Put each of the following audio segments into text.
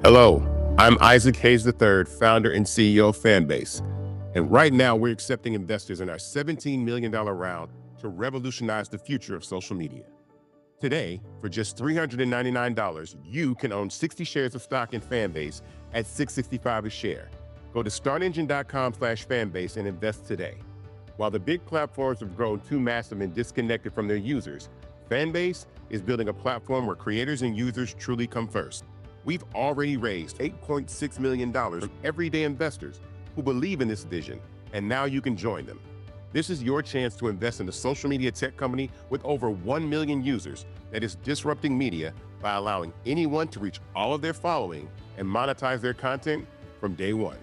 Hello, I'm Isaac Hayes III, founder and CEO of Fanbase. And right now we're accepting investors in our $17 million round to revolutionize the future of social media. Today, for just $399, you can own 60 shares of stock in Fanbase at $665 a share. Go to startengine.com/fanbase and invest today. While the big platforms have grown too massive and disconnected from their users, Fanbase is building a platform where creators and users truly come first. We've already raised $8.6 million from everyday investors who believe in this vision, and now you can join them. This is your chance to invest in a social media tech company with over 1 million users that is disrupting media by allowing anyone to reach all of their following and monetize their content from day one.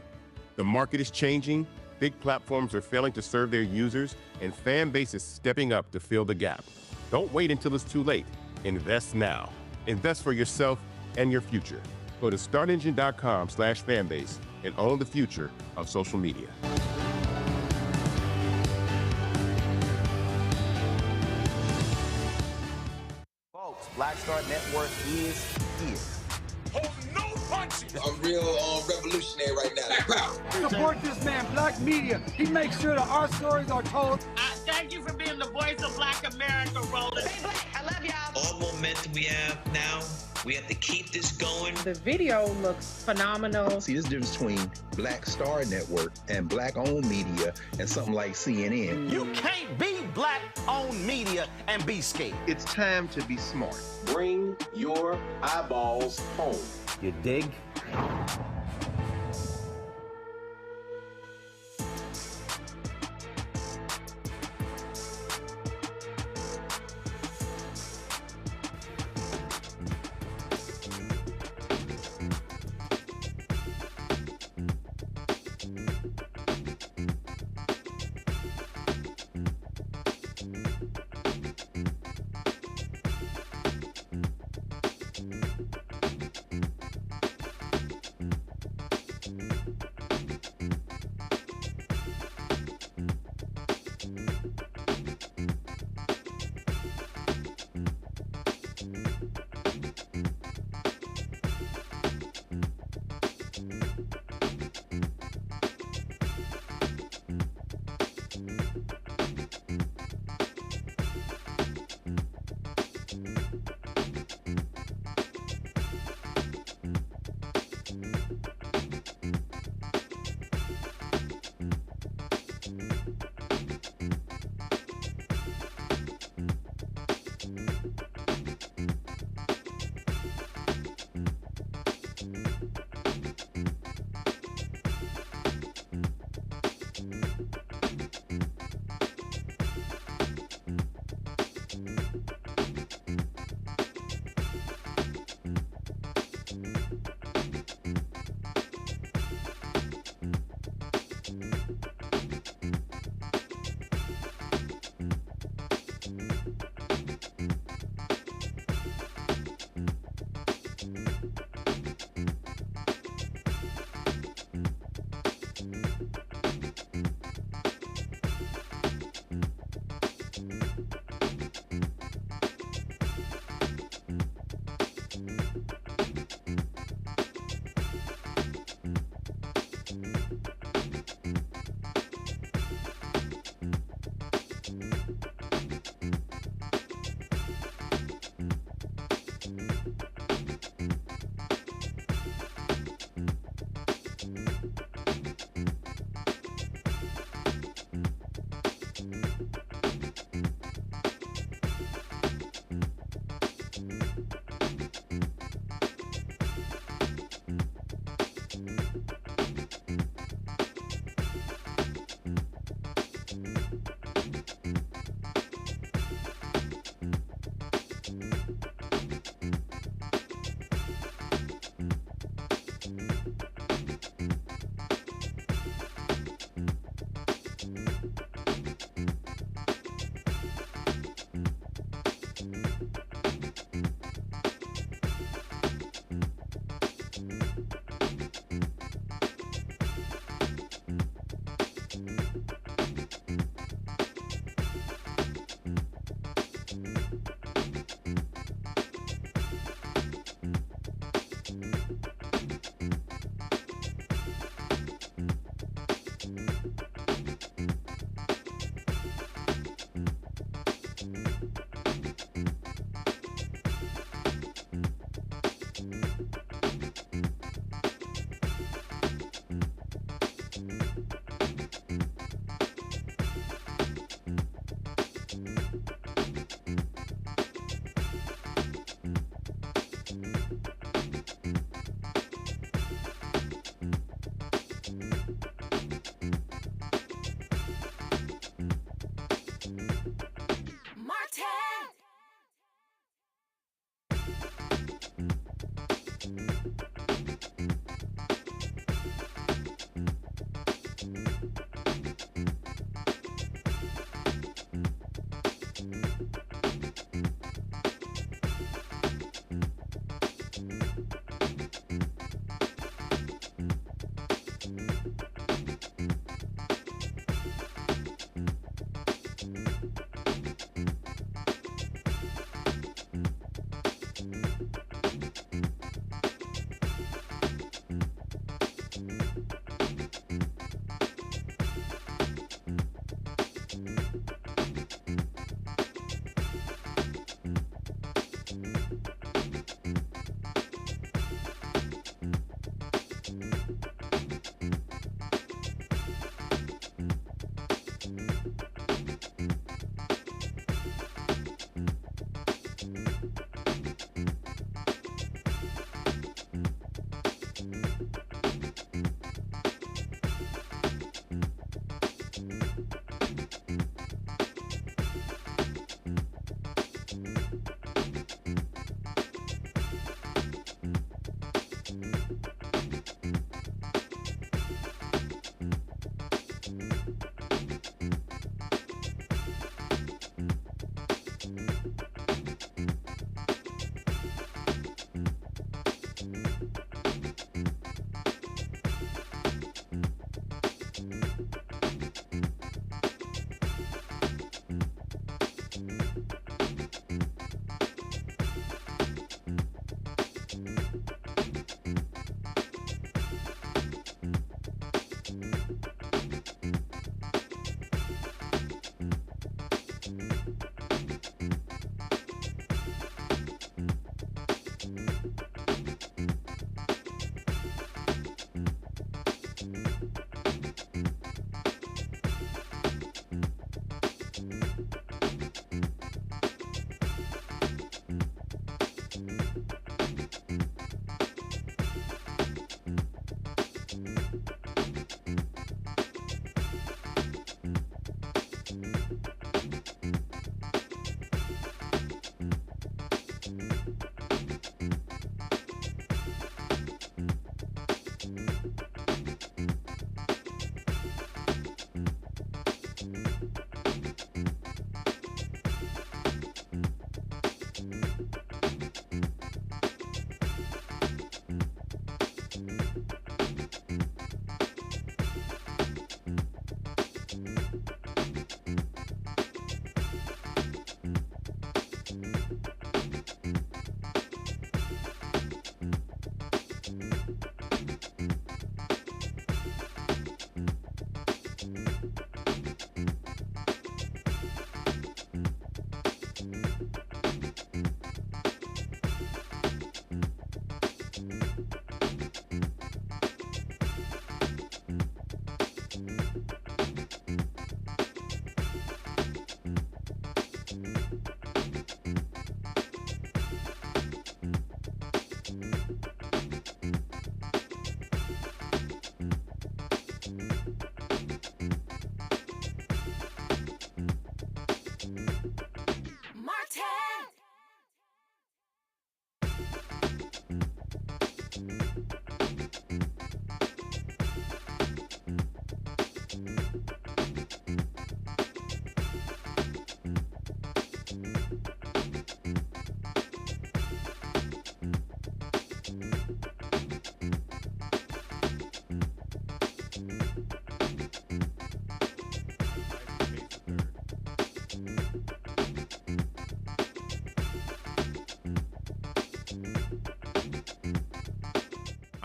The market is changing, big platforms are failing to serve their users, and Fanbase is stepping up to fill the gap. Don't wait until it's too late. Invest now. Invest for yourself and your future. Go to startengine.com/fanbase and own the future of social media. Folks, Black Star Network is here. Hold no punches. I'm real revolutionary right now. Support this man, Black Media. He makes sure that our stories are told. Thank you for being the voice of Black America, Roland. Stay black. I love y'all. All momentum we have now, we have to keep this going. The video looks phenomenal. See, this difference between Black Star Network and Black-owned media and something like CNN. You can't be Black-owned media and be scared. It's time to be smart. Bring your eyeballs home. You dig?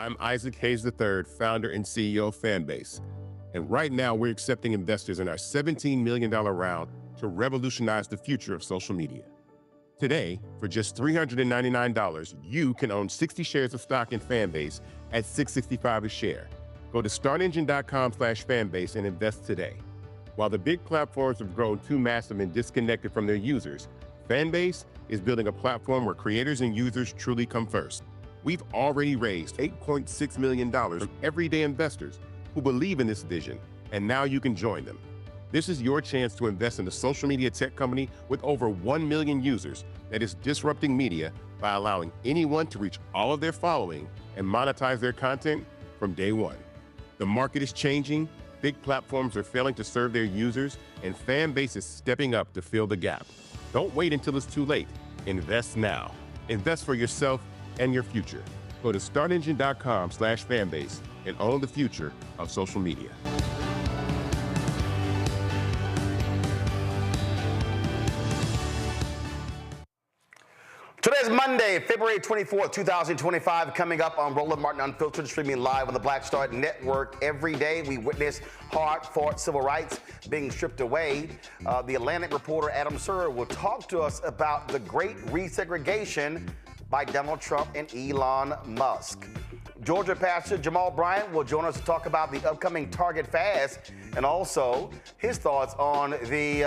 I'm Isaac Hayes III, founder and CEO of Fanbase. And right now, we're accepting investors in our $17 million round to revolutionize the future of social media. Today, for just $399, you can own 60 shares of stock in Fanbase at $665 a share. Go to startengine.com/fanbase and invest today. While the big platforms have grown too massive and disconnected from their users, Fanbase is building a platform where creators and users truly come first. We've already raised $8.6 million from everyday investors who believe in this vision, and now you can join them. This is your chance to invest in a social media tech company with over 1 million users that is disrupting media by allowing anyone to reach all of their following and monetize their content from day one. The market is changing, big platforms are failing to serve their users, and Fanbase is stepping up to fill the gap. Don't wait until it's too late. Invest now. Invest for yourself and your future. Go to startengine.com/fanbase and own the future of social media. Today's Monday, February 24th, 2025, coming up on Roland Martin Unfiltered, streaming live on the Black Star Network. Every day we witness hard-fought civil rights being stripped away. The Atlantic reporter Adam Serwer will talk to us about the Great Resegregation by Donald Trump and Elon Musk. Georgia Pastor Jamal Bryant will join us to talk about the upcoming Target fast and also his thoughts on the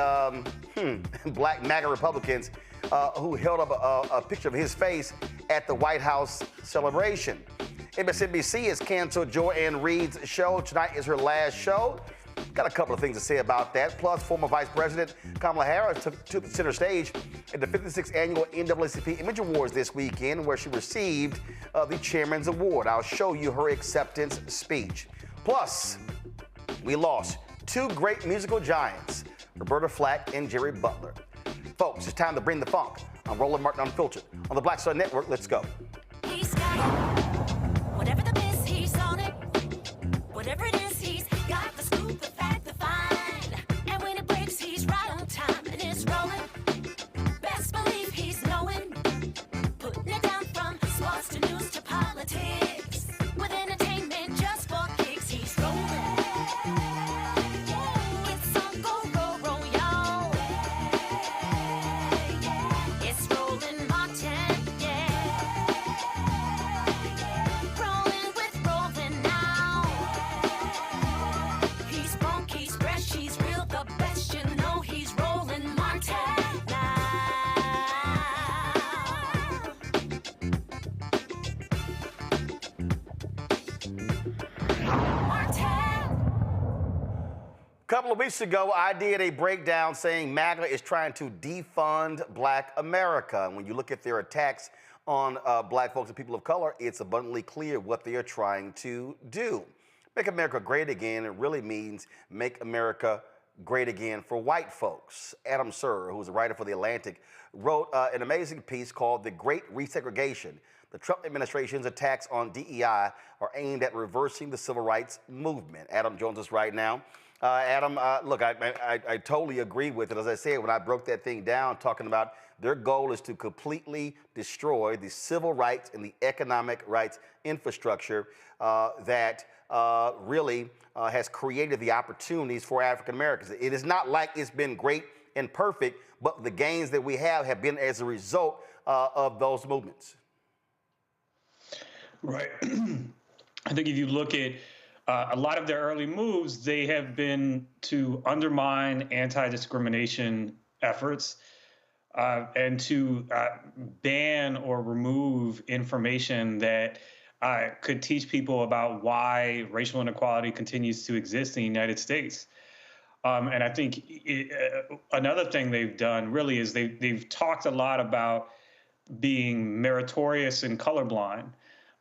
black MAGA Republicans who held up a picture of his face at the White House celebration. MSNBC has canceled Joy Reid's show. Tonight is her last show. Got a couple of things to say about that. Plus, former Vice President Kamala Harris took the center stage at the 56th annual NAACP Image Awards this weekend, where she received the Chairman's Award. I'll show you her acceptance speech. Plus, we lost two great musical giants, Roberta Flack and Jerry Butler. Folks, it's time to bring the funk. I'm Roland Martin Unfiltered on the Black Star Network. Let's go. He's got it. Whatever the biz, he's on it. Whatever it is, he's got the scoop, the fact, the find. And when it breaks, he's right on time and it's rolling. Best believe he's knowing. Putting it down from sports to news to politics. With entertainment just for kicks, he's rolling. It's on go, roll, roll, y'all. It's Roland Martin, yeah. Rolling with Roland now. He's funk, he's fresh, he's real, the best, you know he's Roland Martin now. A couple of weeks ago, I did a breakdown saying MAGA is trying to defund Black America. And when you look at their attacks on Black folks and people of color, it's abundantly clear what they are trying to do. Make America great again, it really means make America great again for white folks. Adam Serwer, who's a writer for The Atlantic, wrote an amazing piece called The Great Resegregation. The Trump administration's attacks on DEI are aimed at reversing the civil rights movement. Adam joins us right now. Adam, look, I totally agree with it. As I said, when I broke that thing down, talking about their goal is to completely destroy the civil rights and the economic rights infrastructure that really has created the opportunities for African Americans. It is not like it's been great and perfect, but the gains that we have been as a result of those movements. Right. I think if you look at a lot of their early moves, they have been to undermine anti-discrimination efforts and to ban or remove information that could teach people about why racial inequality continues to exist in the United States. And I think another thing they've done really is they've talked a lot about being meritorious and colorblind,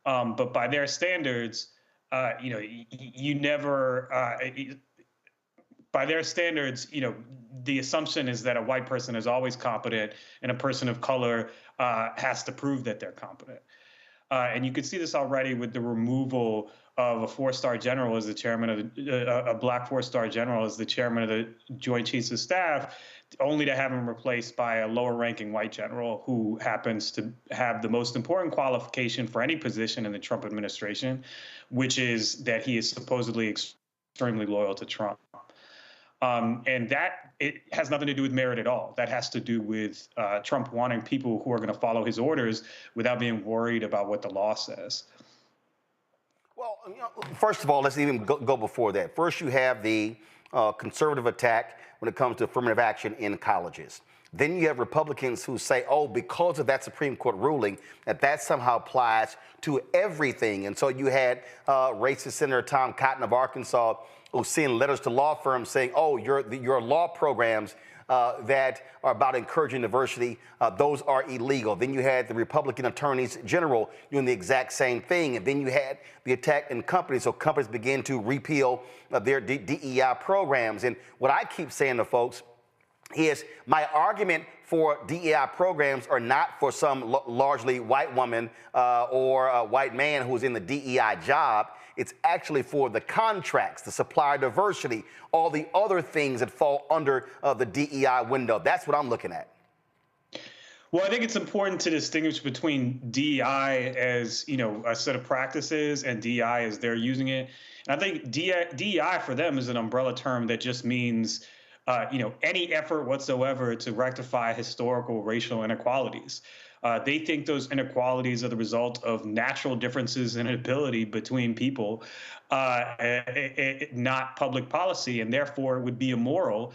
but by their standards, you never, by their standards, the assumption is that a white person is always competent and a person of color has to prove that they're competent. And you could see this already with the removal of a four-star general as the chairman of a black four-star general as the chairman of the Joint Chiefs of Staff, only to have him replaced by a lower-ranking white general who happens to have the most important qualification for any position in the Trump administration, which is that he is supposedly extremely loyal to Trump. And that it has nothing to do with merit at all. That has to do with Trump wanting people who are going to follow his orders without being worried about what the law says. Well, first of all, let's even go before that. First, you have the conservative attack when it comes to affirmative action in colleges. Then you have Republicans who say, oh, because of that Supreme Court ruling, that somehow applies to everything. And so you had racist Senator Tom Cotton of Arkansas who's sending letters to law firms saying, oh, your law programs that are about encouraging diversity, those are illegal. Then you had the Republican attorneys general doing the exact same thing. And then you had the attack in companies. So companies begin to repeal their DEI programs. And what I keep saying to folks is my argument for DEI programs are not for some largely white woman or a white man who's in the DEI job. It's actually for the contracts, the supplier diversity, all the other things that fall under the DEI window. That's what I'm looking at. Well, I think it's important to distinguish between DEI as, a set of practices and DEI as they're using it. And I think DEI for them is an umbrella term that just means any effort whatsoever to rectify historical racial inequalities. They think those inequalities are the result of natural differences in ability between people, not public policy, and therefore it would be immoral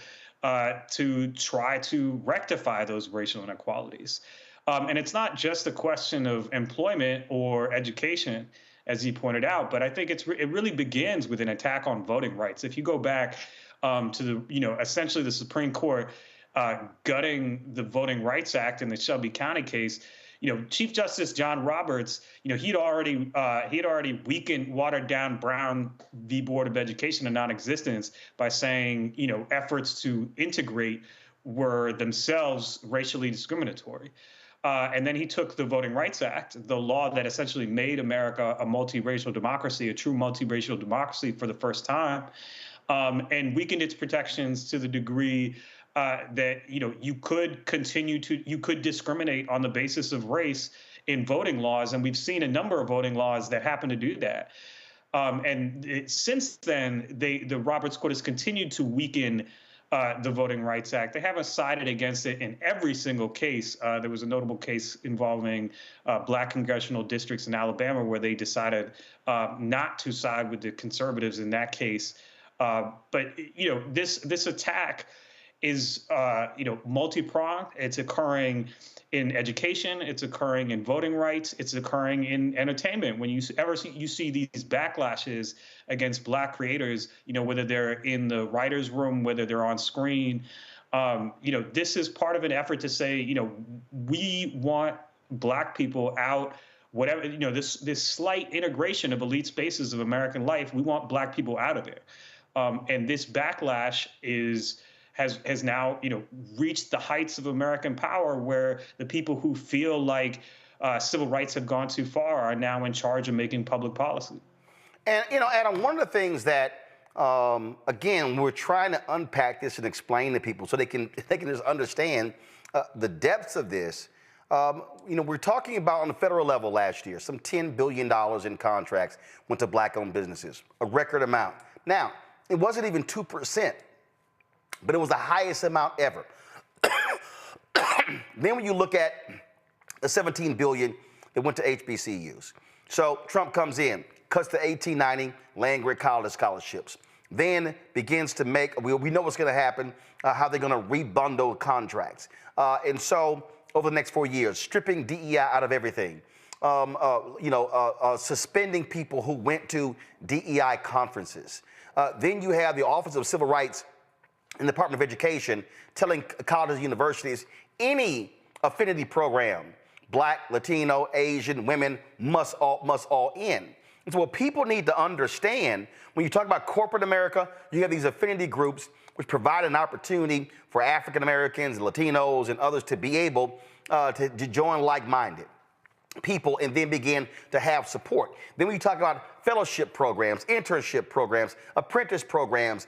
to try to rectify those racial inequalities. And it's not just a question of employment or education, as he pointed out, but I think it really begins with an attack on voting rights. If you go back to essentially the Supreme Court gutting the Voting Rights Act in the Shelby County case, Chief Justice John Roberts, he'd already watered down Brown v. Board of Education to non-existence by saying, efforts to integrate were themselves racially discriminatory. And then he took the Voting Rights Act, the law that essentially made America a multiracial democracy, a true multiracial democracy for the first time, and weakened its protections to the degree that you could discriminate on the basis of race in voting laws, and we've seen a number of voting laws that happen to do that. Since then, the Roberts Court has continued to weaken the Voting Rights Act. They haven't sided against it in every single case. There was a notable case involving black congressional districts in Alabama where they decided not to side with the conservatives in that case. But this attack is multi-pronged. It's occurring in education. It's occurring in voting rights. It's occurring in entertainment. When you see these backlashes against black creators, whether they're in the writer's room, whether they're on screen, this is part of an effort to say, we want black people out. Whatever, this slight integration of elite spaces of American life, we want black people out of there. And this backlash has now, reached the heights of American power, where the people who feel like civil rights have gone too far are now in charge of making public policy. And, Adam, one of the things that, again, we're trying to unpack this and explain to people so they can just understand the depths of this. We're talking about on the federal level last year, some $10 billion in contracts went to black-owned businesses, a record amount. Now, it wasn't even 2%. But it was the highest amount ever. Then when you look at the $17 billion that went to HBCUs. So Trump comes in, cuts to $18.90 land-grant college scholarships. Then begins to make, we know what's going to happen, how they're going to rebundle contracts. And so over the next 4 years, stripping DEI out of everything. Suspending people who went to DEI conferences. Then you have the Office of Civil Rights in the Department of Education telling colleges and universities any affinity program, black, Latino, Asian, women, must all end. And so what people need to understand, when you talk about corporate America, you have these affinity groups which provide an opportunity for African Americans, Latinos, and others to be able to join like-minded. people and then begin to have support. Then we talk about fellowship programs, internship programs, apprentice programs,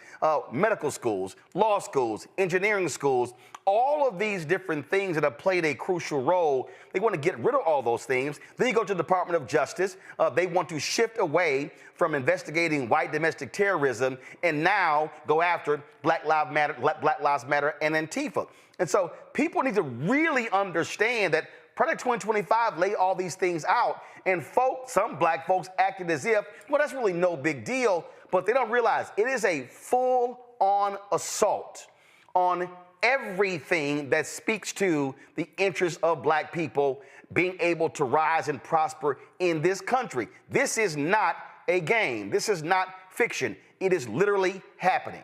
medical schools, law schools, engineering schools, all of these different things that have played a crucial role. They want to get rid of all those things. Then you go to the Department of Justice. They want to shift away from investigating white domestic terrorism and now go after Black Lives Matter and Antifa. And so people need to really understand that Project 2025 lay all these things out, and some black folks acted as if, well, that's really no big deal, but they don't realize it is a full-on assault on everything that speaks to the interests of black people being able to rise and prosper in this country. This is not a game. This is not fiction. It is literally happening.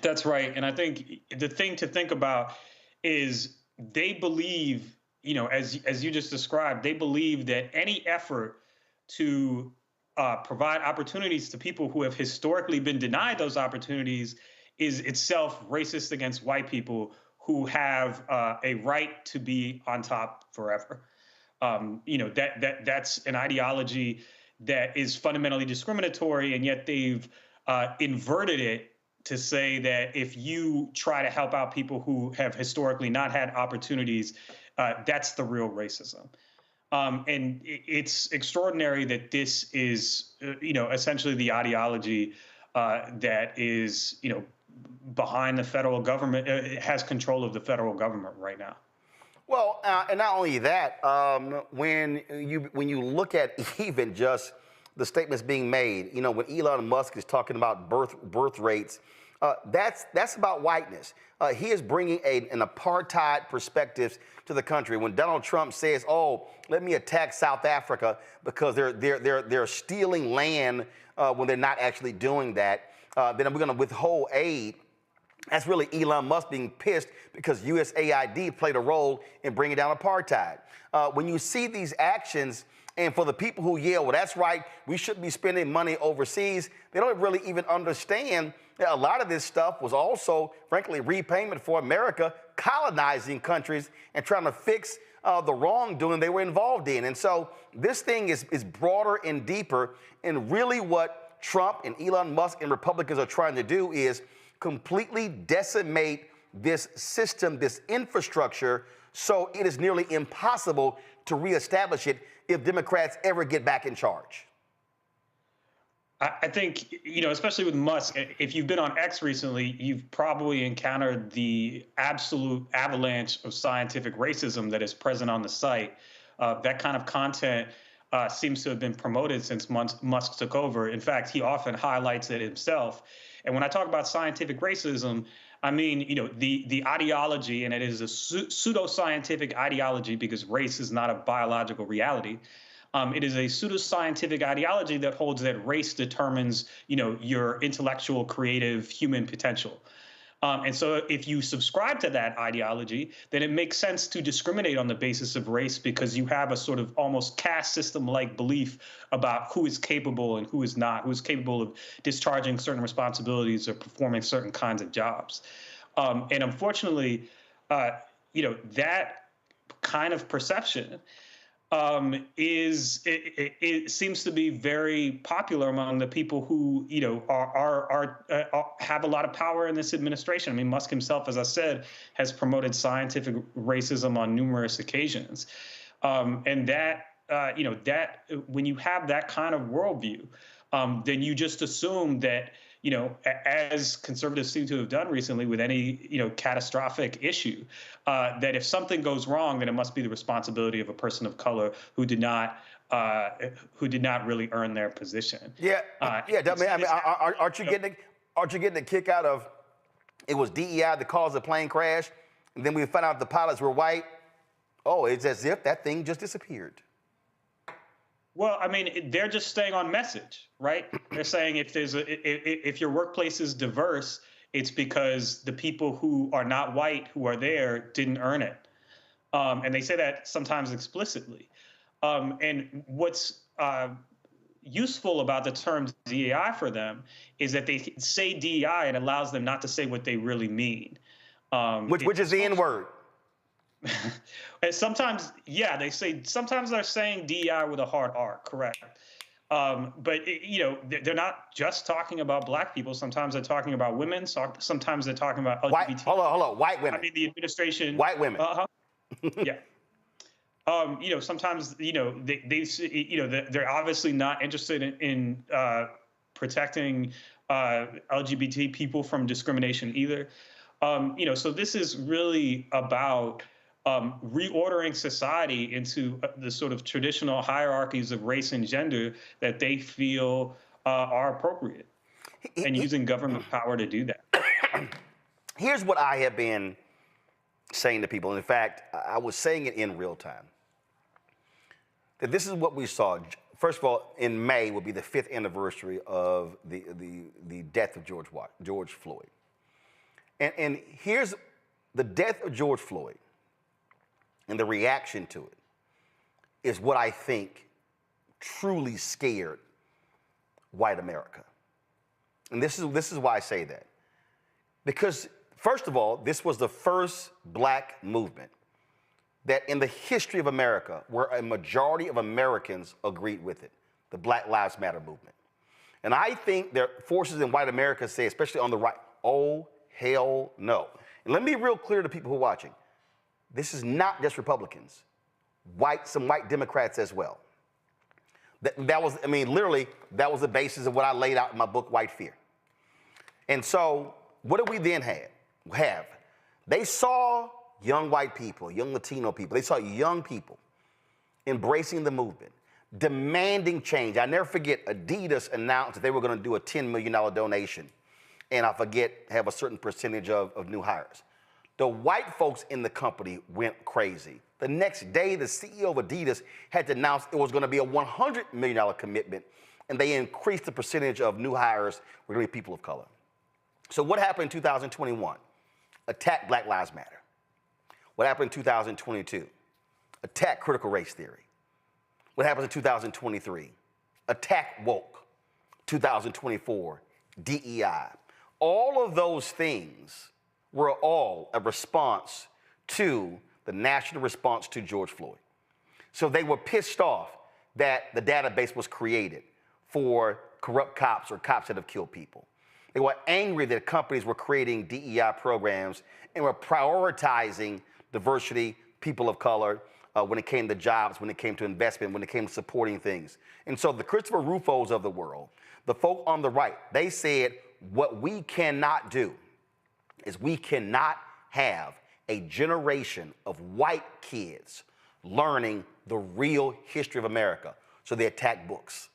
That's right. And I think the thing to think about is they believe, as you just described, they believe that any effort to provide opportunities to people who have historically been denied those opportunities is itself racist against white people who have a right to be on top forever. That's an ideology that is fundamentally discriminatory, and yet they've inverted it to say that if you try to help out people who have historically not had opportunities, that's the real racism. And it's extraordinary that this is, essentially the ideology that is, behind the federal government, has control of the federal government right now. Well, and not only that, when you look at even just the statements being made, when Elon Musk is talking about birth rates, that's about whiteness. He is bringing an apartheid perspective to the country. When Donald Trump says, "Oh, let me attack South Africa because they're stealing land when they're not actually doing that, then we're going to withhold aid." That's really Elon Musk being pissed because USAID played a role in bringing down apartheid. When you see these actions, and for the people who yell, well, that's right, we shouldn't be spending money overseas, they don't really even understand that a lot of this stuff was also, frankly, repayment for America colonizing countries and trying to fix the wrongdoing they were involved in. And so this thing is broader and deeper, and really what Trump and Elon Musk and Republicans are trying to do is completely decimate this system, this infrastructure, so it is nearly impossible to reestablish it if Democrats ever get back in charge. I think, especially with Musk, if you've been on X recently, you've probably encountered the absolute avalanche of scientific racism that is present on the site. That kind of content seems to have been promoted since Musk took over. In fact, he often highlights it himself. And when I talk about scientific racism, I mean, the ideology, and it is a pseudoscientific ideology because race is not a biological reality. It is a pseudoscientific ideology that holds that race determines, your intellectual, creative, human potential. And so if you subscribe to that ideology, then it makes sense to discriminate on the basis of race because you have a sort of almost caste system-like belief about who is capable and who is not, who is capable of discharging certain responsibilities or performing certain kinds of jobs. And unfortunately, that kind of perception it seems to be very popular among the people who have a lot of power in this administration. I mean, Musk himself, as I said, has promoted scientific racism on numerous occasions, and that when you have that kind of worldview, then you just assume that, as conservatives seem to have done recently with any, catastrophic issue, that if something goes wrong, then it must be the responsibility of a person of color who did not really earn their position. Yeah. Aren't you getting a kick out of it was DEI that caused the plane crash, and then we found out the pilots were white? Oh, it's as if that thing just disappeared. Well, I mean, they're just staying on message, right? They're saying if your workplace is diverse, it's because the people who are not white who are there didn't earn it. And they say that sometimes explicitly. And what's useful about the term DEI for them is that they say DEI and allows them not to say what they really mean. Which is the N-word. And sometimes, yeah, sometimes they're saying DEI with a hard R, correct. But they're not just talking about black people. Sometimes they're talking about women. Sometimes they're talking about LGBT. Hold on, white women. I mean, the administration. White women. Yeah. Sometimes they're obviously not interested in protecting LGBT people from discrimination either. So this is really about reordering society into the sort of traditional hierarchies of race and gender that they feel are appropriate, and using government power to do that. Here's what I have been saying to people. In fact, I was saying it in real time. That this is what we saw. First of all, in May will be the 5th anniversary of the death of George Floyd. And here's the death of George Floyd and the reaction to it is what I think truly scared white America. And this is why I say that. Because, first of all, this was the first black movement that in the history of America where a majority of Americans agreed with it, the Black Lives Matter movement. And I think there are forces in white America say, especially on the right, oh, hell no. And let me be real clear to people who are watching. This is not just Republicans, some white Democrats as well. That was the basis of what I laid out in my book, White Fear. And so what do we then have? They saw young white people, young Latino people, they saw young people embracing the movement, demanding change. I never forget, Adidas announced that they were going to do a $10 million donation, and have a certain percentage of new hires. The white folks in the company went crazy. The next day, the CEO of Adidas had to announce it was going to be a $100 million commitment, and they increased the percentage of new hires were going to be people of color. So what happened in 2021? Attack Black Lives Matter. What happened in 2022? Attack critical race theory. What happens in 2023? Attack woke. 2024, DEI. All of those things were all a response to the national response to George Floyd. So they were pissed off that the database was created for corrupt cops or cops that have killed people. They were angry that companies were creating DEI programs and were prioritizing diversity, people of color, when it came to jobs, when it came to investment, when it came to supporting things. And so the Christopher Rufos of the world, the folk on the right, they said, what we cannot do is we cannot have a generation of white kids learning the real history of America. So they attack books,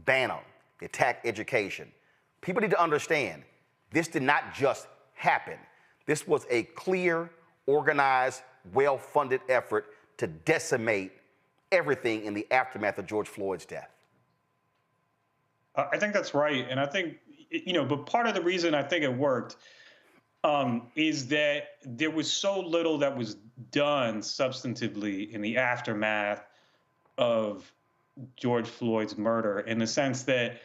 ban them, they attack education. People need to understand this did not just happen. This was a clear, organized, well-funded effort to decimate everything in the aftermath of George Floyd's death. I think that's right. And I think, but part of the reason I think it worked is that there was so little that was done substantively in the aftermath of George Floyd's murder, in the sense that,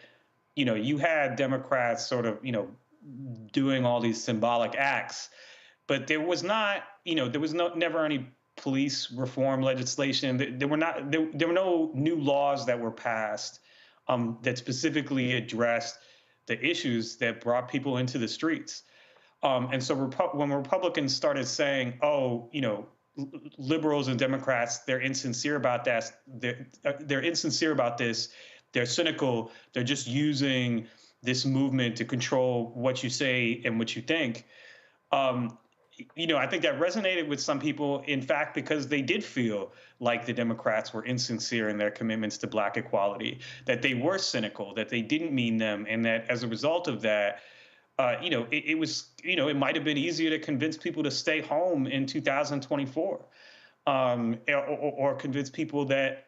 you had Democrats sort of, doing all these symbolic acts, but there was not, never any police reform legislation. There were no new laws that were passed that specifically addressed the issues that brought people into the streets. And so when Republicans started saying, liberals and Democrats, they're insincere about that. They're insincere about this. They're cynical. They're just using this movement to control what you say and what you think. I think that resonated with some people, in fact, because they did feel like the Democrats were insincere in their commitments to Black equality, that they were cynical, that they didn't mean them, and that as a result of that, it might have been easier to convince people to stay home in 2024, or convince people that,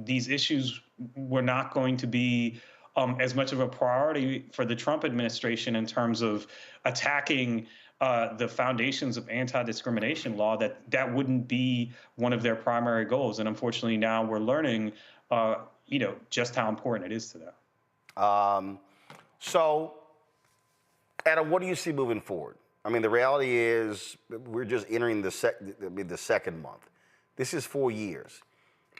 these issues were not going to be as much of a priority for the Trump administration in terms of attacking the foundations of anti-discrimination law, that wouldn't be one of their primary goals. And unfortunately, now we're learning, just how important it is to them. So, Adam, what do you see moving forward? I mean, the reality is we're just entering the second month. This is 4 years.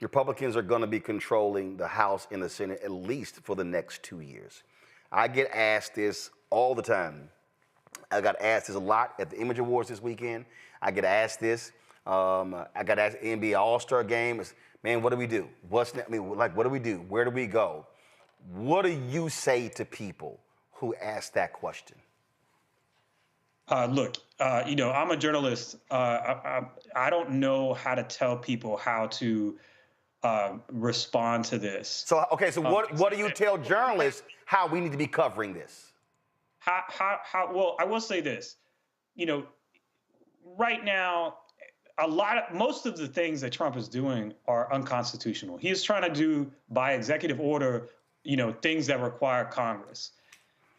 Republicans are going to be controlling the House and the Senate at least for the next 2 years. I get asked this all the time. I got asked this a lot at the Image Awards this weekend. I get asked this. I got asked NBA All-Star Game. It's, man, what do we do? What do we do? Where do we go? What do you say to people who ask that question? Look, I'm a journalist. I don't know how to tell people how to respond to this. So, okay, so what do you tell journalists how we need to be covering this? Well, I will say this, right now, most of the things that Trump is doing are unconstitutional. He is trying to do by executive order, things that require Congress.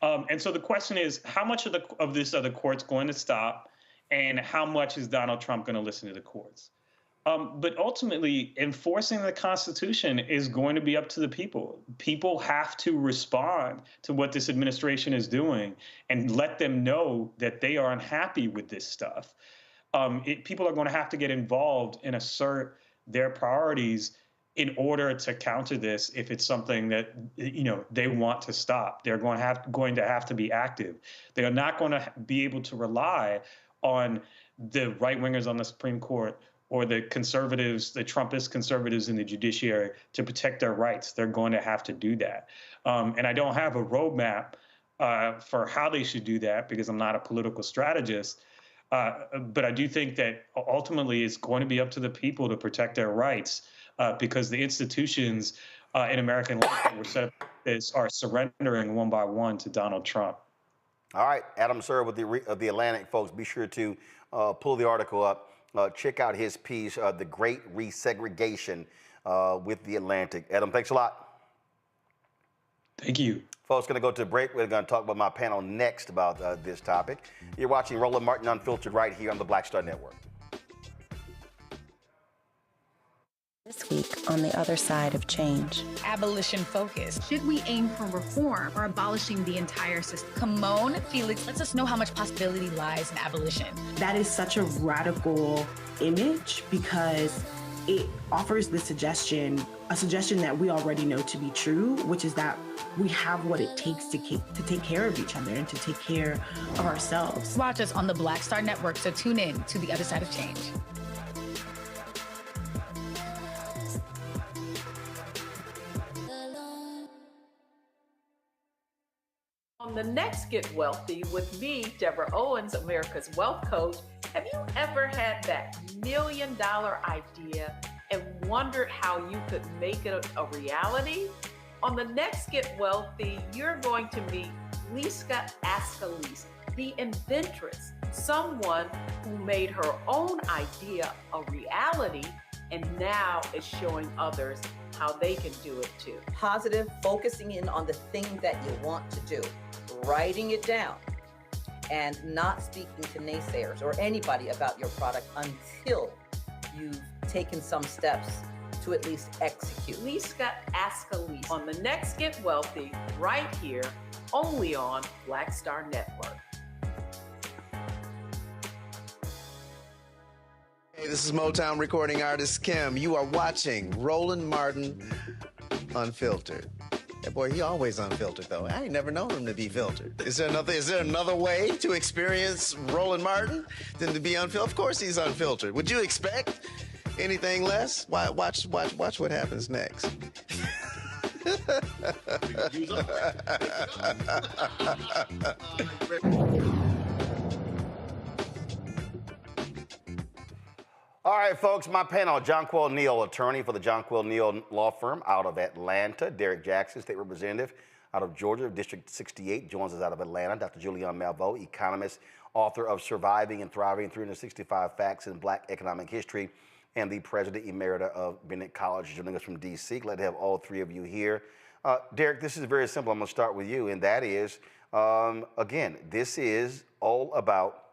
And so the question is, how much of this are the courts going to stop, and how much is Donald Trump going to listen to the courts? But ultimately, enforcing the Constitution is going to be up to the people. People have to respond to what this administration is doing and let them know that they are unhappy with this stuff. People are going to have to get involved and assert their priorities in order to counter this if it's something that they want to stop. They're going to have to be active. They are not going to be able to rely on the right-wingers on the Supreme Court or the conservatives, the Trumpist conservatives in the judiciary to protect their rights. They're going to have to do that. And I don't have a roadmap for how they should do that because I'm not a political strategist. But I do think that ultimately it's going to be up to the people to protect their rights because the institutions in American life that were set up are surrendering one by one to Donald Trump. All right, Adam Serwer of the Atlantic, folks, be sure to pull the article up. Check out his piece, The Great Resegregation with the Atlantic. Adam, thanks a lot. Thank you. Folks, going to go to a break. We're going to talk about my panel next about this topic. You're watching Roland Martin Unfiltered right here on the Black Star Network. This week on The Other Side of Change. Abolition focus. Should we aim for reform or abolishing the entire system? Kimon Felix lets us know how much possibility lies in abolition. That is such a radical image because it offers the suggestion that we already know to be true, which is that we have what it takes to take care of each other and to take care of ourselves. Watch us on the Black Star Network, so tune in to The Other Side of Change. On the next Get Wealthy with me, Deborah Owens, America's Wealth Coach, have you ever had that $1 million idea and wondered how you could make it a reality? On the next Get Wealthy, you're going to meet Liska Askalise, the inventress, someone who made her own idea a reality and now is showing others how they can do it too. Positive, focusing in on the thing that you want to do, writing it down, and not speaking to naysayers or anybody about your product until you've taken some steps to at least execute. Liska Askalise on the next Get Wealthy, right here, only on Black Star Network. Hey, this is Motown recording artist Kim. You are watching Roland Martin Unfiltered. That boy, he always unfiltered though. I ain't never known him to be filtered. Is there another way to experience Roland Martin than to be unfiltered? Of course he's unfiltered. Would you expect anything less? Watch what happens next. All right, folks, my panel, Jonquil Neal, attorney for the Jonquil Neal Law Firm out of Atlanta. Derek Jackson, state representative out of Georgia, District 68, joins us out of Atlanta. Dr. Julianne Malveaux, economist, author of Surviving and Thriving, 365 Facts in Black Economic History, and the president emerita of Bennett College, joining us from D.C. Glad to have all three of you here. Derek, this is very simple. I'm going to start with you, and that is, again, this is all about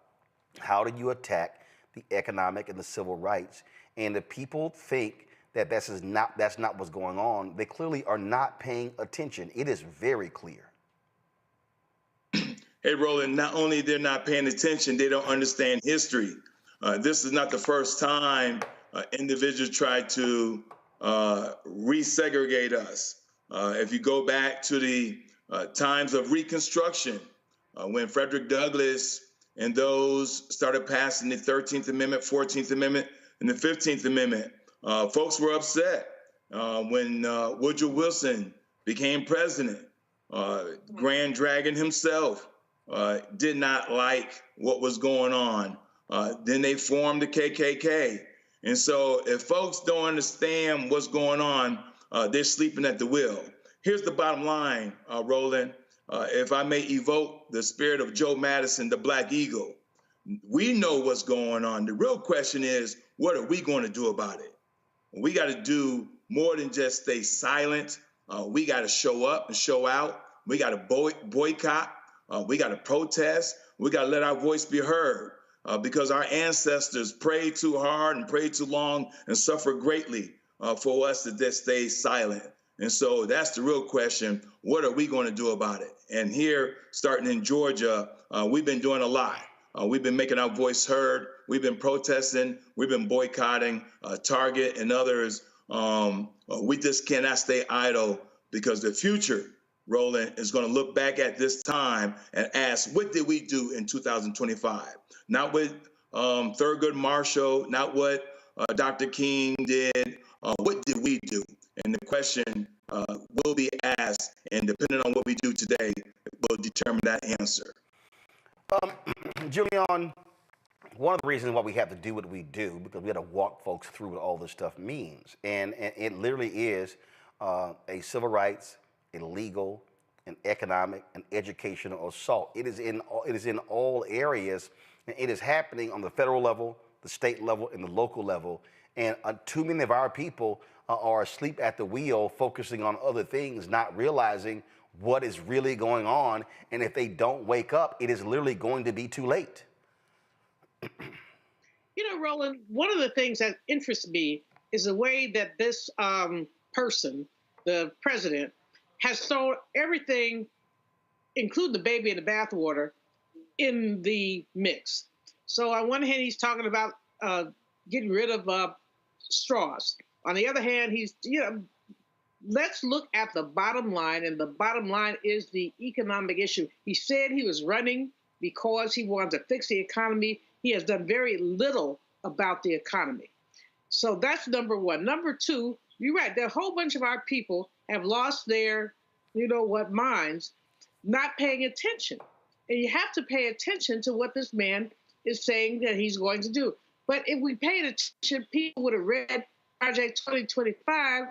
how do you attack the economic and the civil rights. And if people think that that's not what's going on, they clearly are not paying attention. It is very clear. Hey, Roland, not only they're not paying attention, they don't understand history. This is not the first time individuals try to resegregate us. If you go back to the times of Reconstruction, when Frederick Douglass and those started passing the 13th Amendment, 14th Amendment, and the 15th Amendment, folks were upset when Woodrow Wilson became president. Grand Dragon himself did not like what was going on. Then they formed the KKK. And so if folks don't understand what's going on, they're sleeping at the wheel. Here's the bottom line, Roland. If I may evoke the spirit of Joe Madison, the Black Eagle, we know what's going on. The real question is, what are we going to do about it? We got to do more than just stay silent. We got to show up and show out. We got to boycott. We got to protest. We got to let our voice be heard because our ancestors prayed too hard and prayed too long and suffered greatly for us to just stay silent. And so that's the real question. What are we going to do about it? And here, starting in Georgia, we've been doing a lot. We've been making our voice heard. We've been protesting. We've been boycotting Target and others. We just cannot stay idle because the future, Roland, is going to look back at this time and ask, what did we do in 2025? Not what Thurgood Marshall, not what Dr. King did. What did we do? And the question will be asked, and depending on what we do today, will determine that answer. Julian, one of the reasons why we have to do what we do, because we got to walk folks through what all this stuff means. And it literally is a civil rights, a legal, an economic, an educational assault. It is in all areas, and it is happening on the federal level, the state level, and the local level. And too many of our people are asleep at the wheel, focusing on other things, not realizing what is really going on. And if they don't wake up, it is literally going to be too late. You know, Roland, one of the things that interests me is the way that this person, the president, has thrown everything, including the baby in the bathwater, in the mix. So on one hand, he's talking about getting rid of straws. On the other hand, he's, let's look at the bottom line, and the bottom line is the economic issue. He said he was running because he wanted to fix the economy. He has done very little about the economy. So that's number one. Number two, you're right, there are a whole bunch of our people have lost their, minds, not paying attention. And you have to pay attention to what this man is saying that he's going to do. But if we paid attention, people would have read Project 2025,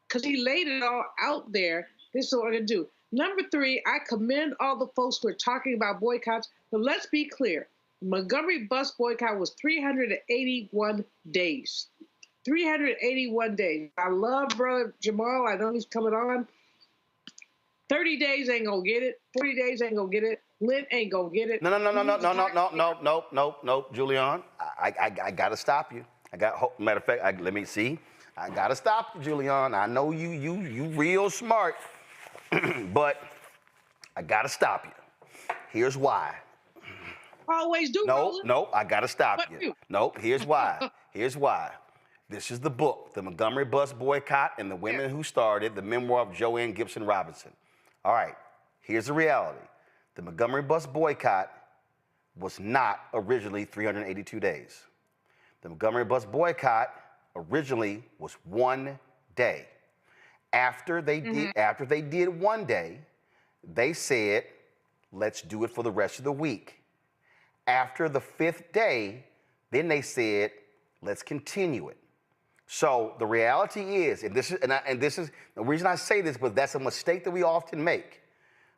because he laid it all out there. This is what we're going to do. Number three, I commend all the folks who are talking about boycotts, but let's be clear. Montgomery bus boycott was 381 days. 381 days. I love Brother Jamal. I know he's coming on. 30 days ain't going to get it. 40 days ain't going to get it. Lynn ain't going to get it. No, Julian. I got to stop you. Matter of fact, let me see. I got to stop you, Julian. I know you real smart, but I got to stop you. Here's why. Always do, Roland. No, I got to stop you. No, here's why. Here's why. This is the book, The Montgomery Bus Boycott and the Women Who Started, the memoir of Joanne Gibson Robinson. All right, here's the reality. The Montgomery Bus Boycott was not originally 382 days. The Montgomery Bus Boycott originally was 1 day. After they did 1 day, they said, let's do it for the rest of the week. After the 5th day, then they said, let's continue it. So the reality is, and this is the reason I say this, but that's a mistake that we often make.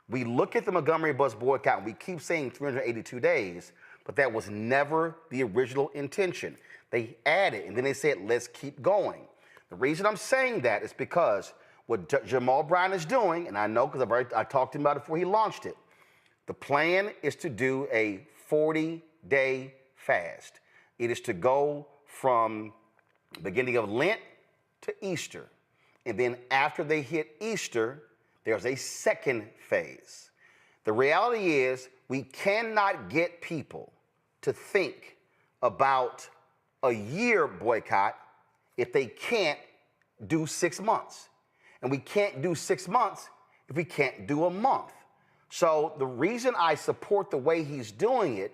We look at the Montgomery Bus Boycott, and we keep saying 382 days, but that was never the original intention. They added, and then they said, let's keep going. The reason I'm saying that is because what Jamal Bryant is doing, and I know because I talked to him about it before he launched it, the plan is to do a 40-day fast. It is to go from the beginning of Lent to Easter. And then after they hit Easter, there's a second phase. The reality is we cannot get people to think about a year boycott if they can't do 6 months. And we can't do 6 months if we can't do a month. So the reason I support the way he's doing it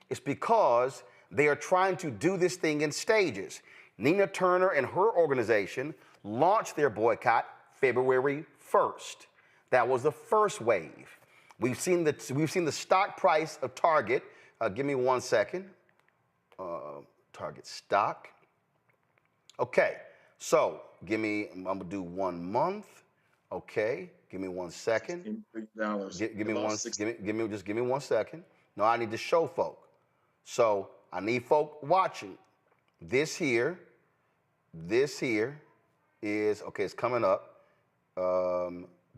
is because they are trying to do this thing in stages. Nina Turner and her organization launched their boycott February 1st. That was the first wave. We've seen the stock price of Target. Give me 1 second. Target stock. Okay, so I'm gonna do 1 month. Okay, give me 1 second. Give me 1 second. No, I need to show folk. So I need folk watching. This here is, okay, it's coming up.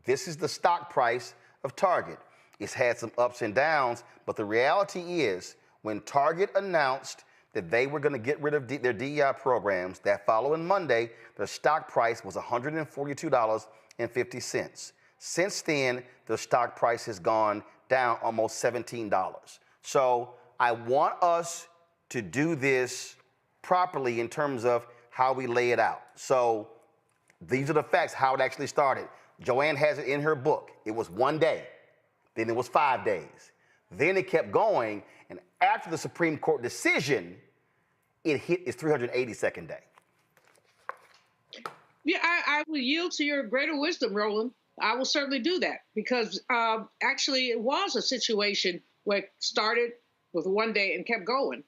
This is the stock price of Target. It's had some ups and downs, but the reality is when Target announced that they were going to get rid of their DEI programs, that following Monday, their stock price was $142.50. Since then, the stock price has gone down almost $17. So I want us to do this properly in terms of how we lay it out. So these are the facts, how it actually started. Joanne has it in her book. It was 1 day, then it was 5 days. Then it kept going, and after the Supreme Court decision, it hit its 382nd day. Yeah, I will yield to your greater wisdom, Roland. I will certainly do that because actually it was a situation where it started with 1 day and kept going.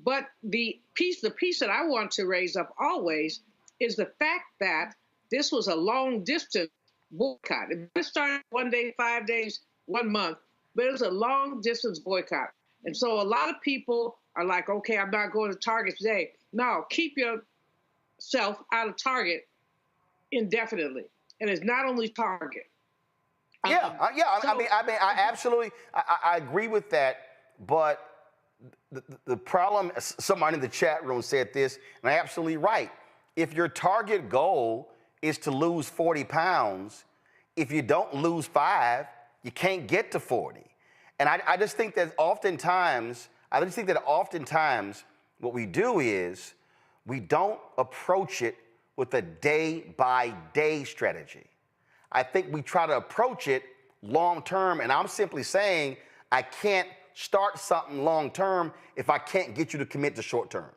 But the piece that I want to raise up always is the fact that this was a long distance boycott. It started 1 day, 5 days, 1 month, but it was a long distance boycott. And so a lot of people are like, okay, I'm not going to Target today. No, keep yourself out of Target indefinitely. And it's not only Target. I absolutely, I agree with that. But the problem, somebody in the chat room said this, and I'm absolutely right. If your target goal is to lose 40 pounds, if you don't lose 5, you can't get to 40. And I just think that oftentimes what we do is we don't approach it with a day-by-day strategy. I think we try to approach it long-term, and I'm simply saying I can't start something long-term if I can't get you to commit to short-term.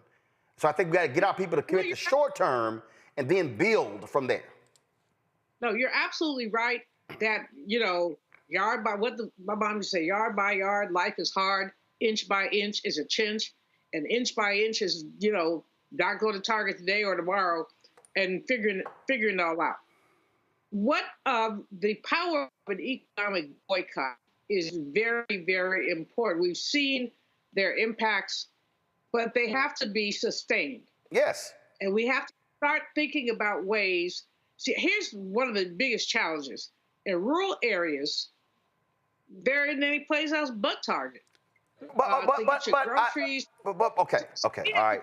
So I think we got to get our people to commit to short-term and then build from there. No, you're absolutely right that, yard by, my mom used to say, yard by yard, life is hard, inch by inch is a chinch, and inch by inch is, not go to Target today or tomorrow and figuring it all out. What the power of an economic boycott is very, very important. We've seen their impacts, but they have to be sustained. Yes. And we have to start thinking about ways. See, here's one of the biggest challenges. In rural areas, there isn't any place else but Target. Okay, all right.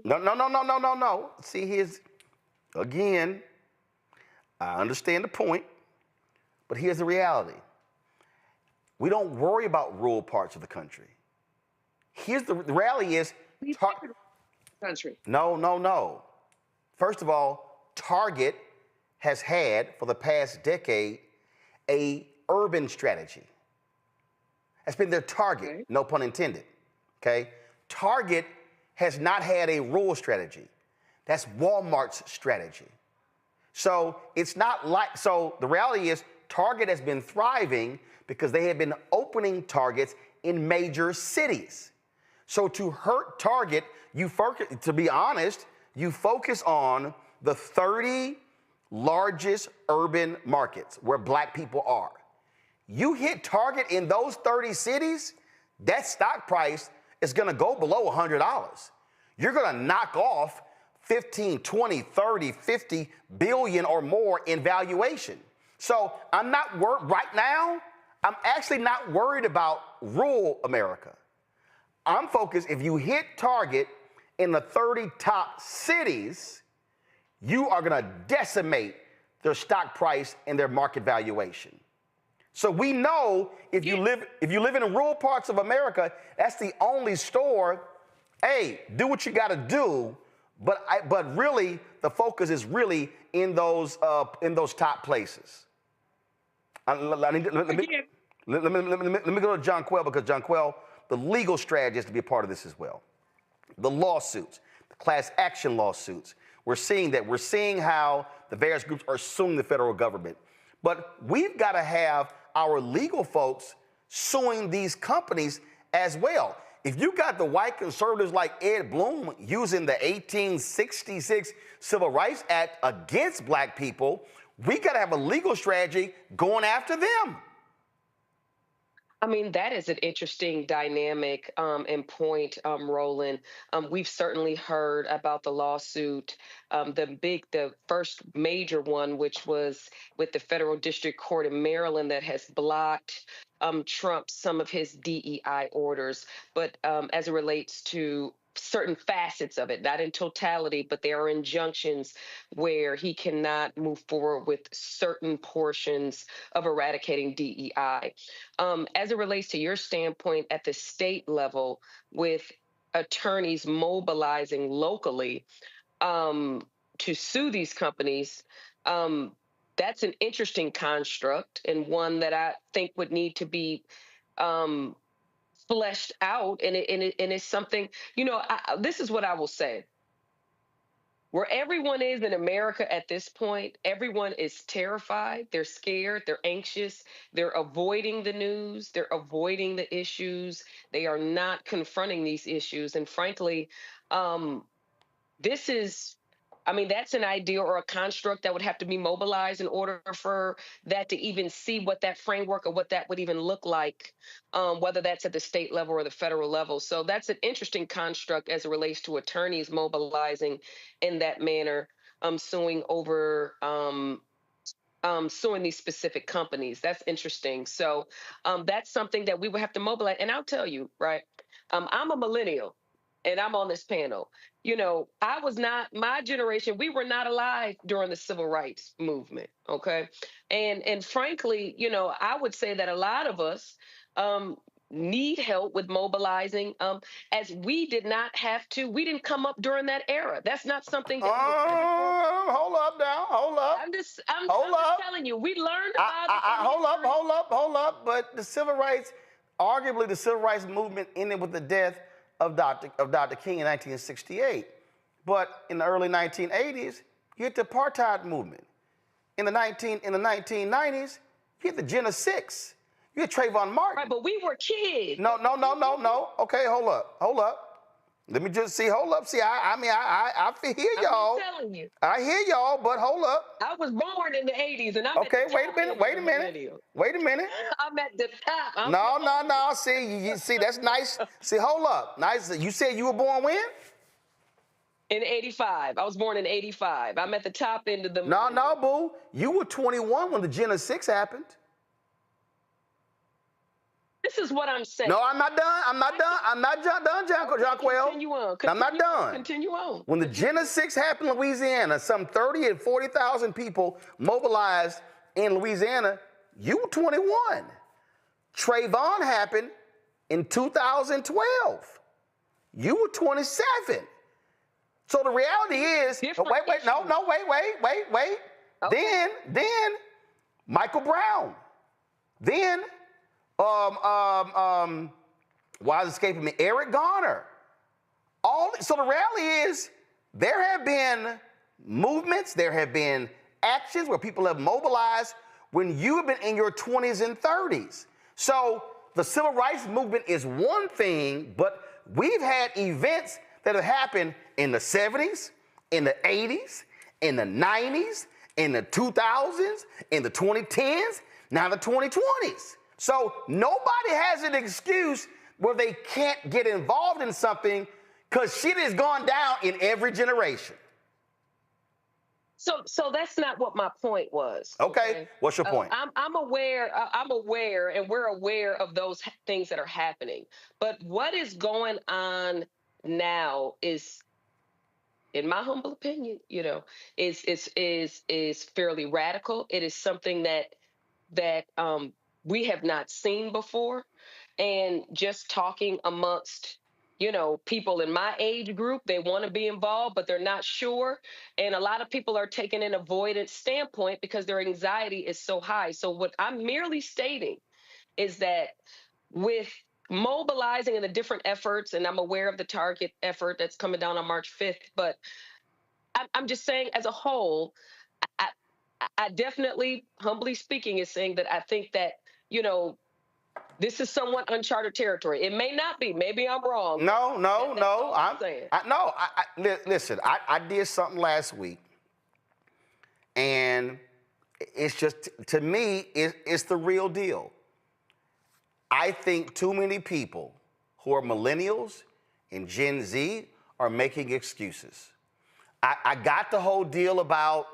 No. See, here's, again, I understand the point, but here's the reality. We don't worry about rural parts of the country. Here's the reality is, country. No. First of all, Target has had, for the past decade, a urban strategy. That's been their target, okay. No pun intended, okay? Target has not had a rural strategy. That's Walmart's strategy. So it's not like, so the reality is Target has been thriving because they have been opening Targets in major cities. So to hurt Target, to be honest, you focus on the 30 largest urban markets where black people are. You hit Target in those 30 cities, that stock price is gonna go below $100. You're gonna knock off 15, 20, 30, 50 billion or more in valuation. So I'm not worried right now. I'm actually not worried about rural America. I'm focused, if you hit Target in the 30 top cities, you are gonna decimate their stock price and their market valuation. So we know if you live in rural parts of America, that's the only store. Hey, do what you got to do, but really the focus is really in those top places. Let me go to John Quell, because John Quell, the legal strategy has to be a part of this as well. The lawsuits, the class action lawsuits. We're seeing how the various groups are suing the federal government. But we've got to have our legal folks suing these companies as well. If you got the white conservatives like Ed Blum using the 1866 Civil Rights Act against black people, we got to have a legal strategy going after them. I mean, that is an interesting dynamic and point, Roland. We've certainly heard about the lawsuit, the first major one, which was with the federal district court in Maryland that has blocked Trump some of his DEI orders. But as it relates to certain facets of it, not in totality, but there are injunctions where he cannot move forward with certain portions of eradicating DEI. As it relates to your standpoint at the state level, with attorneys mobilizing locally to sue these companies, that's an interesting construct, and one that I think would need to be fleshed out, and it's something, this is what I will say. Where everyone is in America at this point, everyone is terrified, they're scared, they're anxious, they're avoiding the news, they're avoiding the issues, they are not confronting these issues. And frankly, that's an idea or a construct that would have to be mobilized in order for that to even see what that framework or what that would even look like, whether that's at the state level or the federal level. So that's an interesting construct as it relates to attorneys mobilizing in that manner, suing these specific companies. That's interesting. So that's something that we would have to mobilize. And I'll tell you, right, I'm a millennial. And I'm on this panel. My generation, we were not alive during the civil rights movement, okay? And frankly, I would say that a lot of us need help with mobilizing, as we did not have to. We didn't come up during that era. That's not something that hold up now, hold up. I'm just telling you, we learned about it. Hold up. But arguably the civil rights movement ended with the death of Dr. King in 1968. But in the early 1980s, you had the apartheid movement. In the 1990s, you had the Gen 6. You had Trayvon Martin. Right, but we were kids. No. Okay, hold up. Let me just see. Hold up. See, I hear y'all. I'm telling you. I hear y'all, but hold up. I was born in the 80s, and I'm okay. Wait a minute. I'm at the top. No. See, that's nice. See, hold up. Nice. You said you were born when? In 85. I was born in 85. I'm at the top end of the. No, boo. You were 21 when the Gen 6 happened. This is what I'm saying. No, I'm not done. I'm not done, John Quell. Continue on. I'm not done. Continue on. When the Gen 6 happened in Louisiana, some 30 and 40,000 people mobilized in Louisiana. You were 21. Trayvon happened in 2012. You were 27. So the reality is, wait. Okay. Then Michael Brown. Then why is it escaping me? Eric Garner. So the reality is, there have been movements, there have been actions where people have mobilized when you have been in your 20s and 30s. So the civil rights movement is one thing, but we've had events that have happened in the 70s, in the 80s, in the 90s, in the 2000s, in the 2010s, now the 2020s. So nobody has an excuse where they can't get involved in something, because shit has gone down in every generation. So that's not what my point was. Okay. What's your point? I'm aware, and we're aware of those things that are happening. But what is going on now is, in my humble opinion, is fairly radical. It is something that we have not seen before. And just talking amongst, people in my age group, they want to be involved, but they're not sure. And a lot of people are taking an avoidance standpoint because their anxiety is so high. So what I'm merely stating is that with mobilizing and the different efforts, and I'm aware of the Target effort that's coming down on March 5th, but I'm just saying as a whole, I definitely, humbly speaking, is saying that I think that, this is somewhat uncharted territory. It may not be. Maybe I'm wrong. No. I'm saying. Listen, I did something last week, and it's just, to me, it's the real deal. I think too many people who are millennials and Gen Z are making excuses. I got the whole deal about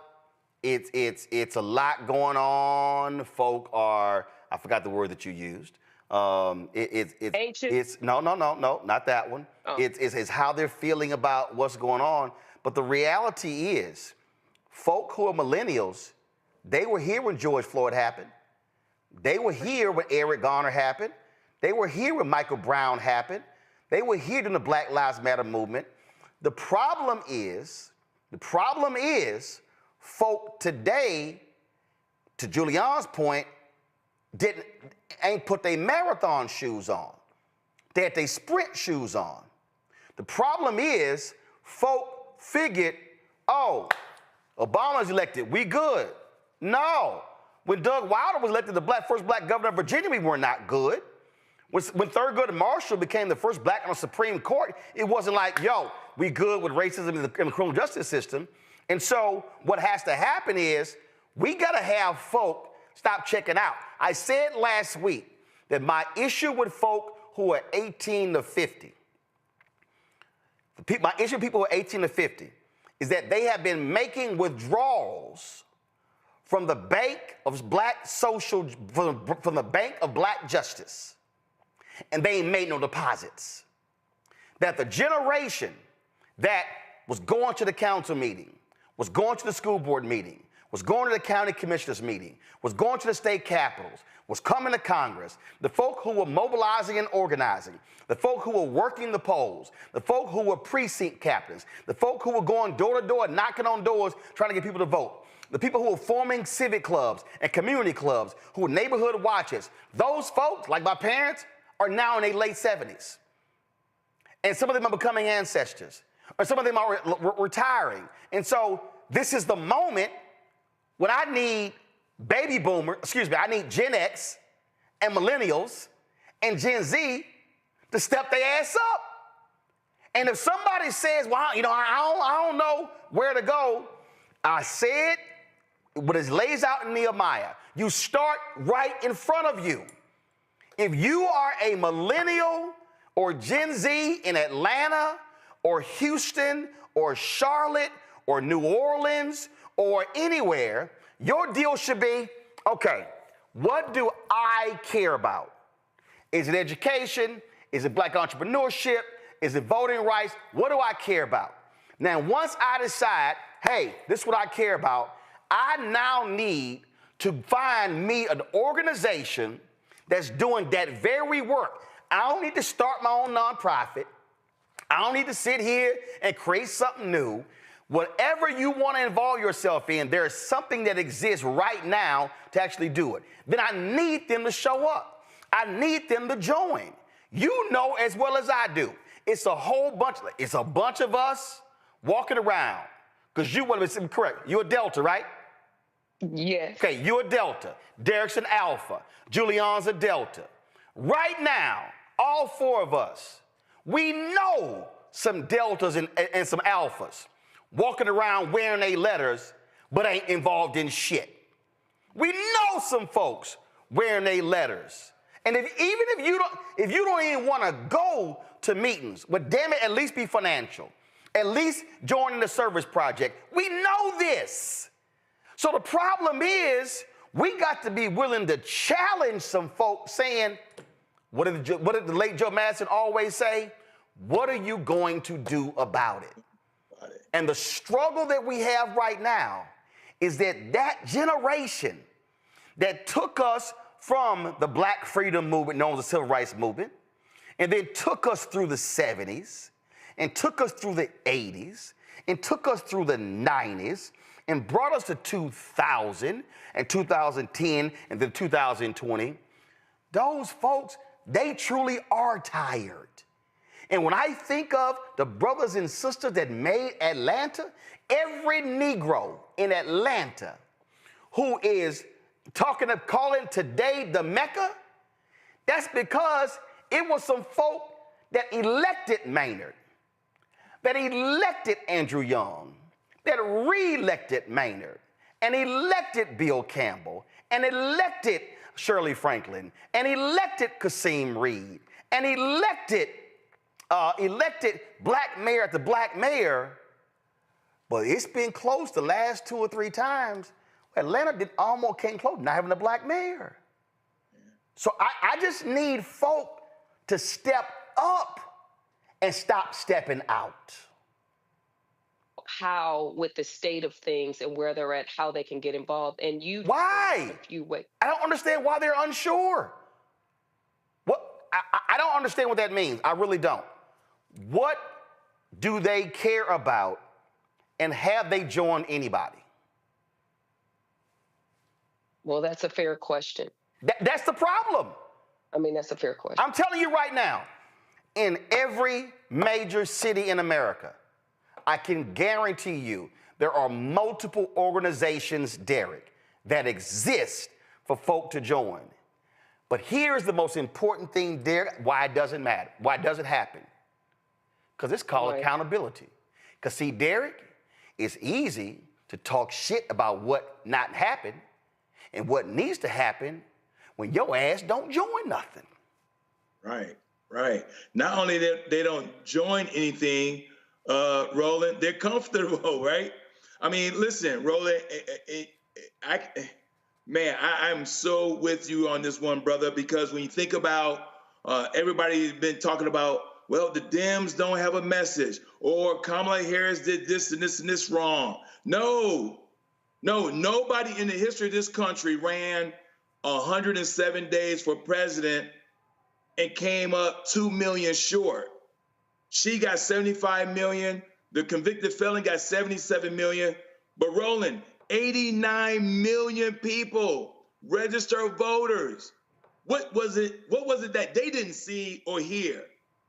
it's a lot going on. Folk are, I forgot the word that you used. Anxious? No, not that one. Oh. It's how they're feeling about what's going on. But the reality is, folk who are millennials, they were here when George Floyd happened. They were here when Eric Garner happened. They were here when Michael Brown happened. They were here during the Black Lives Matter movement. The problem is, folk today, to Julian's point, ain't put their marathon shoes on. They had their sprint shoes on. The problem is, folk figured, oh, Obama's elected, we good. No. When Doug Wilder was elected the first black governor of Virginia, we were not good. When Thurgood Marshall became the first black on the Supreme Court, it wasn't like, yo, we good with racism in the criminal justice system. And so what has to happen is we got to have folk stop checking out. I said last week that my issue with folk who are 18 to 50, my issue with people who are 18 to 50 is that they have been making withdrawals from the bank of black social, from the bank of black justice, and they ain't made no deposits. That the generation that was going to the council meeting, was going to the school board meeting, was going to the county commissioners meeting, was going to the state capitals, was coming to Congress, the folk who were mobilizing and organizing, the folk who were working the polls, the folk who were precinct captains, the folk who were going door to door, knocking on doors, trying to get people to vote, the people who were forming civic clubs and community clubs, who were neighborhood watches, those folks, like my parents, are now in their late 70s. And some of them are becoming ancestors, or some of them are retiring. And so this is the moment when I need I need Gen X and millennials and Gen Z to step their ass up. And if somebody says, well, I don't know where to go, I said, what it lays out in Nehemiah, you start right in front of you. If you are a millennial or Gen Z in Atlanta or Houston or Charlotte or New Orleans or anywhere, your deal should be, okay, what do I care about? Is it education? Is it black entrepreneurship? Is it voting rights? What do I care about? Now, once I decide, hey, this is what I care about, I now need to find me an organization that's doing that very work. I don't need to start my own nonprofit. I don't need to sit here and create something new. Whatever you want to involve yourself in, there is something that exists right now to actually do it. Then I need them to show up. I need them to join. You know as well as I do, it's a bunch of us walking around. Because you want to be correct. You're a Delta, right? Yes. Okay, you're a Delta. Derek's an Alpha. Julian's a Delta. Right now, all four of us, we know some Deltas and some Alphas walking around wearing their letters, but ain't involved in shit. We know some folks wearing their letters. And even if you don't even want to go to meetings, but damn it, at least be financial. At least join the service project. We know this. So the problem is, we got to be willing to challenge some folks saying, what did the late Joe Madison always say? What are you going to do about it? And the struggle that we have right now is that generation that took us from the Black freedom movement known as the Civil Rights Movement, and then took us through the 70s, and took us through the 80s, and took us through the 90s, and brought us to 2000 and 2010 and then 2020, those folks, they truly are tired. And when I think of the brothers and sisters that made Atlanta, every Negro in Atlanta who is calling today the Mecca, that's because it was some folk that elected Maynard, that elected Andrew Young, that re-elected Maynard, and elected Bill Campbell, and elected Shirley Franklin, and elected Kasim Reed, and elected black mayor after black mayor. But it's been close the last 2 or 3 times. Atlanta almost came close not having a black mayor. So I just need folk to step up and stop stepping out. How, with the state of things and where they're at, how they can get involved. And you, why? I don't understand why they're unsure. What? I don't understand what that means. I really don't. What do they care about, and have they joined anybody? Well, that's a fair question. That's the problem. I mean, that's a fair question. I'm telling you right now, in every major city in America, I can guarantee you there are multiple organizations, Derek, that exist for folk to join. But here's the most important thing, Derek, why it doesn't matter, why it doesn't happen. Because it's called accountability. Because see, Derek, it's easy to talk shit about what not happened and what needs to happen when your ass don't join nothing. Right, right. Not only they don't join anything, Roland, they're comfortable, right? I mean, listen, Roland, I'm so with you on this one, brother, because when you think about everybody's been talking about, well, the Dems don't have a message, or Kamala Harris did this and this and this wrong. No, nobody in the history of this country ran 107 days for president and came up 2 million short. She got 75 million. The convicted felon got 77 million. But Roland, 89 million people, registered voters. What was it that they didn't see or hear?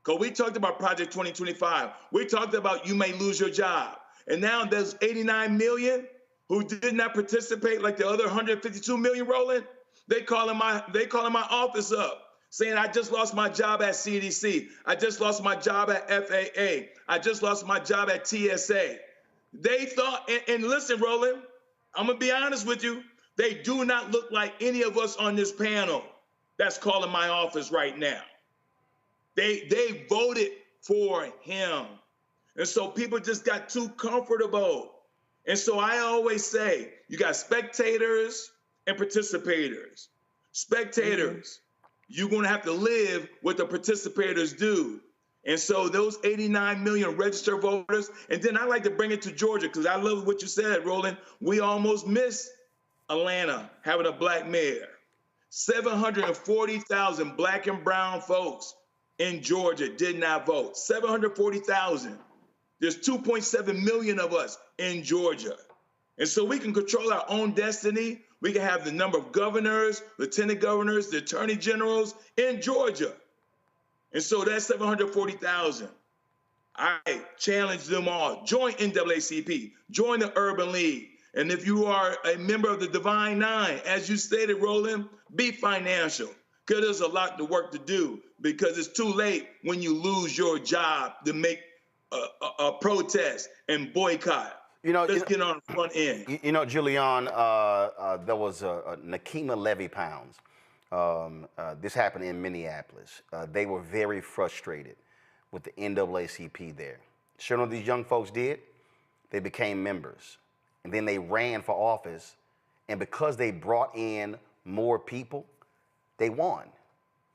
Because we talked about Project 2025. We talked about you may lose your job. And now there's 89 million who did not participate like the other 152 million, Roland. They calling my office up saying, I just lost my job at CDC. I just lost my job at FAA. I just lost my job at TSA. They thought, and listen, Roland, I'm gonna be honest with you, they do not look like any of us on this panel that's calling my office right now. They voted for him. And so people just got too comfortable. And so I always say, you got spectators and participators. Spectators, you're gonna have to live what the participators do. And so those 89 million registered voters, and then I like to bring it to Georgia, because I love what you said, Roland. We almost missed Atlanta having a black mayor. 740,000 black and brown folks in Georgia did not vote. 740,000. There's 2.7 million of us in Georgia. And so we can control our own destiny. We can have the number of governors, lieutenant governors, the attorney generals in Georgia. And so that's 740,000. I challenge them all. Join NAACP, join the Urban League. And if you are a member of the Divine Nine, as you stated, Roland, be financial, because there's a lot of work to do, because it's too late when you lose your job to make a protest and boycott. Let's get on the front end. Julian, there was a Nakima Levy Pounds. This happened in Minneapolis. They were very frustrated with the NAACP there. Sure enough, these young folks did. They became members. And then they ran for office. And because they brought in more people, they won.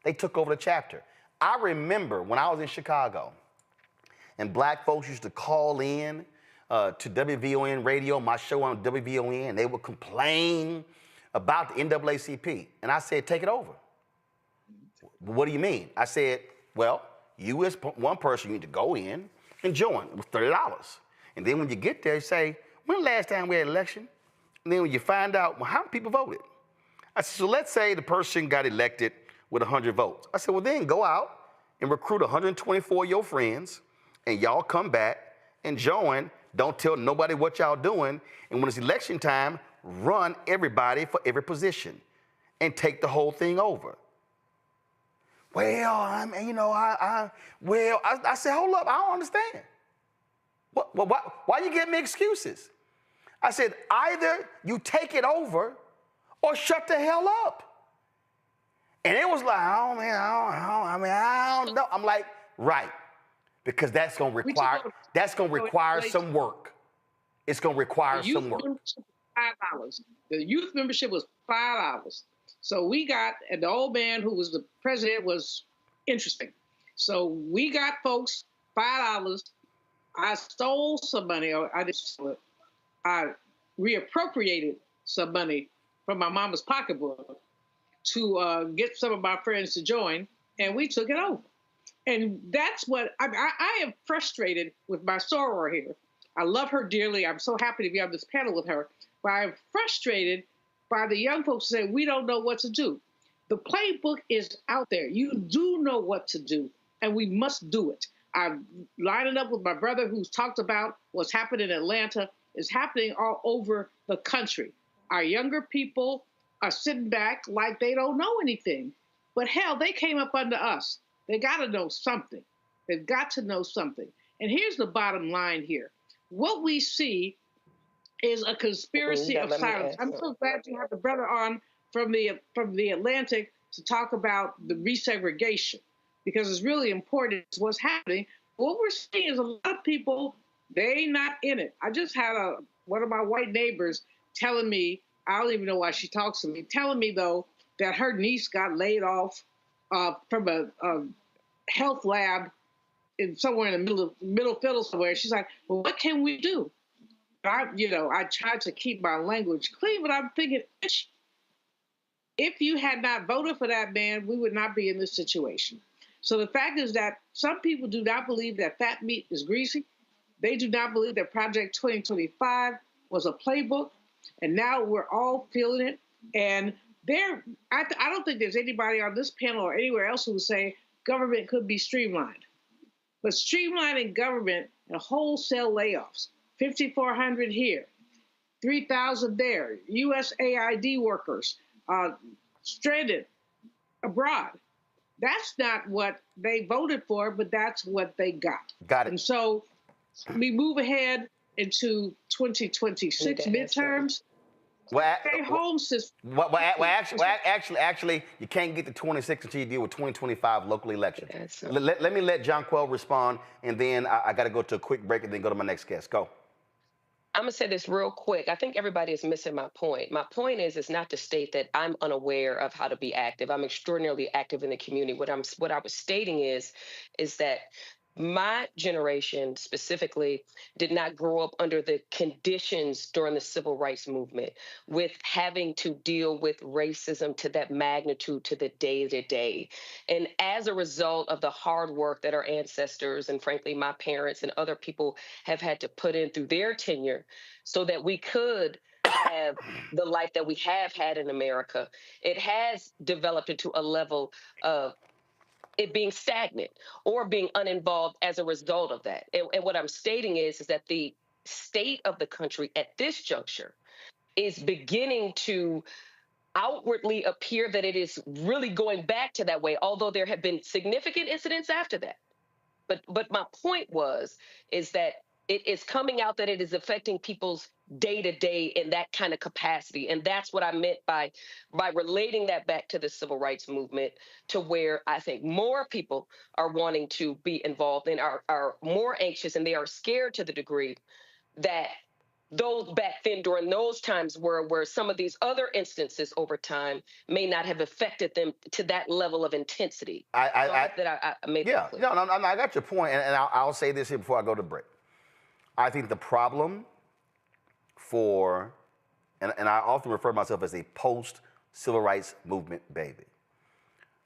They took over the chapter. I remember when I was in Chicago, and black folks used to call in to WVON radio, my show on WVON, and they would complain about the NAACP. And I said, take it over. What do you mean? I said, well, you as one person, you need to go in and join with $30. And then when you get there, you say, when the last time we had an election? And then when you find out, well, how many people voted? I said, so let's say the person got elected with 100 votes. I said, well, then go out and recruit 124 of your friends, and y'all come back and join. Don't tell nobody what y'all doing. And when it's election time, run everybody for every position and take the whole thing over. Well, I said, hold up, I don't understand. Why you give me excuses? I said, either you take it over or shut the hell up. And it was like, I don't know. I'm like, right, because that's gonna require some work. It's gonna require some work. $5. The youth membership was $5. So we got, and the old man who was the president was interesting. So we got folks $5. I stole some money, or I didn't steal it. I reappropriated some money from my mama's pocketbook to get some of my friends to join, and we took it over. And that's what, I am frustrated with my soror here. I love her dearly. I'm so happy to be on this panel with her. But I'm frustrated by the young folks saying, we don't know what to do. The playbook is out there. You do know what to do, and we must do it. I'm lining up with my brother who's talked about what's happened in Atlanta. It's happening all over the country. Our younger people are sitting back like they don't know anything. But hell, they came up under us. They got to know something. They've got to know something. And here's the bottom line here. What we see is a conspiracy of silence. I'm so glad you have the brother on from the Atlantic to talk about the resegregation, because it's really important what's happening. What we're seeing is a lot of people, they not in it. I just had one of my white neighbors telling me, I don't even know why she talks to me, telling me, though, that her niece got laid off from a health lab somewhere in the middle fiddle somewhere. She's like, well, what can we do? I tried to keep my language clean, but I'm thinking, if you had not voted for that man, we would not be in this situation. So the fact is that some people do not believe that fat meat is greasy. They do not believe that Project 2025 was a playbook, and now we're all feeling it. And I don't think there's anybody on this panel or anywhere else who would say government could be streamlined. But streamlining government and wholesale layoffs, 5,400 here, 3,000 there, USAID workers stranded abroad. That's not what they voted for, but that's what they got. Got it. And so we move ahead into 2026 midterms. Actually, you can't get to 26 until you deal with 2025 local elections. Let me let John Quell respond, and then I got to go to a quick break and then go to my next guest. Go. I'm going to say this real quick. I think everybody is missing my point. My point is not to state that I'm unaware of how to be active. I'm extraordinarily active in the community. What I was stating is that my generation specifically did not grow up under the conditions during the civil rights movement with having to deal with racism to that magnitude to the day-to-day. And as a result of the hard work that our ancestors and frankly my parents and other people have had to put in through their tenure so that we could have the life that we have had in America, it has developed into a level of it being stagnant or being uninvolved as a result of that. And what I'm stating is that the state of the country at this juncture is beginning to outwardly appear that it is really going back to that way, although there have been significant incidents after that. But my point is that it is coming out that it is affecting people's day-to-day in that kind of capacity. And that's what I meant by relating that back to the civil rights movement, to where I think more people are wanting to be involved and are more anxious, and they are scared to the degree that those back then during those times where some of these other instances over time may not have affected them to that level of intensity. I made that clear. No, I got your point, and I'll say this here before I go to break. I think the problem for and I often refer to myself as a post-civil rights movement baby.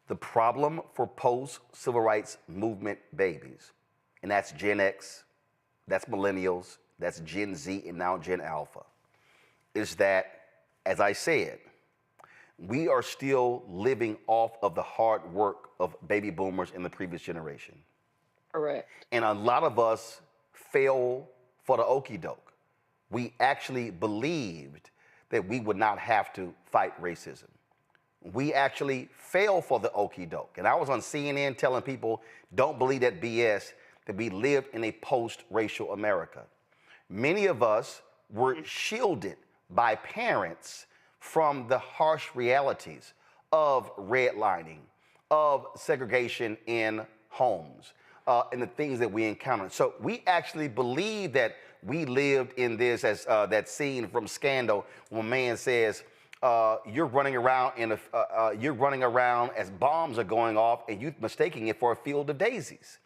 The problem for post-civil rights movement babies, and that's Gen X, that's millennials, that's Gen Z, and now Gen Alpha, is that, as I said, we are still living off of the hard work of baby boomers in the previous generation. Correct. And a lot of us fell for the okie doke. We actually believed that we would not have to fight racism. We actually fell for the okie doke. And I was on CNN telling people, don't believe that BS, that we lived in a post-racial America. Many of us were shielded by parents from the harsh realities of redlining, of segregation in homes, and the things that we encountered. So we actually believe that we lived in this, as that scene from Scandal, when a man says, you're running around as bombs are going off, and you're mistaking it for a field of daisies.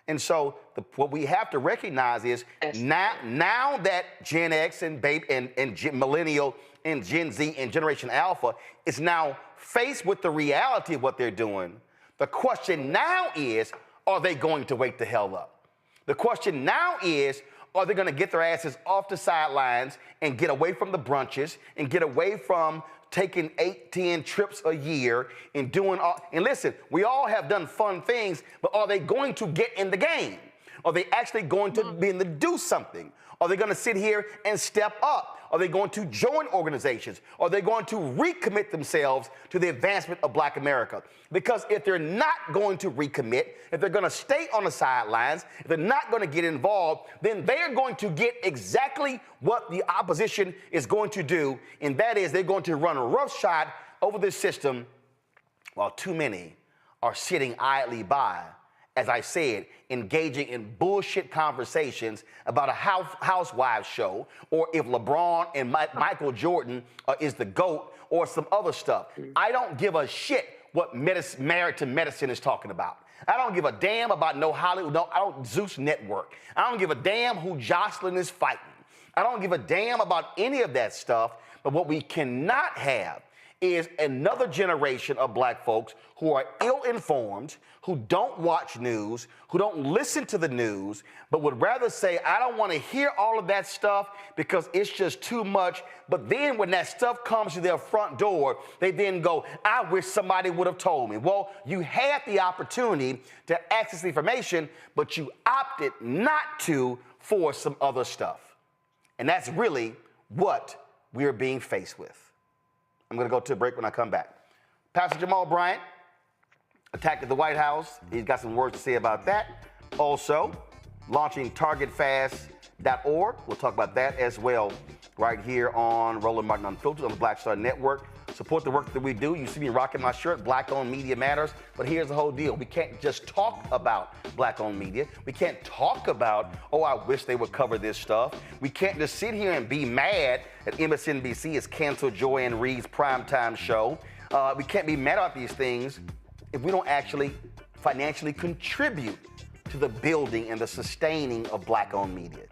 And so what we have to recognize is now that Gen X and Millennial and Gen Z and Generation Alpha is now faced with the reality of what they're doing, the question now is, are they going to wake the hell up? The question now is, are they going to get their asses off the sidelines and get away from the brunches and get away from taking 8-10 trips a year and doing all, and listen, we all have done fun things, but are they going to get in the game? Are they actually going to be able to do something? Are they going to sit here and step up? Are they going to join organizations? Are they going to recommit themselves to the advancement of Black America? Because if they're not going to recommit, if they're going to stay on the sidelines, if they're not going to get involved, then they're going to get exactly what the opposition is going to do, and that is they're going to run roughshod over this system while too many are sitting idly by, as I said, engaging in bullshit conversations about a housewives show, or if LeBron and Michael Jordan is the GOAT, or some other stuff. I don't give a shit what Married to Medicine is talking about. I don't give a damn about no Hollywood, Zeus Network. I don't give a damn who Jocelyn is fighting. I don't give a damn about any of that stuff. But what we cannot have is another generation of Black folks who are ill-informed, who don't watch news, who don't listen to the news, but would rather say, I don't want to hear all of that stuff because it's just too much. But then when that stuff comes to their front door, they then go, I wish somebody would have told me. Well, you had the opportunity to access the information, but you opted not to for some other stuff. And that's really what we're being faced with. I'm going to go to a break when I come back. Pastor Jamal Bryant attacked the White House. He's got some words to say about that. Also, launching targetfast.org. We'll talk about that as well right here on Roland Martin Unfiltered on the Black Star Network. Support the work that we do. You see me rocking my shirt, Black-owned media matters. But here's the whole deal. We can't just talk about Black-owned media. We can't talk about, oh, I wish they would cover this stuff. We can't just sit here and be mad that MSNBC has canceled Joy Reid's primetime show. We can't be mad about these things if we don't actually financially contribute to the building and the sustaining of Black-owned media.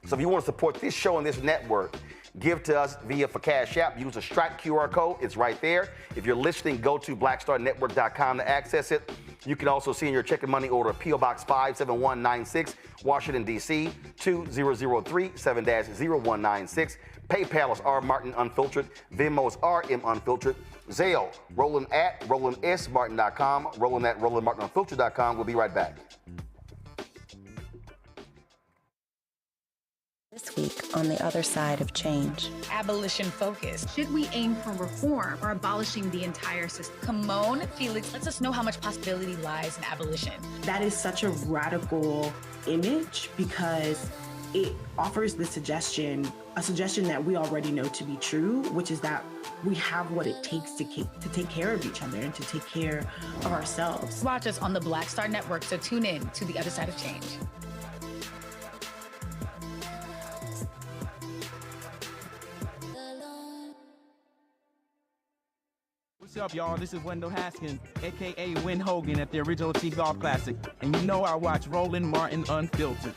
So if you want to support this show and this network, give to us for Cash App. Use the Stripe QR code. It's right there. If you're listening, go to blackstarnetwork.com to access it. You can also see in your checking money order P.O. Box 57196, Washington, D.C. 2003 7-0196. PayPal is R Martin Unfiltered. Venmo is RM Unfiltered. Zelle, Roland at RolandSMartin.com. Roland at RolandMartinUnfiltered.com. We'll be right back. This week on the other side of change. Abolition focus. Should we aim for reform or abolishing the entire system? Kimon Felix lets us know how much possibility lies in abolition. That is such a radical image because it offers the suggestion, a suggestion that we already know to be true, which is that we have what it takes to take care of each other and to take care of ourselves. Watch us on the Black Star Network, so tune in to the other side of change. What's up, y'all? This is Wendell Haskins, a.k.a. Win Hogan at the original T-Golf Classic. And you know I watch Roland Martin Unfiltered.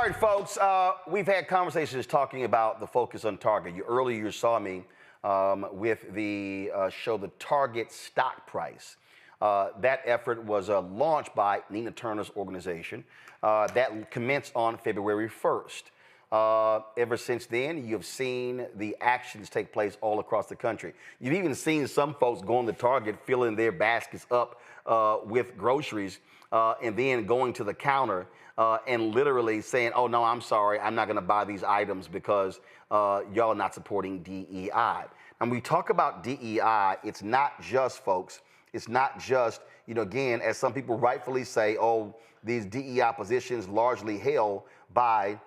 All right, folks, we've had conversations talking about the focus on Target. Earlier you saw me with the show The Target Stock Price. That effort was launched by Nina Turner's organization. That commenced on February 1st. Ever since then, you've seen the actions take place all across the country. You've even seen some folks going to Target, filling their baskets up with groceries, and then going to the counter and literally saying, oh, no, I'm sorry, I'm not going to buy these items because y'all are not supporting DEI. And we talk about DEI, it's not just, folks, it's not just, again, as some people rightfully say, oh, these DEI positions largely held by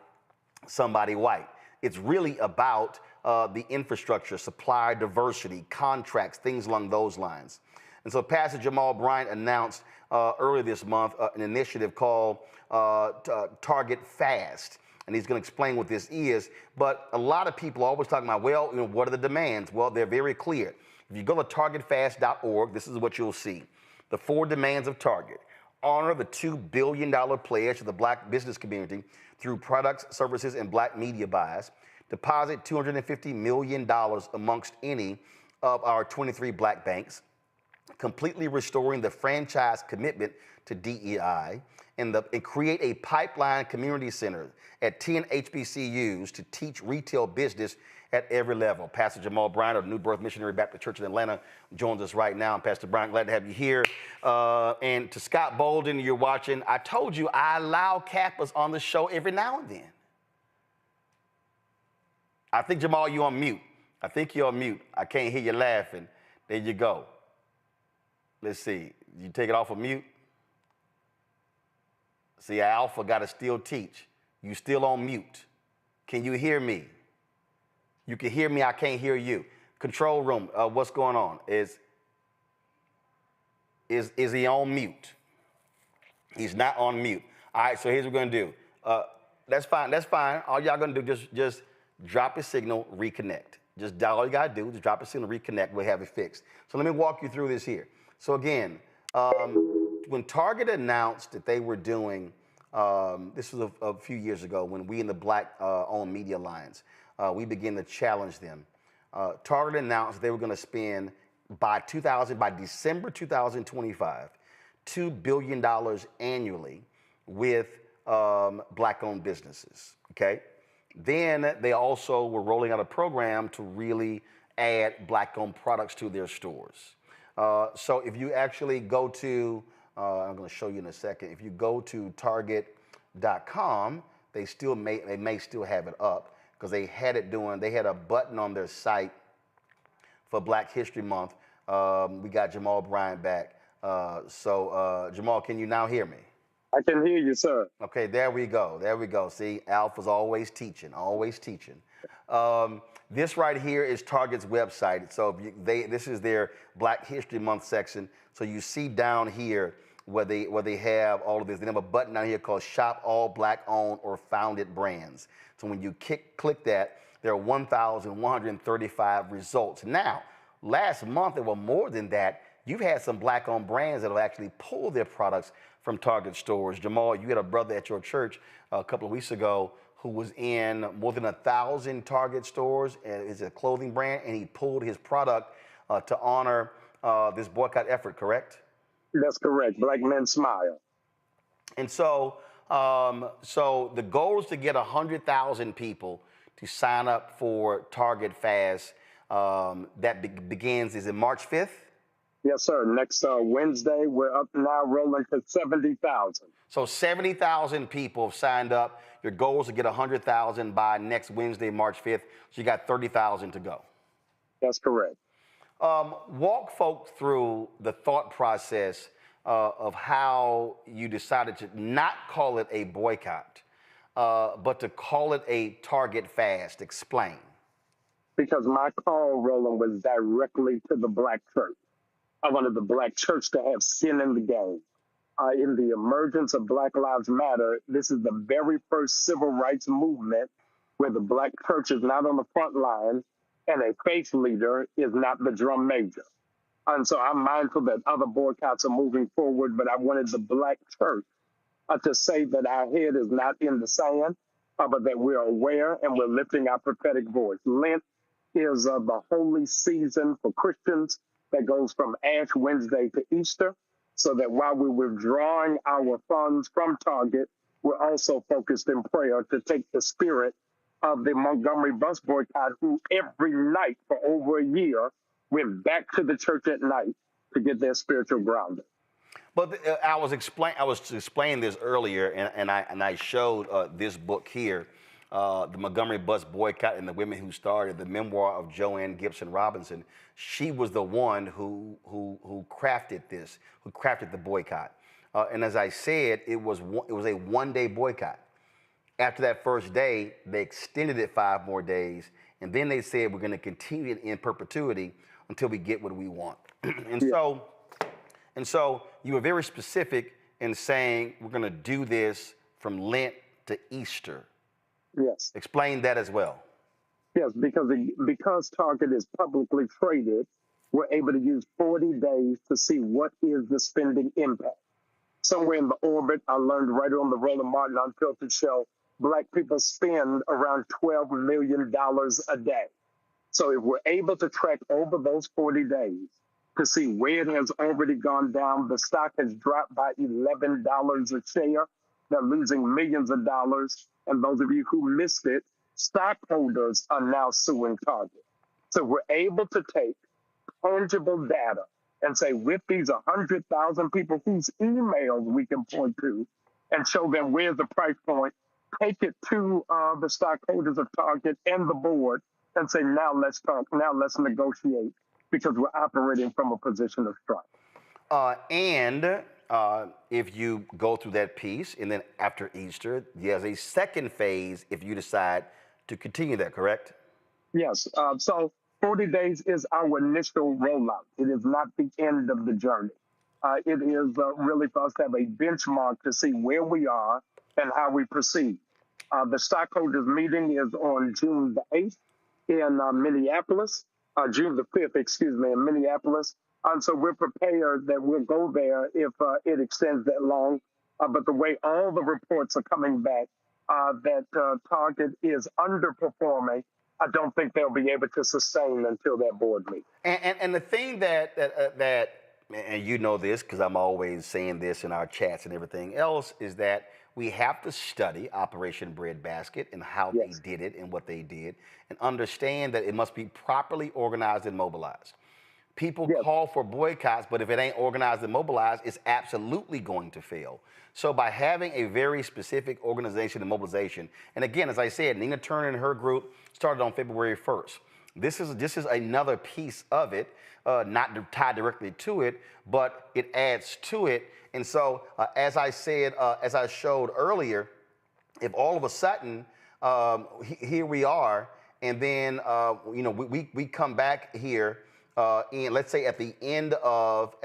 somebody white. It's really about the infrastructure, supply diversity, contracts, things along those lines. And so Pastor Jamal Bryant announced earlier this month an initiative called Target Fast. And he's going to explain what this is. But a lot of people are always talking about, well, what are the demands? Well, they're very clear. If you go to targetfast.org, this is what you'll see. The 4 demands of Target. Honor the $2 billion pledge to the black business community through products, services, and black media buys. Deposit $250 million amongst any of our 23 black banks. Completely restoring the franchise commitment to DEI, and create a pipeline community center at 10 HBCUs to teach retail business at every level. Pastor Jamal Bryant of New Birth Missionary Baptist Church in Atlanta joins us right now. And Pastor Bryant, glad to have you here. And to Scott Bolden, you're watching. I told you I allow Kappas on the show every now and then. I think, Jamal, you're on mute. I think you're on mute. I can't hear you laughing. There you go. Let's see. You take it off of mute? See, Alpha got to still teach. You still on mute. Can you hear me? You can hear me. I can't hear you. Control room, what's going on? Is he on mute? He's not on mute. All right, so here's what we're going to do. That's fine. That's fine. All y'all going to do, just drop a signal, reconnect. All you got to do is drop a signal, reconnect. We'll have it fixed. So let me walk you through this here. So again, when Target announced that they were doing, this was a few years ago when we in the Black-owned Media Alliance, we began to challenge them. Target announced they were going to spend by December 2025, $2 billion annually with Black-owned businesses, okay? Then they also were rolling out a program to really add Black-owned products to their stores. So if you actually go to, I'm going to show you in a second, if you go to target.com, they may still have it up because they had a button on their site for Black History Month. We got Jamal Bryant back. Jamal, can you now hear me? I can hear you, sir. Okay, there we go. There we go. See, Alpha's always teaching, always teaching. This right here is Target's website. So this is their Black History Month section. So you see down here where they have all of this. They have a button down here called Shop All Black-Owned or Founded Brands. So when you click that, there are 1,135 results. Now, last month there were more than that. You've had some Black-owned brands that have actually pulled their products from Target stores. Jamal, you had a brother at your church a couple of weeks ago who was in more than 1,000 Target stores. It's a clothing brand, and he pulled his product to honor this boycott effort, correct? That's correct. Black Men Smile. And so the goal is to get 100,000 people to sign up for Target Fast. That begins, is it March 5th? Yes, sir. Next Wednesday, we're up now rolling to 70,000. So 70,000 people have signed up. Your goal is to get 100,000 by next Wednesday, March 5th. So you got 30,000 to go. That's correct. Walk folks through the thought process of how you decided to not call it a boycott, but to call it a Target Fast. Explain. Because my call, Roland, was directly to the Black church. I wanted the Black church to have skin in the game. In the emergence of Black Lives Matter, this is the very first civil rights movement where the Black church is not on the front line and a faith leader is not the drum major. And so I'm mindful that other boycotts are moving forward, but I wanted the Black church to say that our head is not in the sand, but that we're aware and we're lifting our prophetic voice. Lent is the holy season for Christians that goes from Ash Wednesday to Easter, so that while we're withdrawing our funds from Target, we're also focused in prayer to take the spirit of the Montgomery bus boycott, who every night for over a year went back to the church at night to get their spiritual grounding. But I was explaining this earlier, and I showed this book here, The Montgomery Bus Boycott and the Women Who Started, the memoir of Joanne Gibson Robinson. She was the one who crafted this, who crafted the boycott. And as I said, it was a one-day boycott. After that first day, they extended it 5 more days, and then they said we're going to continue it in perpetuity until we get what we want. And so you were very specific in saying we're going to do this from Lent to Easter. Yes. Explain that as well. Yes, because Target is publicly traded, we're able to use 40 days to see what is the spending impact. Somewhere in the orbit, I learned right on the Roland Martin Unfiltered show, Black people spend around $12 million a day. So if we're able to track over those 40 days to see where it has already gone down, the stock has dropped by $11 a share. They're losing millions of dollars. And those of you who missed it, stockholders are now suing Target. So we're able to take tangible data and say, with these 100,000 people whose emails we can point to and show them where's the price point, take it to the stockholders of Target and the board and say, now let's talk, now let's negotiate, because we're operating from a position of strength. If you go through that piece, and then after Easter, there's a second phase if you decide to continue that, correct? Yes. So 40 days is our initial rollout. It is not the end of the journey. It is really for us to have a benchmark to see where we are and how we proceed. The stockholders meeting is on June the 8th in Minneapolis, June the 5th, in Minneapolis. And so we're prepared that we'll go there if it extends that long. But the way all the reports are coming back, that Target is underperforming, I don't think they'll be able to sustain until that board meeting. And the thing that and you know this because I'm always saying this in our chats and everything else, is that we have to study Operation Breadbasket and how they did it and what they did, and understand that it must be properly organized and mobilized. People call for boycotts, but if it ain't organized and mobilized, it's absolutely going to fail. So by having a very specific organization and mobilization, and again, as I said, Nina Turner and her group started on February 1st. This is another piece of it, not tied directly to it, but it adds to it. And so, as I said, as I showed earlier, if all of a sudden here we are, and then we come back here. And let's say at the end of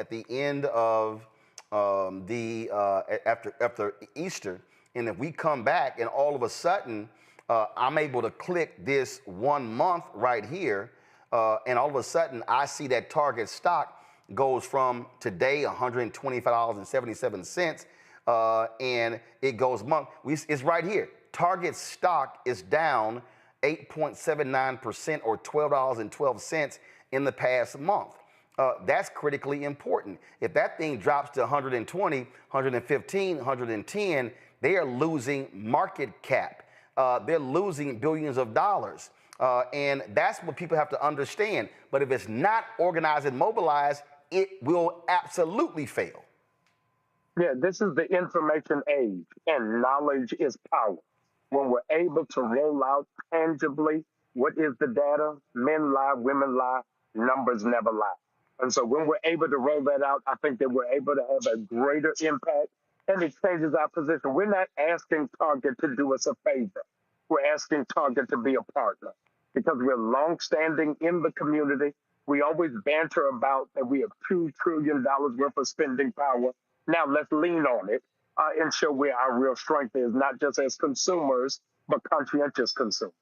after Easter, and if we come back and all of a sudden I'm able to click this 1 month right here, and all of a sudden I see that Target stock goes from today $125.77, and it goes month. It's right here. Target stock is down 8.79% or $12.12 in the past month. That's critically important. If that thing drops to 120, 115, 110, they are losing market cap. They're losing billions of dollars. And that's what people have to understand. But if it's not organized and mobilized, it will absolutely fail. Yeah, this is the information age, and knowledge is power. When we're able to roll out tangibly what is the data, men lie, women lie, numbers never lie. And so when we're able to roll that out, I think that we're able to have a greater impact, and it changes our position. We're not asking Target to do us a favor. We're asking Target to be a partner, because we're longstanding in the community. We always banter about that we have $2 trillion worth of spending power. Now let's lean on it and show where our real strength is, not just as consumers, but conscientious consumers.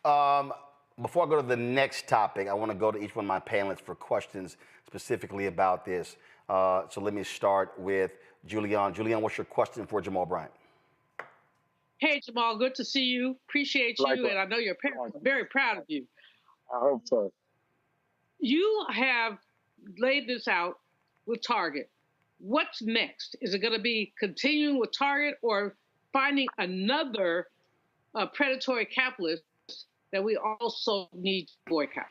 Before I go to the next topic, I want to go to each one of my panelists for questions specifically about this. So let me start with Julian. Julian, what's your question for Jamal Bryant? Hey, Jamal, good to see you. Appreciate you, and I know your parents are very proud of you. I hope so. You have laid this out with Target. What's next? Is it going to be continuing with Target or finding another predatory capitalist that we also need to boycott?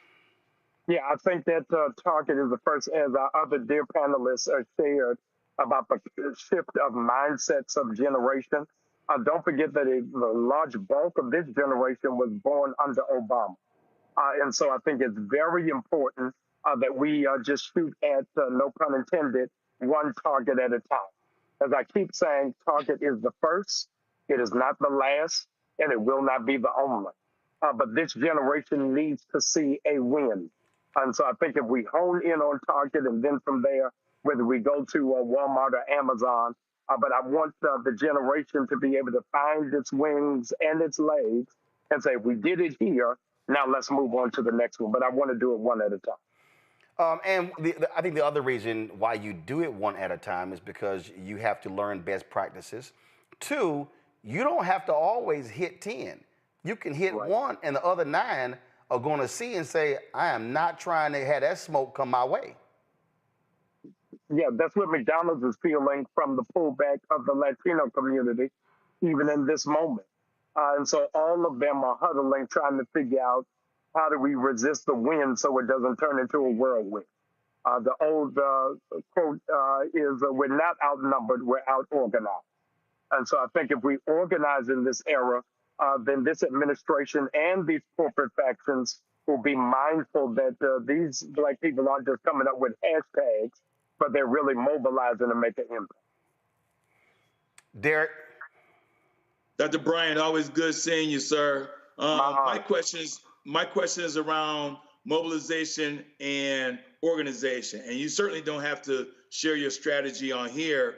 Yeah, I think that Target is the first, as our other dear panelists are shared, about the shift of mindsets of generation. Don't forget that the large bulk of this generation was born under Obama. And so I think it's very important that we just shoot at, no pun intended, one target at a time. As I keep saying, Target is the first, it is not the last, and it will not be the only. But this generation needs to see a win. And so I think if we hone in on Target and then from there, whether we go to Walmart or Amazon, but I want the generation to be able to find its wings and its legs and say, we did it here, now let's move on to the next one. But I want to do it one at a time. And I think the other reason why you do it one at a time is because you have to learn best practices. 2, you don't have to always hit 10. You can hit 1 and the other 9 are going to see and say, I am not trying to have that smoke come my way. Yeah, that's what McDonald's is feeling from the pullback of the Latino community, even in this moment. And so all of them are huddling, trying to figure out how do we resist the wind so it doesn't turn into a whirlwind. The old quote is, we're not outnumbered, we're out-organized. And so I think if we organize in this era, then this administration and these corporate factions will be mindful that these Black people aren't just coming up with hashtags, but they're really mobilizing to make an impact. Derek? Dr. Bryant, always good seeing you, sir. My question is around mobilization and organization. And you certainly don't have to share your strategy on here,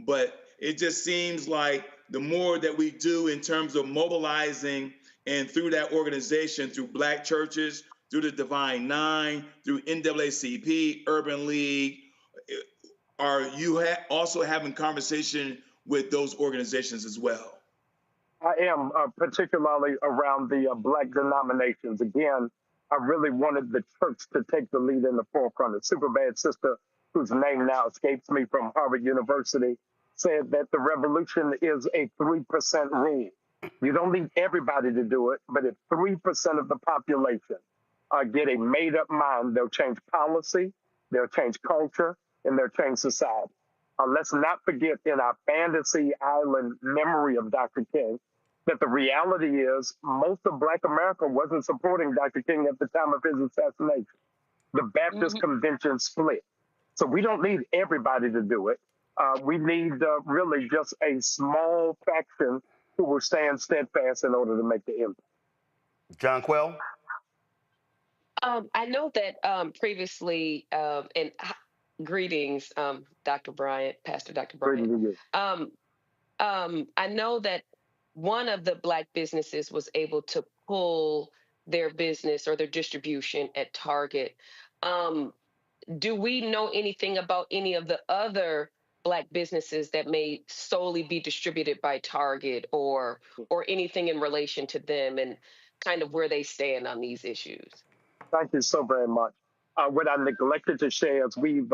but it just seems like the more that we do in terms of mobilizing and through that organization, through Black churches, through the Divine Nine, through NAACP, Urban League, are you also having conversation with those organizations as well? I am, particularly around the Black denominations. Again, I really wanted the church to take the lead in the forefront. A super bad sister, whose name now escapes me, from Harvard University, said that the revolution is a 3% rule. You don't need everybody to do it, but if 3% of the population get a made-up mind, they'll change policy, they'll change culture, and they'll change society. Let's not forget in our fantasy island memory of Dr. King that the reality is most of Black America wasn't supporting Dr. King at the time of his assassination. The Baptist Convention split. So we don't need everybody to do it. We need really just a small faction who will stand steadfast in order to make the impact. John Quell? I know that previously, and greetings, Dr. Bryant, Pastor Dr. Bryant. I know that one of the Black businesses was able to pull their business or their distribution at Target. Do we know anything about any of the other Black businesses that may solely be distributed by Target or anything in relation to them and kind of where they stand on these issues? Thank you so very much. What I neglected to share is we've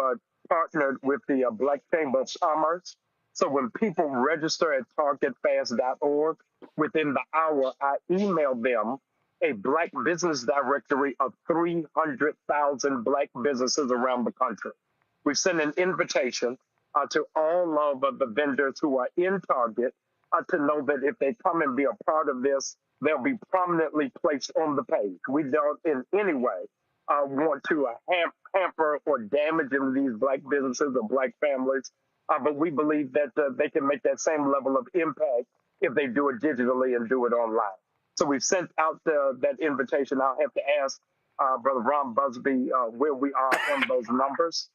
partnered with the Black Chamber of Commerce. So when people register at targetfast.org, within the hour, I email them a Black business directory of 300,000 Black businesses around the country. We send an invitation to all of the vendors who are in Target to know that if they come and be a part of this, they'll be prominently placed on the page. We don't in any way want to hamper or damage these Black businesses or Black families, but we believe that they can make that same level of impact if they do it digitally and do it online. So we've sent out that invitation. I'll have to ask Brother Ron Busby where we are on those numbers,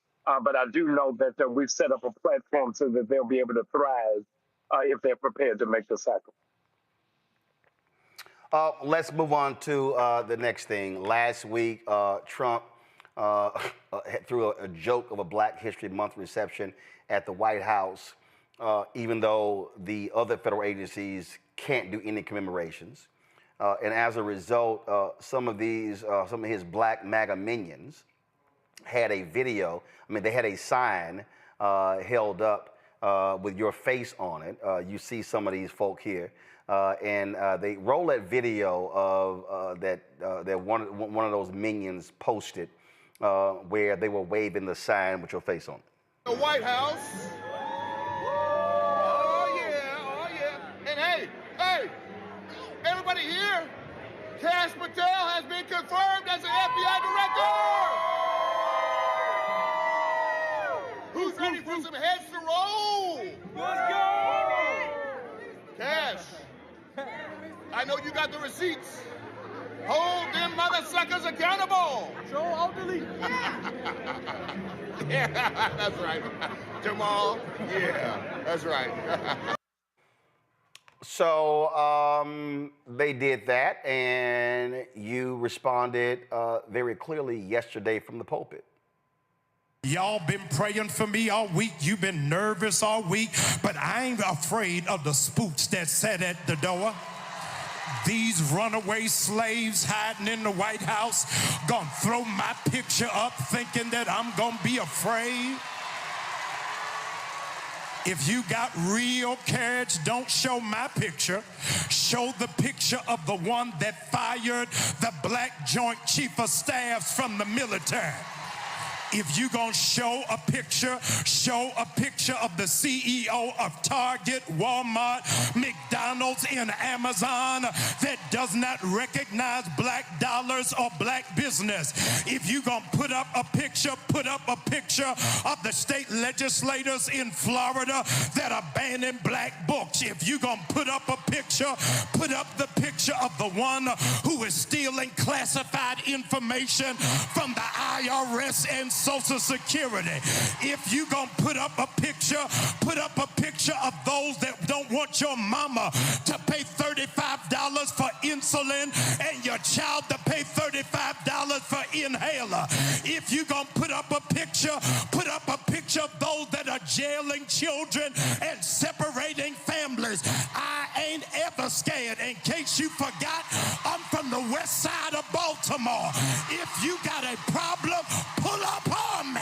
but I do know that we've set up a platform so that they'll be able to thrive if they're prepared to make the sacrifice. Let's move on to the next thing. Last week, Trump threw a joke of a Black History Month reception at the White House. even though the other federal agencies can't do any commemorations. And as a result, some of his black MAGA minions had a video, they had a sign held up with your face on it. You see some of these folk here. And they roll that video of that one of those minions posted where they were waving the sign with your face on it. The White House. Oh yeah. And hey, everybody here, Kash Patel has been confirmed as an FBI director. Who's ready for some heads to roll? Let's go! Kash, I know you got the receipts. Hold them mother suckers accountable. Show all delete. Yeah, that's right. Jamal, yeah, that's right. So they did that, and you responded very clearly yesterday from the pulpit. Y'all been praying for me all week. You've been nervous all week, but I ain't afraid of the spooks that sat at the door. These runaway slaves hiding in the White House gonna throw my picture up thinking that I'm gonna be afraid. If you got real courage, don't show my picture. Show the picture of the one that fired the Black Joint Chief of Staffs from the military. If you gonna show a picture of the CEO of Target, Walmart, McDonald's, and Amazon that does not recognize black dollars or black business. If you gonna put up a picture of the state legislators in Florida that are banning black books. If you gonna put up the picture of the one who is stealing classified information from the IRS and Social Security. If you gonna put up a picture of those that don't want your mama to pay $35 for insulin and your child to pay $35 for inhaler. If you gonna put up a picture of those that are jailing children and separating families. I ain't ever scared. In case you forgot, I'm from the west side of Baltimore. If you got a problem, pull up on me.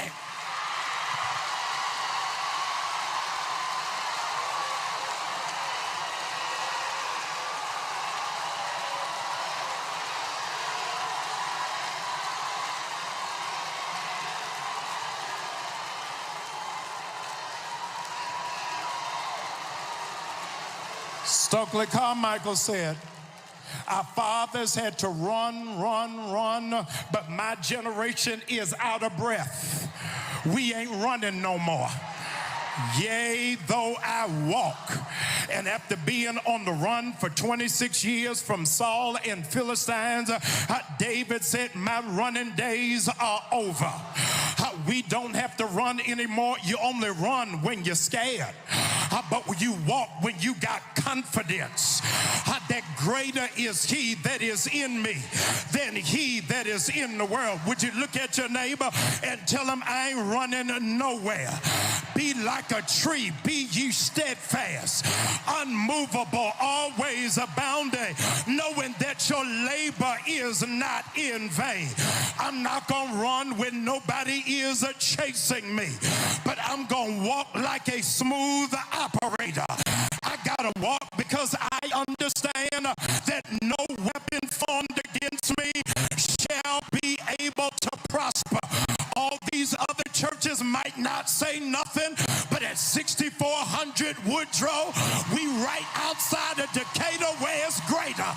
Stokely Carmichael said, our fathers had to run, but my generation is out of breath. We ain't running no more. Yea, though I walk. And after being on the run for 26 years from Saul and Philistines, David said, my running days are over. We don't have to run anymore. You only run when you're scared. But you walk when you got confidence that greater is he that is in me than he that is in the world. Would you look at your neighbor and tell him, I ain't running nowhere. Be like a tree, be ye steadfast, unmovable, always abounding, knowing that your labor is not in vain. I'm not gonna run when nobody is chasing me, but I'm gonna walk like a smooth operator. I gotta walk because I understand that no weapon formed against me shall be able to prosper. All these other churches might not say nothing, but at 6400 Woodrow, we right outside of Decatur where it's greater.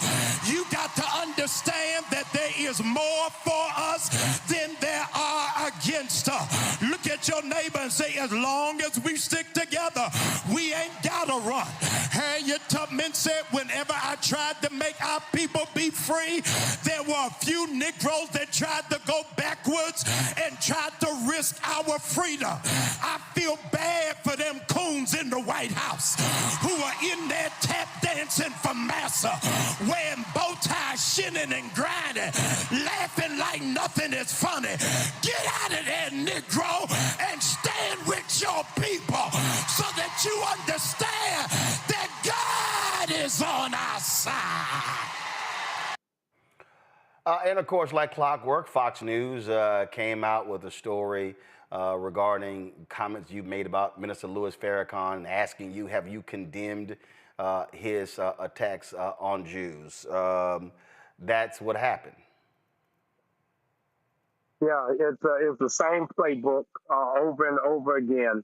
You got to understand that there is more for us than there are against us. Look at your neighbor and say, as long as we stick together, we ain't gotta run. Harriet Tubman said, whenever I tried to make our people be free, there were a few Negroes that tried to go backwards and tried to risk our freedom. I feel bad for them coons in the White House who are in there tap dancing for massa, wearing bow ties, shinning and grinding, laughing like nothing is funny. Get out of there, Negro, and stand with your people so that that you understand that God is on our side. And of course, like clockwork, Fox News came out with a story regarding comments you made about Minister Louis Farrakhan, asking you, have you condemned his attacks on Jews? That's what happened. Yeah, it's the same playbook over and over again.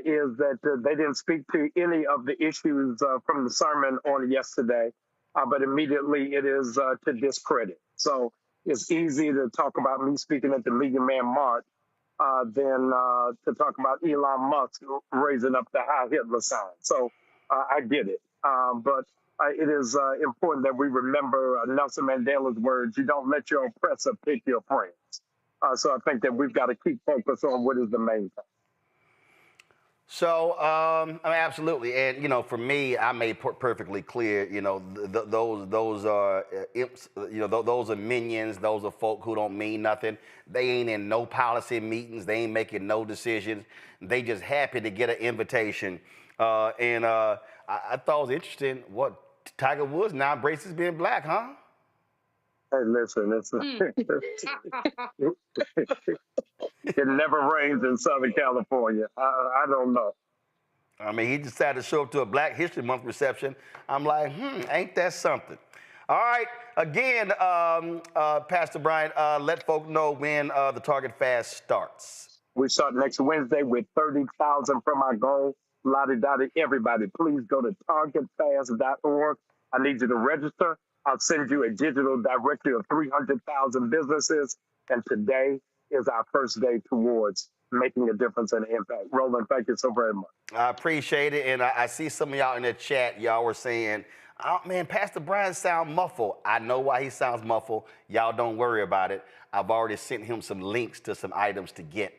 Is that they didn't speak to any of the issues from the sermon on yesterday, but immediately it is to discredit. So it's easy to talk about me speaking at the Million Man March than to talk about Elon Musk raising up the Heil Hitler sign. So I get it. But it is important that we remember Nelson Mandela's words, you don't let your oppressor pick your friends. So I think that we've got to keep focused on what is the main thing. So, I mean, absolutely. And, you know, for me, I made perfectly clear, you know, those are imps, you know, those are minions. Those are folk who don't mean nothing. They ain't in no policy meetings. They ain't making no decisions. They just happy to get an invitation. And I thought it was interesting what Tiger Woods now embraces being black, huh? Hey, listen, it never rains in Southern California. I don't know. I mean, he decided to show up to a Black History Month reception. I'm like, ain't that something? All right, again, Pastor Bryant, let folk know when the Target Fast starts. We start next Wednesday with 30,000 from our goal. Lottie-dottie, everybody, please go to targetfast.org. I need you to register. I'll send you a digital directory of 300,000 businesses. And today is our first day towards making a difference and impact. Roland, thank you so very much. I appreciate it. And I see some of y'all in the chat, y'all were saying, oh, man, Pastor Bryant sound muffled. I know why he sounds muffled. Y'all don't worry about it. I've already sent him some links to some items to get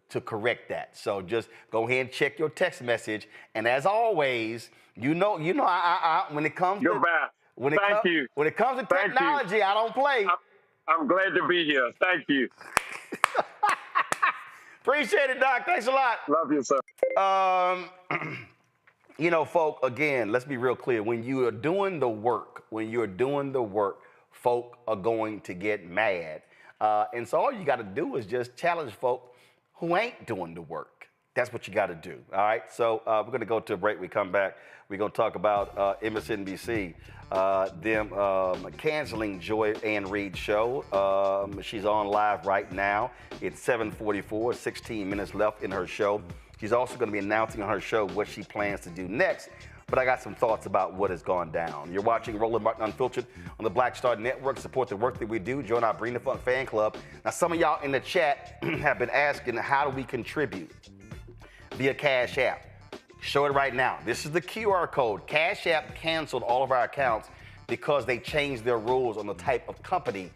to correct that. So just go ahead and check your text message. And as always, you know, I when it comes You're to back. When it comes to technology, I don't play. I'm glad to be here. Thank you. Appreciate it, Doc. Thanks a lot. Love you, sir. You know, folk, again, let's be real clear. When you are doing the work, folk are going to get mad. And so all you got to do is just challenge folk who ain't doing the work. That's what you got to do, all right? So we're going to go to a break. We come back. We're going to talk about MSNBC, them canceling Joy Reid's show. She's on live right now. It's 7:44, 16 minutes left in her show. She's also going to be announcing on her show what she plans to do next. But I got some thoughts about what has gone down. You're watching Roland Martin Unfiltered on the Black Star Network. Support the work that we do. Join our Bring the Funk fan club. Now, some of y'all in the chat have been asking, how do we contribute? Via Cash App. Show it right now. This is the QR code. Cash App canceled all of our accounts because they changed their rules on the type of company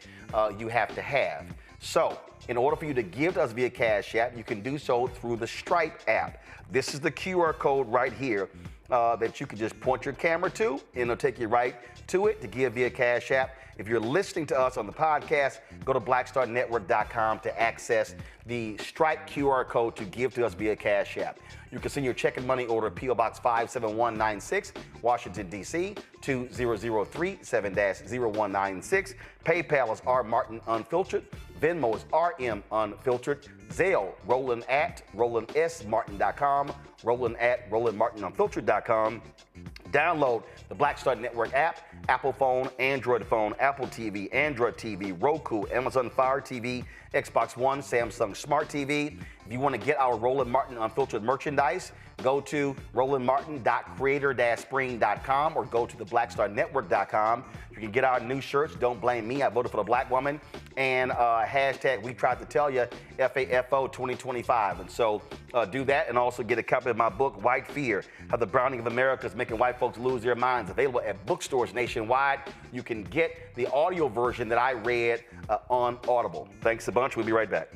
you have to have. So, in order for you to give to us via Cash App, you can do so through the Stripe app. This is the QR code right here that you can just point your camera to, and it'll take you right to it to give via Cash App. If you're listening to us on the podcast, go to blackstarnetwork.com to access the Stripe QR code to give to us via Cash App. You can send your check and money order P.O. Box 57196, Washington, D.C. 20037-0196. PayPal is R Martin Unfiltered. Venmo is RM Unfiltered. Zelle, Roland at RolandSMartin.com. Roland at RolandMartinUnfiltered.com. Download the Black Star Network app, Apple phone, Android phone, Apple TV, Android TV, Roku, Amazon Fire TV, Xbox One, Samsung Smart TV. If you want to get our Roland Martin Unfiltered merchandise, go to rolandmartin.creator-spring.com or go to theblackstarnetwork.com. You can get our new shirts, Don't Blame Me, I Voted for the Black Woman, and hashtag We Tried to Tell You, FAFO 2025. And so do that, and also get a copy of my book, White Fear, How the Browning of America is Making White Folks Lose Their Minds, available at bookstores nationwide. You can get the audio version that I read on Audible. Thanks a bunch. We'll be right back.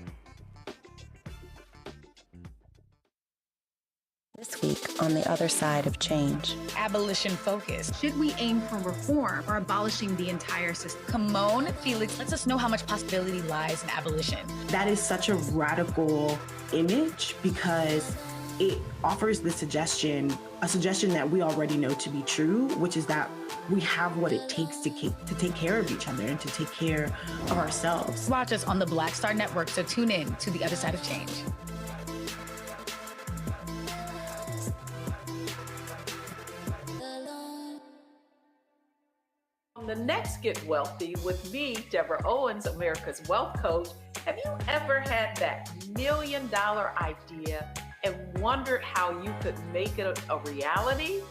This week on the other side of change. Abolition focus. Should we aim for reform or abolishing the entire system? Kimon Felix lets us know how much possibility lies in abolition. That is such a radical image because it offers the suggestion, a suggestion that we already know to be true, which is that we have what it takes to take care of each other and to take care of ourselves. Watch us on the Black Star Network, so tune in to The Other Side of Change. On the next Get Wealthy with me, Deborah Owens, America's Wealth Coach, have you ever had that $1 million idea and wondered how you could make it a reality?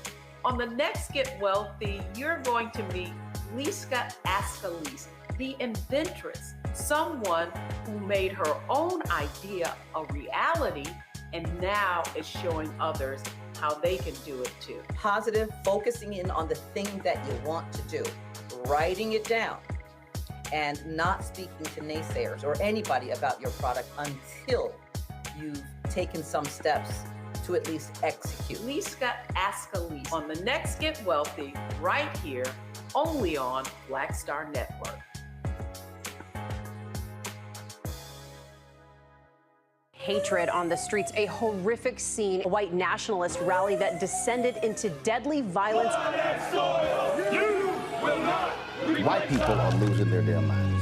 On the next Get Wealthy, you're going to meet Liska Askalise, the inventress, someone who made her own idea a reality and now is showing others how they can do it too. Positive, focusing in on the thing that you want to do, writing it down, and not speaking to naysayers or anybody about your product until you've taken some steps to at least execute. Liska Askalise on the next Get Wealthy, right here, only on Black Star Network. Hatred on the streets, a horrific scene, a white nationalist rally that descended into deadly violence. White people are losing their damn minds.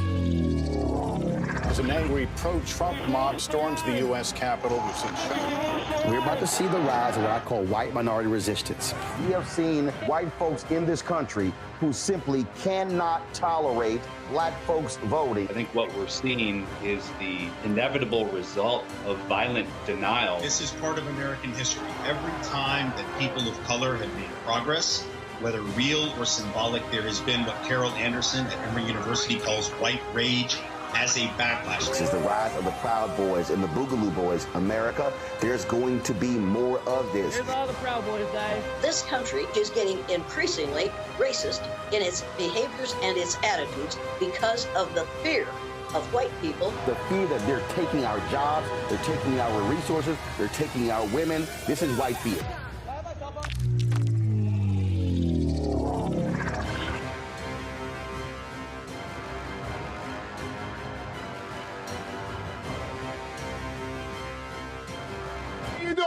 As an angry pro-Trump mob storms the U.S. Capitol, we've seen shooting. We're about to see the rise of what I call white minority resistance. We have seen white folks in this country who simply cannot tolerate black folks voting. I think what we're seeing is the inevitable result of violent denial. This is part of American history. Every time that people of color have made progress, whether real or symbolic, there has been what Carol Anderson at Emory University calls white rage as a backlash. This is the rise of the Proud Boys and the Boogaloo Boys. America, there's going to be more of this. Here's all the Proud Boys, Dave. This country is getting increasingly racist in its behaviors and its attitudes because of the fear of white people. The fear that they're taking our jobs, they're taking our resources, they're taking our women. This is white fear.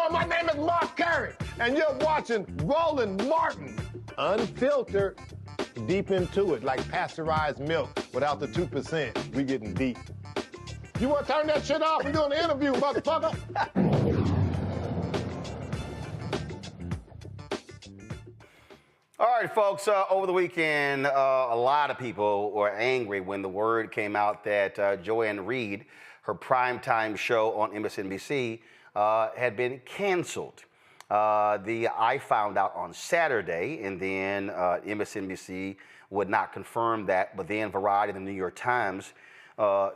My name is Mark Carey, and you're watching Roland Martin Unfiltered. Deep into it, like pasteurized milk without the 2%. We getting deep. You want to turn that shit off? We're doing an interview, motherfucker. All right, folks, over the weekend, a lot of people were angry when the word came out that Joy Reid, her primetime show on MSNBC, had been canceled. I found out on Saturday, and then MSNBC would not confirm that, but then Variety and the New York Times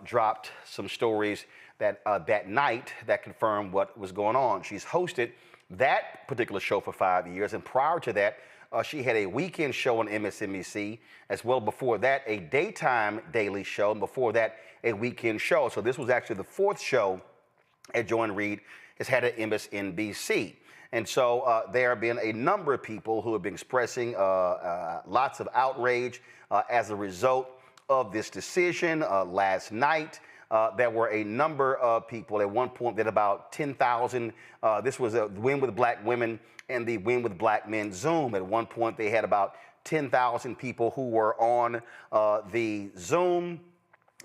dropped some stories that that night that confirmed what was going on. She's hosted that particular show for 5 years, and prior to that, she had a weekend show on MSNBC, as well before that, a daytime daily show, and before that, a weekend show. So this was actually the fourth show that Joy Reid has had at MSNBC. And so there have been a number of people who have been expressing lots of outrage as a result of this decision. Last night, there were a number of people. At one point, that about 10,000, this was the Win with Black Women and the Win with Black Men Zoom. At one point, they had about 10,000 people who were on the Zoom,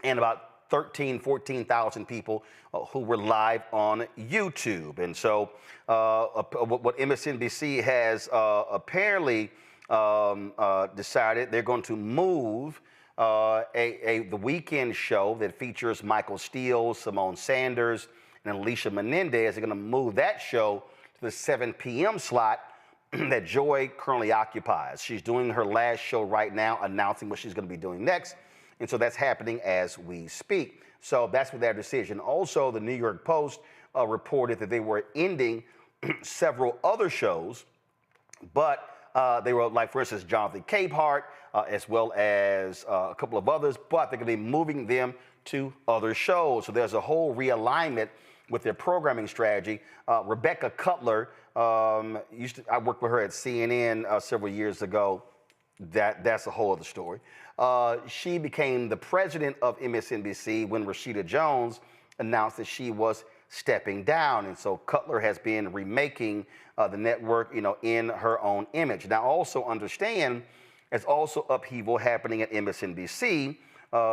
and about 14,000 people who were live on YouTube. And so what MSNBC has apparently decided, they're going to move the weekend show that features Michael Steele, Simone Sanders, and Alicia Menendez. They're going to move that show to the 7 p.m. slot that Joy currently occupies. She's doing her last show right now, announcing what she's going to be doing next. And so that's happening as we speak. So that's what their decision. Also, the New York Post reported that they were ending several other shows, but they were, like, for instance, Jonathan Capehart, as well as a couple of others, but they're going to be moving them to other shows. So there's a whole realignment with their programming strategy. Rebecca Cutler, I worked with her at CNN several years ago. That's a whole other story. She became the president of MSNBC when Rashida Jones announced that she was stepping down. And so Cutler has been remaking the network, in her own image. Now, also understand there's also upheaval happening at MSNBC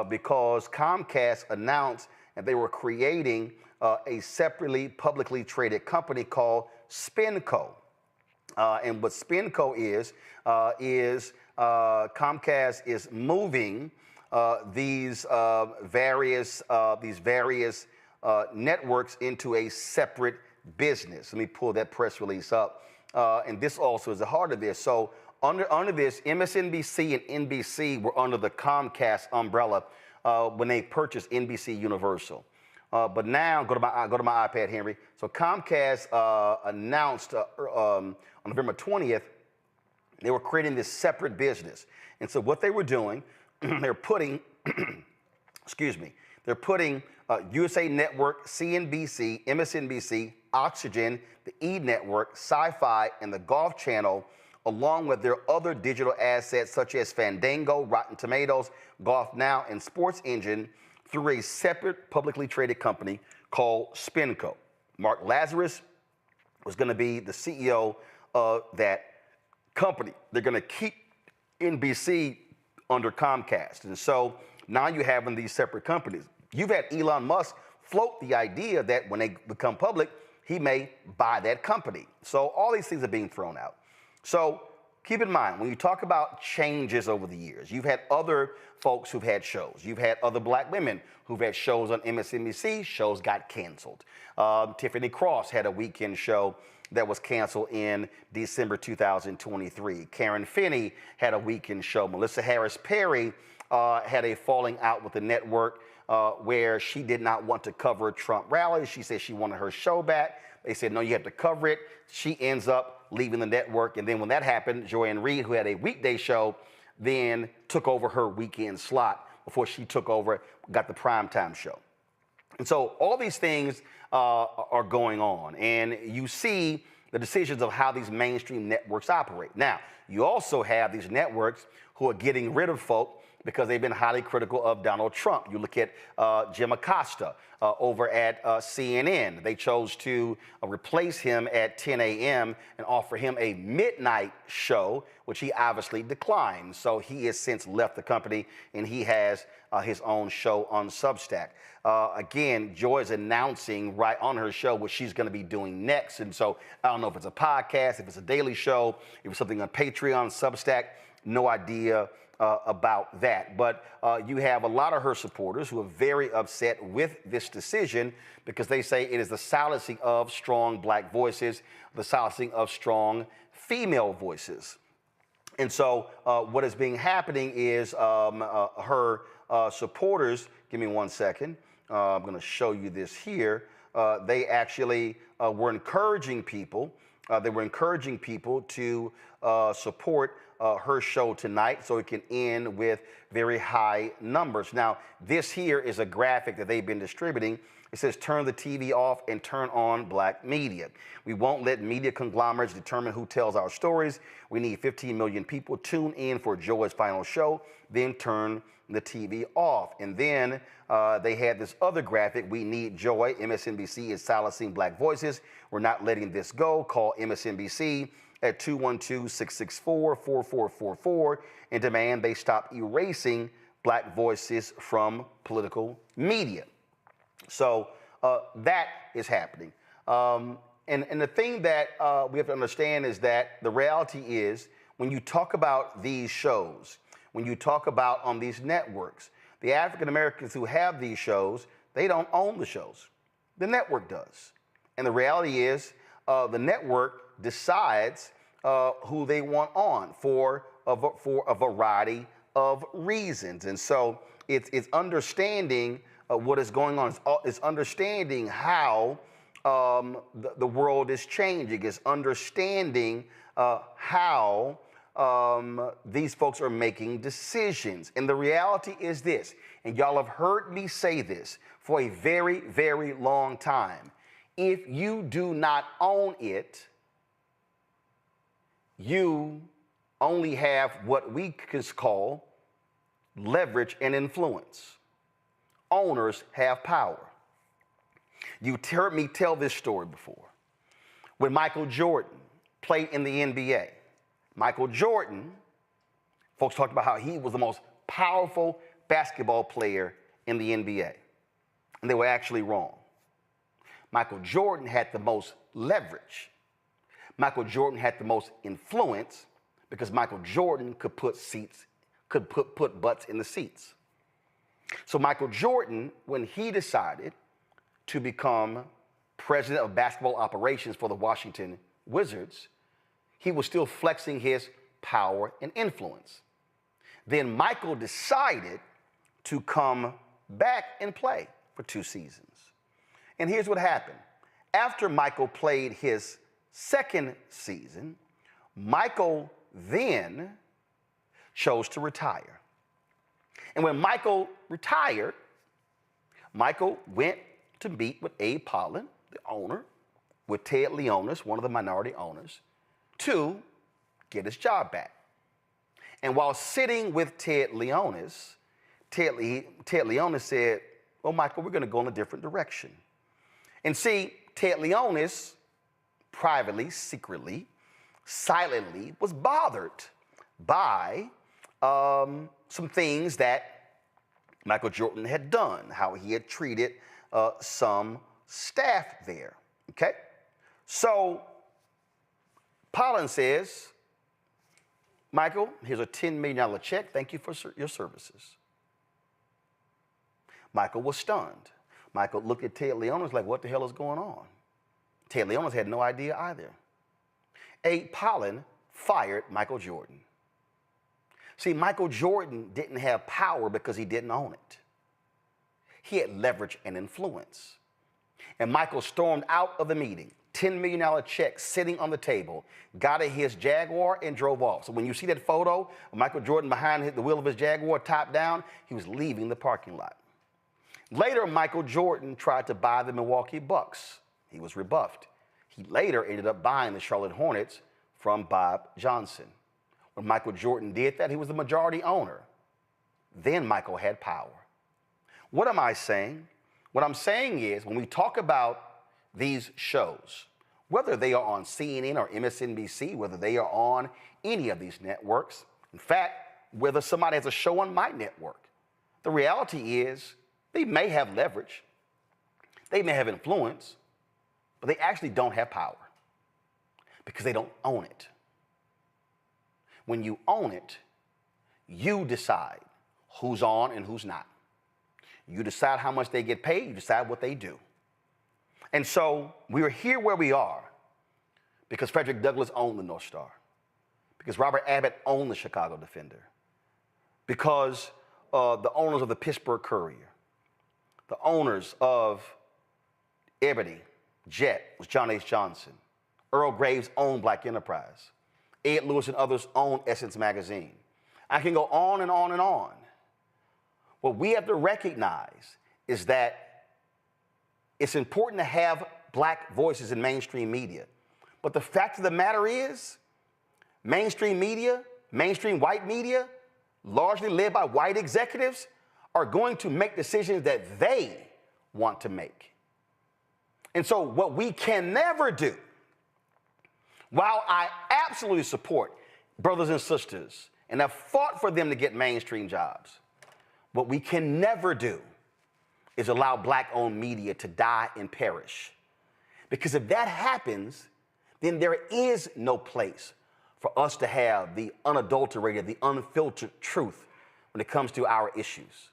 because Comcast announced that they were creating a separately publicly traded company called SpinCo. And what SpinCo is Comcast is moving these various networks into a separate business. Let me pull that press release up. And this also is the heart of this. So under this, MSNBC and NBC were under the Comcast umbrella when they purchased NBC Universal. But now, go to my iPad, Henry. So Comcast announced on November 20th, they were creating this separate business. And so what they were doing, they're putting, they're putting USA Network, CNBC, MSNBC, Oxygen, the E! Network, Sci-Fi, and the Golf Channel, along with their other digital assets such as Fandango, Rotten Tomatoes, Golf Now, and Sports Engine, through a separate publicly traded company called SpinCo. Mark Lazarus was going to be the CEO of that company. They're going to keep NBC under Comcast. And so now you have these separate companies. You've had Elon Musk float the idea that when they become public, he may buy that company. So all these things are being thrown out. So keep in mind, when you talk about changes over the years, you've had other folks who've had shows. You've had other black women who've had shows on MSNBC. Shows got canceled. Tiffany Cross had a weekend show that was canceled in December 2023. Karen Finney had a weekend show. Melissa Harris Perry had a falling out with the network where she did not want to cover Trump rallies. She said she wanted her show back. They said, no, you have to cover it. She ends up leaving the network. And then when that happened, Joy Reid, who had a weekday show, then took over her weekend slot before she took over, got the primetime show. And so all these things are going on. And you see the decisions of how these mainstream networks operate. Now, you also have these networks who are getting rid of folk because they've been highly critical of Donald Trump. You look at Jim Acosta over at CNN. They chose to replace him at 10 a.m. and offer him a midnight show, which he obviously declined. So he has since left the company, and he has his own show on Substack. Again, Joy is announcing right on her show what she's going to be doing next. And so I don't know if it's a podcast, if it's a daily show, if it's something on Patreon, Substack, no idea about that. But you have a lot of her supporters who are very upset with this decision because they say it is the silencing of strong black voices, the silencing of strong female voices. And so what is being happening is her supporters, give me 1 second, I'm going to show you this here. They actually were encouraging people. They were encouraging people to support her show tonight so it can end with very high numbers. Now, this here is a graphic that they've been distributing. It says, turn the TV off and turn on black media. We won't let media conglomerates determine who tells our stories. We need 15 million people tune in for Joy's final show, then turn the TV off. And then they had this other graphic, we need Joy. MSNBC is silencing black voices. We're not letting this go. Call MSNBC at 212-664-4444 and demand they stop erasing black voices from political media. So that is happening. And the thing that we have to understand is that the reality is when you talk about these shows, when you talk about on these networks, the African Americans who have these shows, they don't own the shows. The network does. And the reality is the network decides who they want on for a variety of reasons. And so it's understanding what is going on. It's understanding how the world is changing. It's understanding how these folks are making decisions. And the reality is this, and y'all have heard me say this for a very, very long time. If you do not own it, you only have what we can call leverage and influence. Owners have power. You heard me tell this story before. When Michael Jordan played in the NBA, Michael Jordan, folks talked about how he was the most powerful basketball player in the NBA. And they were actually wrong. Michael Jordan had the most leverage. Michael Jordan had the most influence because Michael Jordan could put butts in the seats. So Michael Jordan, when he decided to become president of basketball operations for the Washington Wizards, he was still flexing his power and influence. Then Michael decided to come back and play for 2 seasons. And here's what happened. After Michael played his second season, Michael then chose to retire. And when Michael retired, Michael went to meet with Abe Pollin, the owner, with Ted Leonis, one of the minority owners, to get his job back. And while sitting with Ted Leonis, Ted Leonis said, "Oh, Michael, we're going to go in a different direction." And see, Ted Leonis, privately, secretly, silently, was bothered by some things that Michael Jordan had done, how he had treated some staff there, okay? So Pollin says, "Michael, here's a $10 million check. Thank you for your services." Michael was stunned. Michael looked at Ted Leonis like, what the hell is going on? Ted Leonis had no idea either. Abe Pollin fired Michael Jordan. See, Michael Jordan didn't have power because he didn't own it. He had leverage and influence. And Michael stormed out of the meeting, $10 million check sitting on the table, got in his Jaguar and drove off. So when you see that photo of Michael Jordan behind the wheel of his Jaguar, top down, he was leaving the parking lot. Later, Michael Jordan tried to buy the Milwaukee Bucks. He was rebuffed. He later ended up buying the Charlotte Hornets from Bob Johnson. When Michael Jordan did that, he was the majority owner. Then Michael had power. What am I saying? What I'm saying is when we talk about these shows, whether they are on CNN or MSNBC, whether they are on any of these networks, in fact, whether somebody has a show on my network, the reality is they may have leverage, they may have influence, but they actually don't have power because they don't own it. When you own it, you decide who's on and who's not. You decide how much they get paid, you decide what they do. And so we are here where we are because Frederick Douglass owned the North Star, because Robert Abbott owned the Chicago Defender, because the owners of the Pittsburgh Courier, the owners of Ebony, Jet was John H. Johnson. Earl Graves owned Black Enterprise. Ed Lewis and others owned Essence Magazine. I can go on and on and on. What we have to recognize is that it's important to have black voices in mainstream media. But the fact of the matter is, mainstream media, mainstream white media, largely led by white executives, are going to make decisions that they want to make. And so what we can never do, while I absolutely support brothers and sisters and have fought for them to get mainstream jobs, what we can never do is allow black-owned media to die and perish. Because if that happens, then there is no place for us to have the unadulterated, the unfiltered truth when it comes to our issues.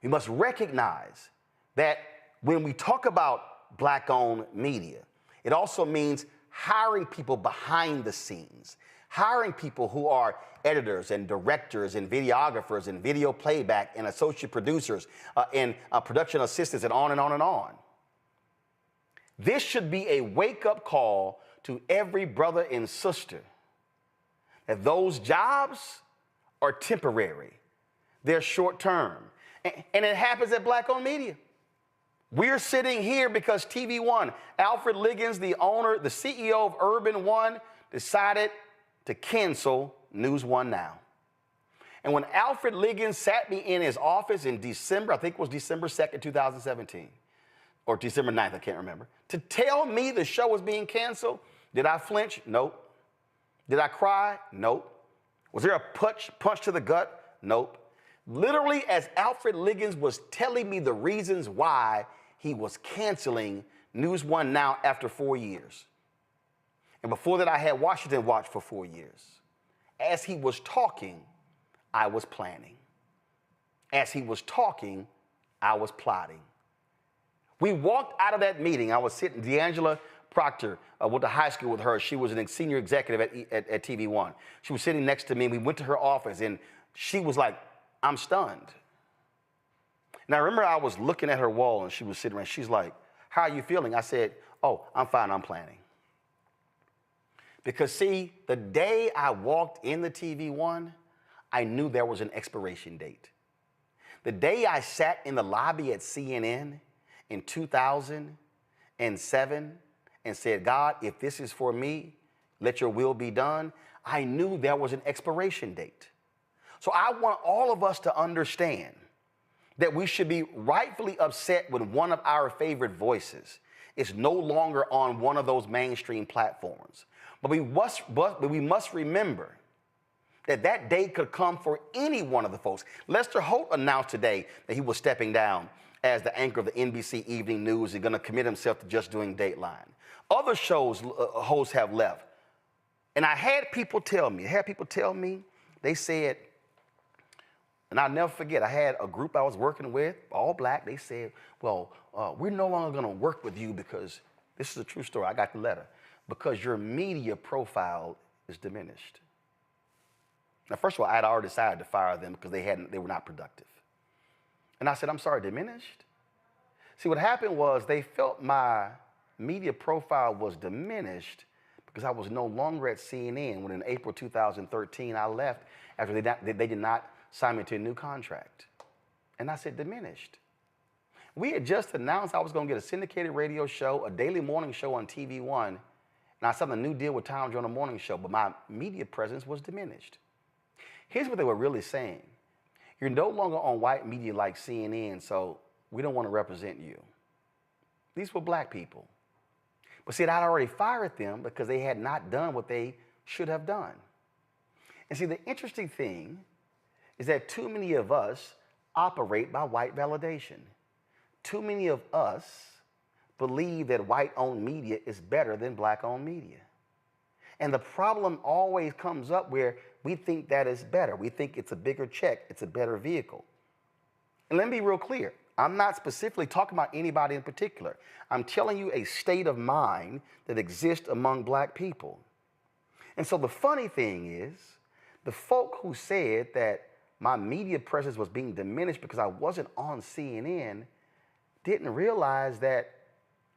We must recognize that when we talk about black-owned media, it also means hiring people behind the scenes, hiring people who are editors and directors and videographers and video playback and associate producers and production assistants and on and on and on. This should be a wake-up call to every brother and sister that those jobs are temporary. They're short-term. And it happens at black-owned media. We're sitting here because TV One, Alfred Liggins, the owner, the CEO of Urban One, decided to cancel News One Now. And when Alfred Liggins sat me in his office in December, I think it was December 2nd, 2017, or December 9th, I can't remember, to tell me the show was being canceled. Did I flinch? Nope. Did I cry? Nope. Was there a punch to the gut? Nope. Literally, as Alfred Liggins was telling me the reasons why he was canceling News One Now after 4 years. And before that, I had Washington Watch for 4 years. As he was talking, I was planning. As he was talking, I was plotting. We walked out of that meeting. I was sitting, D'Angela Proctor, went to high school with her. She was a senior executive at TV One. She was sitting next to me, and we went to her office, and she was like, I'm stunned. And I remember I was looking at her wall, and she was sitting there, and she's like, how are you feeling? I said, oh, I'm fine, I'm planning. Because see, the day I walked in the TV One, I knew there was an expiration date. The day I sat in the lobby at CNN in 2007 and said, God, if this is for me, let your will be done, I knew there was an expiration date. So I want all of us to understand that we should be rightfully upset when one of our favorite voices is no longer on one of those mainstream platforms. But we must remember that that day could come for any one of the folks. Lester Holt announced today that he was stepping down as the anchor of the NBC Evening News and going to commit himself to just doing Dateline. Other shows hosts have left. And I had people tell me, they said, and I'll never forget, I had a group I was working with, all black, they said, well, we're no longer going to work with you because, this is a true story, I got the letter, because your media profile is diminished. Now, first of all, I had already decided to fire them because they were not productive. And I said, I'm sorry, diminished? See, what happened was they felt my media profile was diminished because I was no longer at CNN when in April 2013 I left after they did not sign me to a new contract. And I said, diminished. We had just announced I was going to get a syndicated radio show, a daily morning show on TV One, and I signed a new deal with Tom Joyner Morning Show, but my media presence was diminished. Here's what they were really saying. You're no longer on white media like CNN, so we don't want to represent you. These were black people. But see, I'd already fired them because they had not done what they should have done. And see, the interesting thing is that too many of us operate by white validation. Too many of us believe that white-owned media is better than black-owned media. And the problem always comes up where we think that is better. We think it's a bigger check, it's a better vehicle. And let me be real clear. I'm not specifically talking about anybody in particular. I'm telling you a state of mind that exists among black people. And so the funny thing is, the folk who said that my media presence was being diminished because I wasn't on CNN didn't realize that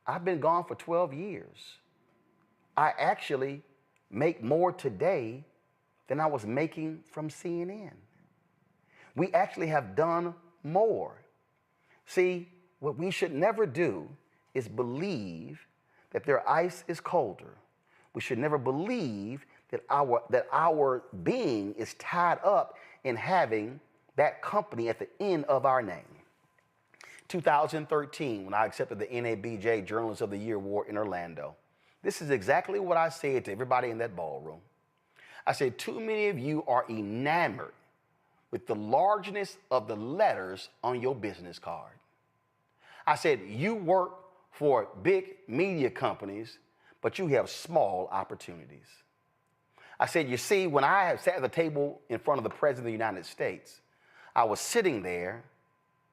I've been gone for 12 years. I actually make more today than I was making from CNN. We actually have done more. See, what we should never do is believe that their ice is colder. We should never believe that our being is tied up in having that company at the end of our name. 2013, when I accepted the NABJ Journalist of the Year Award in Orlando, this is exactly what I said to everybody in that ballroom. I said, too many of you are enamored with the largeness of the letters on your business card. I said, you work for big media companies, but you have small opportunities. I said, you see, when I sat at the table in front of the President of the United States, I was sitting there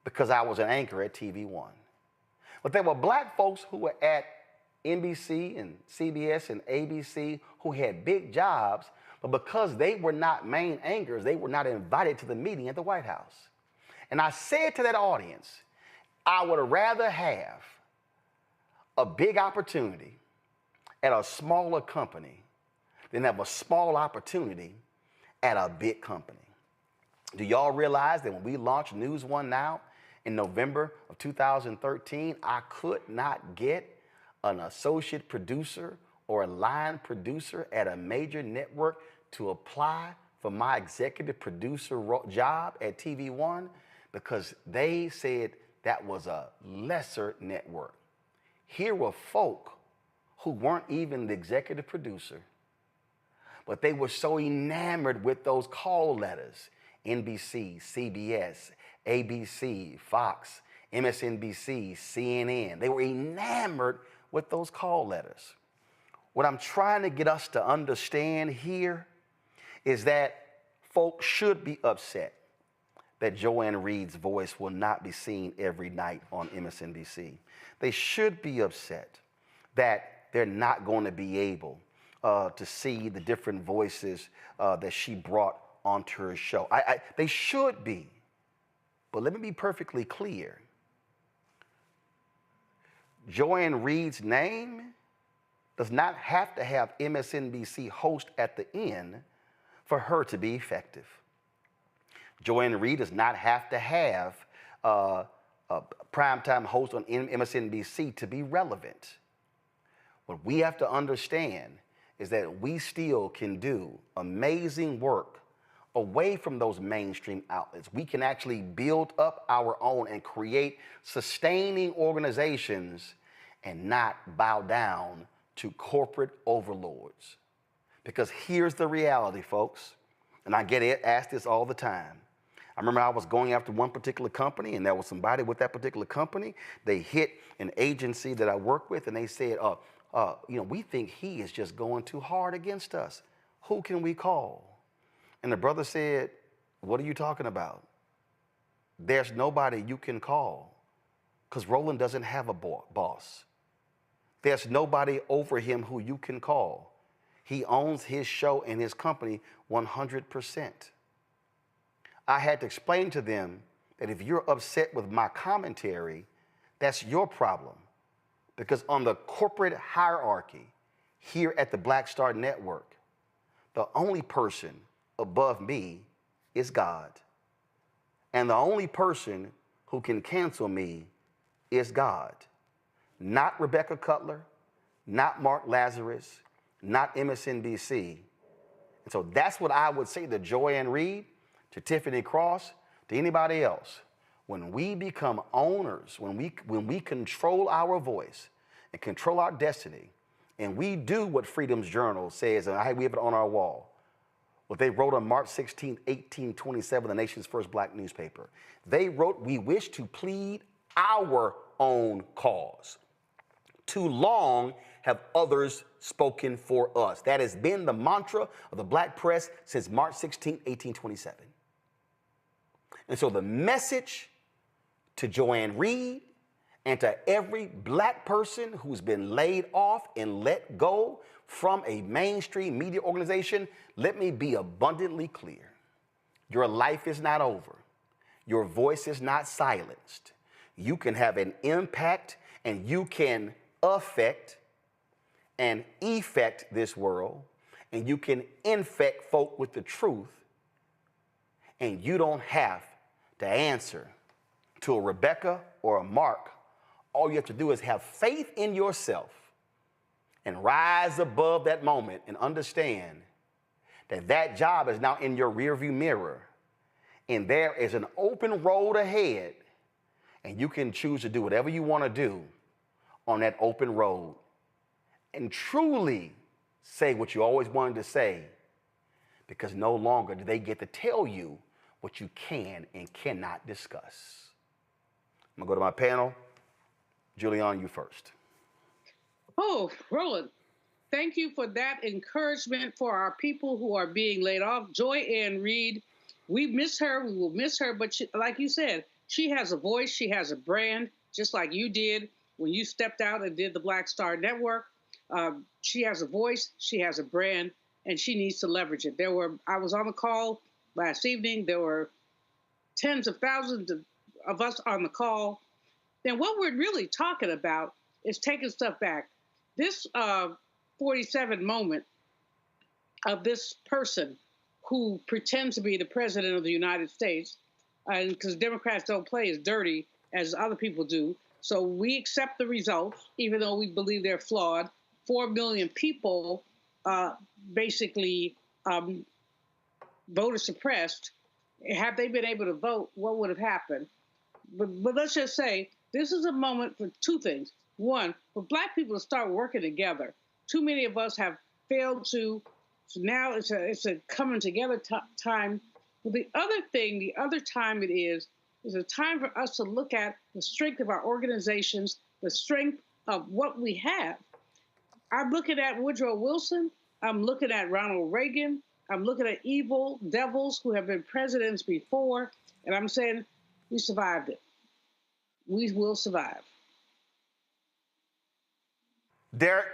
because I was an anchor at TV One. But there were black folks who were at NBC and CBS and ABC who had big jobs, but because they were not main anchors, they were not invited to the meeting at the White House. And I said to that audience, I would rather have a big opportunity at a smaller company than have a small opportunity at a big company. Do y'all realize that when we launched News One Now in November of 2013, I could not get an associate producer or a line producer at a major network to apply for my executive producer job at TV One because they said that was a lesser network. here were folk who weren't even the executive producer, but they were so enamored with those call letters, NBC, CBS, ABC, Fox, MSNBC, CNN. They were enamored with those call letters. What I'm trying to get us to understand here is that folks should be upset that Joy Reid's voice will not be seen every night on MSNBC. They should be upset that they're not going to be able to see the different voices that she brought onto her show. They should be. But let me be perfectly clear. Joy Reid's name does not have to have MSNBC host at the end for her to be effective. Joy Reid does not have to have a primetime host on MSNBC to be relevant. What we have to understand is that we still can do amazing work away from those mainstream outlets. We can actually build up our own and create sustaining organizations and not bow down to corporate overlords. Because here's the reality, folks, and I get asked this all the time. I remember I was going after one particular company, and there was somebody with that particular company. They hit an agency that I work with, and they said, we think he is just going too hard against us. Who can we call? And the brother said, what are you talking about? There's nobody you can call because Roland doesn't have a boss. There's nobody over him who you can call. He owns his show and his company 100%. I had to explain to them that if you're upset with my commentary, that's your problem. Because on the corporate hierarchy here at the Black Star Network, the only person above me is God. And the only person who can cancel me is God. Not Rebecca Cutler, not Mark Lazarus, not MSNBC. And so that's what I would say to Joy Reid, to Tiffany Cross, to anybody else. When we become owners, when we control our voice and control our destiny, and we do what Freedom's Journal says, and we have it on our wall, what they wrote on March 16, 1827, the nation's first black newspaper. They wrote, we wish to plead our own cause. Too long have others spoken for us. That has been the mantra of the black press since March 16, 1827. And so the message to Joy Reid and to every black person who's been laid off and let go from a mainstream media organization, let me be abundantly clear. Your life is not over. Your voice is not silenced. You can have an impact and you can affect and effect this world, and you can infect folk with the truth, and you don't have to answer to a Rebecca or a Mark. All you have to do is have faith in yourself and rise above that moment and understand that that job is now in your rearview mirror, and there is an open road ahead, and you can choose to do whatever you want to do on that open road and truly say what you always wanted to say, because no longer do they get to tell you what you can and cannot discuss. I'm gonna go to my panel. Julianne, you first. Oh, Roland, thank you for that encouragement for our people who are being laid off. Joy Reid, we miss her, we will miss her, but she, like you said, she has a voice, she has a brand, just like you did when you stepped out and did the Black Star Network. She has a voice, she has a brand, and she needs to leverage it. I was on the call last evening. There were tens of thousands of us on the call. Then what we're really talking about is taking stuff back. This 47 moment of this person who pretends to be the president of the United States, and because Democrats don't play as dirty as other people do, so we accept the results, even though we believe they're flawed. 4 million people basically voter suppressed. Had they been able to vote, what would have happened? But let's just say this is a moment for two things. one, for Black people to start working together. Too many of us have failed to. So now it's a coming together time. But the other thing, the other time it is a time for us to look at the strength of our organizations, the strength of what we have. I'm looking at Woodrow Wilson. I'm looking at Ronald Reagan. I'm looking at evil devils who have been presidents before. And I'm saying, we survived it. We will survive. Derek?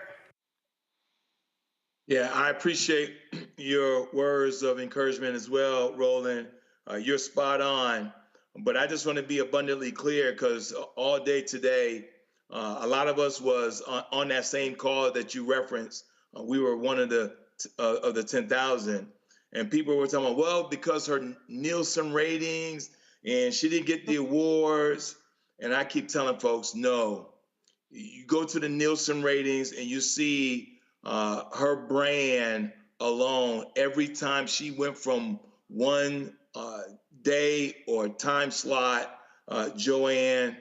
Yeah, I appreciate your words of encouragement as well, Roland. You're spot on. But I just want to be abundantly clear, because all day today, a lot of us was on that same call that you referenced. We were one of the 10,000. And people were talking about, well, because her Nielsen ratings and she didn't get the awards. And I keep telling folks, no. You go to the Nielsen ratings and you see her brand alone, every time she went from one day or time slot, Joy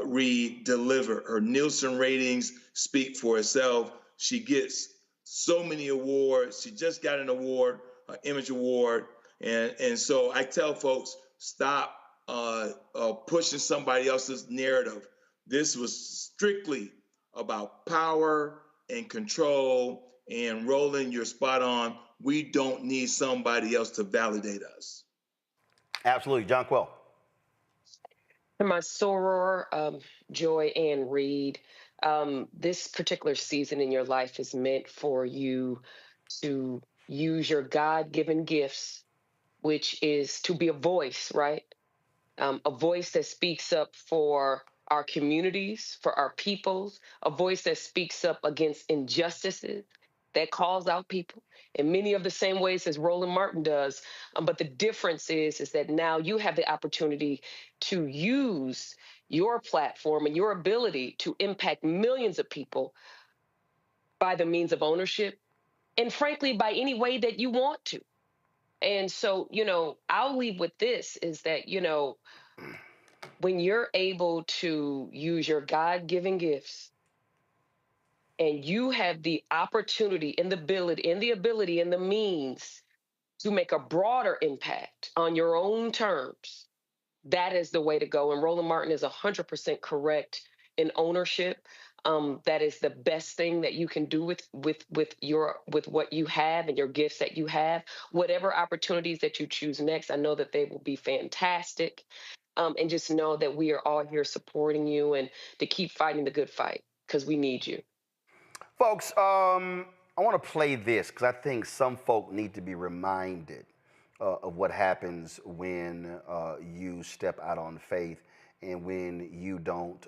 Reid delivered. Her Nielsen ratings speak for itself. She gets so many awards. She just got an award, an Image Award. And so I tell folks, stop pushing somebody else's narrative. This was strictly about power and control. And Roland, you're spot on. We don't need somebody else to validate us. Absolutely. John Quill. To my soror, Joy and Reid, this particular season in your life is meant for you to use your God-given gifts, which is to be a voice, right? A voice that speaks up for our communities, for our peoples, a voice that speaks up against injustices, that calls out people in many of the same ways as Roland Martin does. But the difference is that now you have the opportunity to use your platform and your ability to impact millions of people by the means of ownership, and frankly, by any way that you want to. And so, I'll leave with this is that, when you're able to use your God-given gifts and you have the opportunity and the ability and the means to make a broader impact on your own terms, that is the way to go. And Roland Martin is 100% correct in ownership. That is the best thing that you can do with what you have and your gifts that you have. Whatever opportunities that you choose next, I know that they will be fantastic. And just know that we are all here supporting you and to keep fighting the good fight, because we need you. Folks, I want to play this because I think some folk need to be reminded of what happens when you step out on faith and when you don't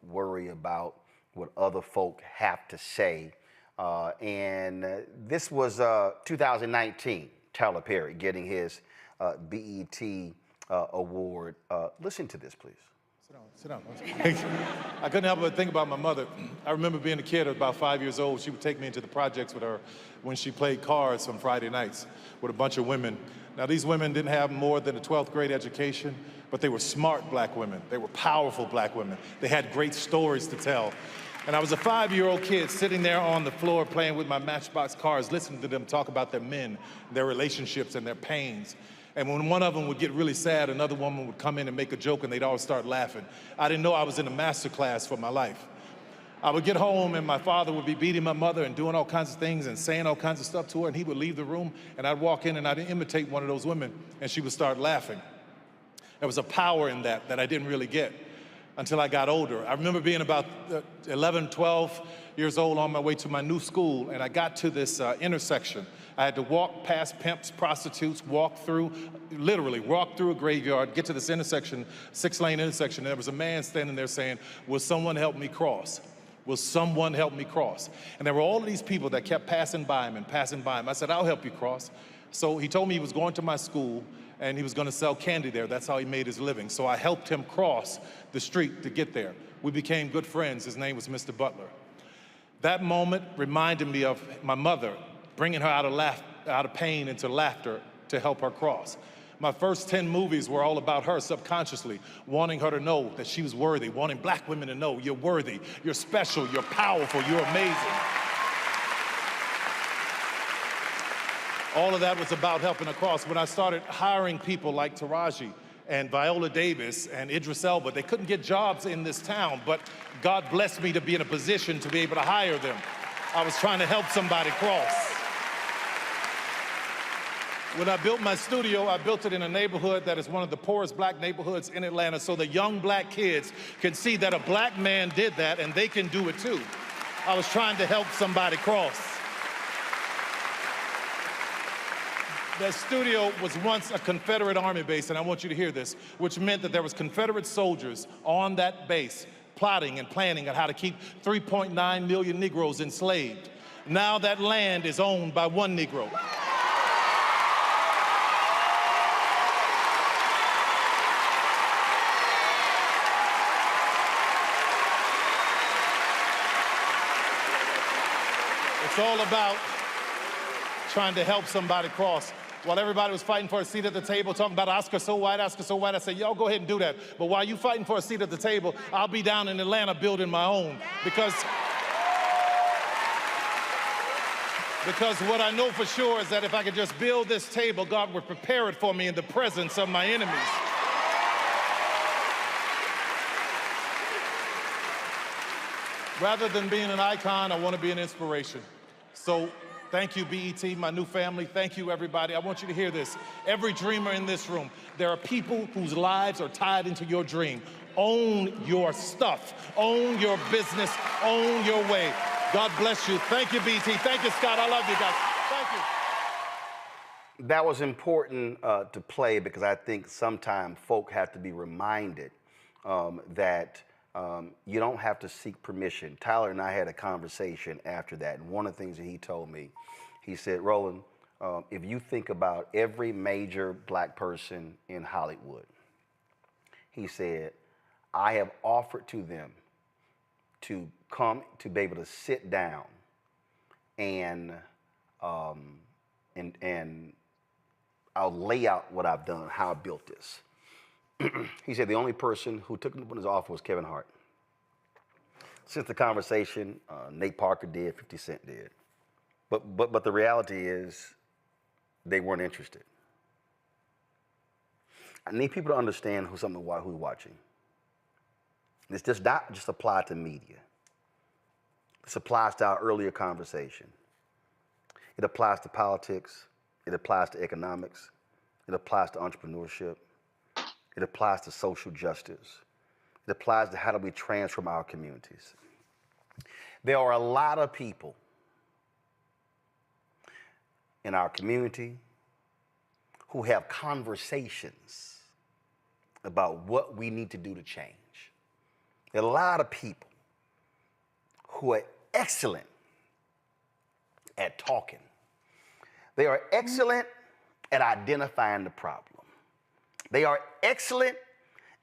worry about what other folk have to say. And this was 2019, Tyler Perry getting his BET award. Listen to this, please. Sit down. I couldn't help but think about my mother. I remember being a kid at about 5 years old. She would take me into the projects with her when she played cards on Friday nights with a bunch of women. Now, these women didn't have more than a 12th grade education, but they were smart Black women. They were powerful Black women. They had great stories to tell. And I was a 5-year-old kid sitting there on the floor playing with my Matchbox cars, listening to them talk about their men, their relationships, and their pains. And when one of them would get really sad, another woman would come in and make a joke and they'd all start laughing. I didn't know I was in a master class for my life. I would get home and my father would be beating my mother and doing all kinds of things and saying all kinds of stuff to her, and he would leave the room and I'd walk in and I'd imitate one of those women and she would start laughing. There was a power in that I didn't really get until I got older. I remember being about 11, 12 years old on my way to my new school, and I got to this intersection. I had to walk past pimps, prostitutes, literally walk through a graveyard, get to this intersection, 6-lane intersection, and there was a man standing there saying, "Will someone help me cross? Will someone help me cross?" And there were all of these people that kept passing by him. I said, "I'll help you cross." So he told me he was going to my school and he was going to sell candy there. That's how he made his living. So I helped him cross the street to get there. We became good friends. His name was Mr. Butler. That moment reminded me of my mother, bringing her out of pain into laughter to help her cross. My first 10 movies were all about her subconsciously, wanting her to know that she was worthy, wanting black women to know you're worthy, you're special, you're powerful, you're amazing. All of that was about helping across. When I started hiring people like Taraji and Viola Davis and Idris Elba, they couldn't get jobs in this town, but God blessed me to be in a position to be able to hire them. I was trying to help somebody cross. When I built my studio, I built it in a neighborhood that is one of the poorest black neighborhoods in Atlanta, so the young black kids can see that a black man did that and they can do it too. I was trying to help somebody cross. That studio was once a Confederate Army base, and I want you to hear this, which meant that there was Confederate soldiers on that base plotting and planning on how to keep 3.9 million Negroes enslaved. Now that land is owned by one Negro. It's all about trying to help somebody cross. While everybody was fighting for a seat at the table, talking about Oscar so white, I said, y'all go ahead and do that. But while you fighting for a seat at the table, I'll be down in Atlanta building my own. Because what I know for sure is that if I could just build this table, God would prepare it for me in the presence of my enemies. Rather than being an icon, I want to be an inspiration. So thank you, BET, my new family. Thank you, everybody. I want you to hear this. Every dreamer in this room, there are people whose lives are tied into your dream. Own your stuff. Own your business. Own your way. God bless you. Thank you, BET. Thank you, Scott. I love you guys. Thank you. That was important to play because I think sometimes folk have to be reminded that you don't have to seek permission. Tyler and I had a conversation after that, and one of the things that he told me, he said, Roland, if you think about every major black person in Hollywood, he said, I have offered to them to come to be able to sit down and I'll lay out what I've done, how I built this. He said the only person who took him up on his offer was Kevin Hart. Since the conversation, Nate Parker did, 50 Cent did. But the reality is they weren't interested. I need people to understand who's watching. This does not just apply to media. This applies to our earlier conversation. It applies to politics. It applies to economics. It applies to entrepreneurship. It applies to social justice. It applies to how do we transform our communities. There are a lot of people in our community who have conversations about what we need to do to change. There are a lot of people who are excellent at talking. They are excellent at identifying the problem. They are excellent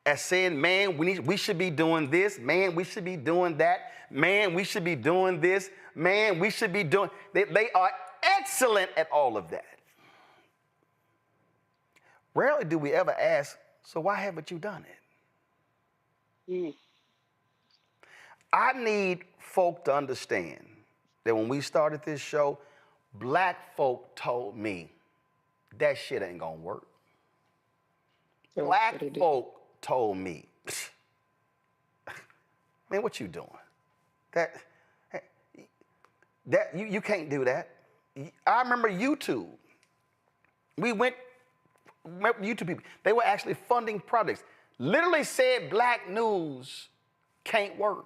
at saying, man, we should be doing this. Man, we should be doing that. Man, we should be doing this. Man, we should be doing... They are excellent at all of that. Rarely do we ever ask, so why haven't you done it? I need folk to understand that when we started this show, black folk told me that shit ain't gonna work. Black folk told me, man, what you doing? You can't do that. I remember YouTube. We went YouTube people. They were actually funding projects. Literally said black news can't work.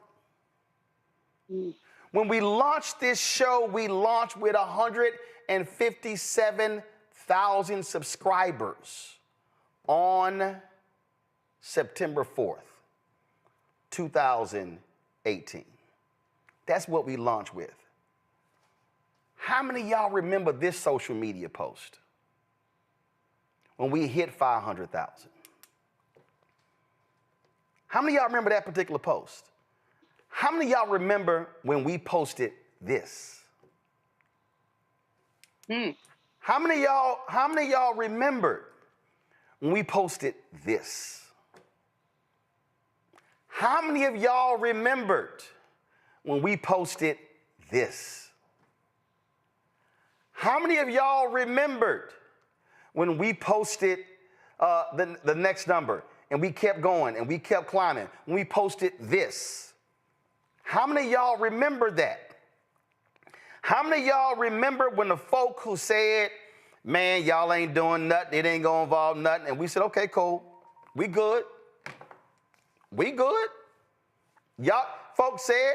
When we launched this show, we launched with 157,000 subscribers on September 4th, 2018. That's what we launched with. How many of y'all remember this social media post when we hit 500,000? How many of y'all remember that particular post? How many of y'all remember when we posted this? How many of y'all remembered when we posted this? How many of y'all remembered when we posted this? How many of y'all remembered when we posted the next number and we kept going and we kept climbing? When we posted this? How many of y'all remember that? How many of y'all remember when the folk who said, man, y'all ain't doing nothing, it ain't gonna involve nothing, and we said, okay, cool, we good. We good. Y'all, folks said,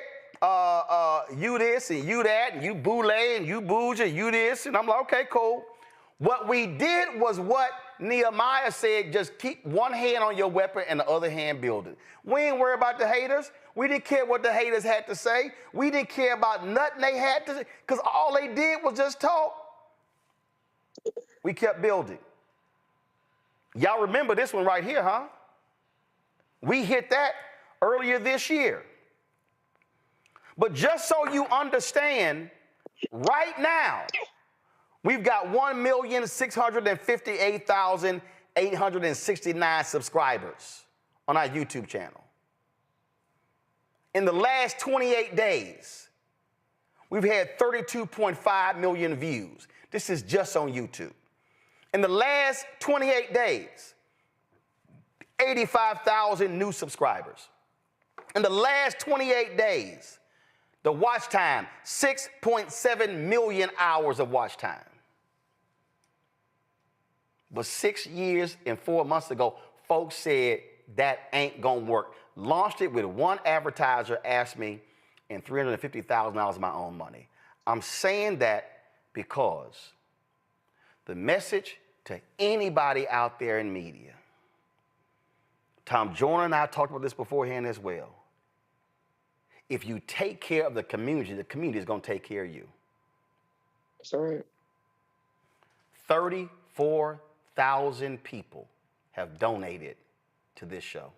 you this and you that, and you boule and you bougie, you this, and I'm like, okay, cool. What we did was what Nehemiah said, just keep one hand on your weapon and the other hand building. We ain't worried about the haters. We didn't care what the haters had to say. We didn't care about nothing they had to say, because all they did was just talk. We kept building. Y'all remember this one right here, huh? We hit that earlier this year. But just so you understand, right now, we've got 1,658,869 subscribers on our YouTube channel. In the last 28 days, we've had 32.5 million views. This is just on YouTube. In the last 28 days, 85,000 new subscribers. In the last 28 days, the watch time, 6.7 million hours of watch time. But 6 years and 4 months ago, folks said that ain't gonna work. Launched it with one advertiser, asked me, and $350,000 of my own money. I'm saying that because the message to anybody out there in media, Tom Joyner and I talked about this beforehand as well. If you take care of the community is going to take care of you. That's all right. 34,000 people have donated to this show.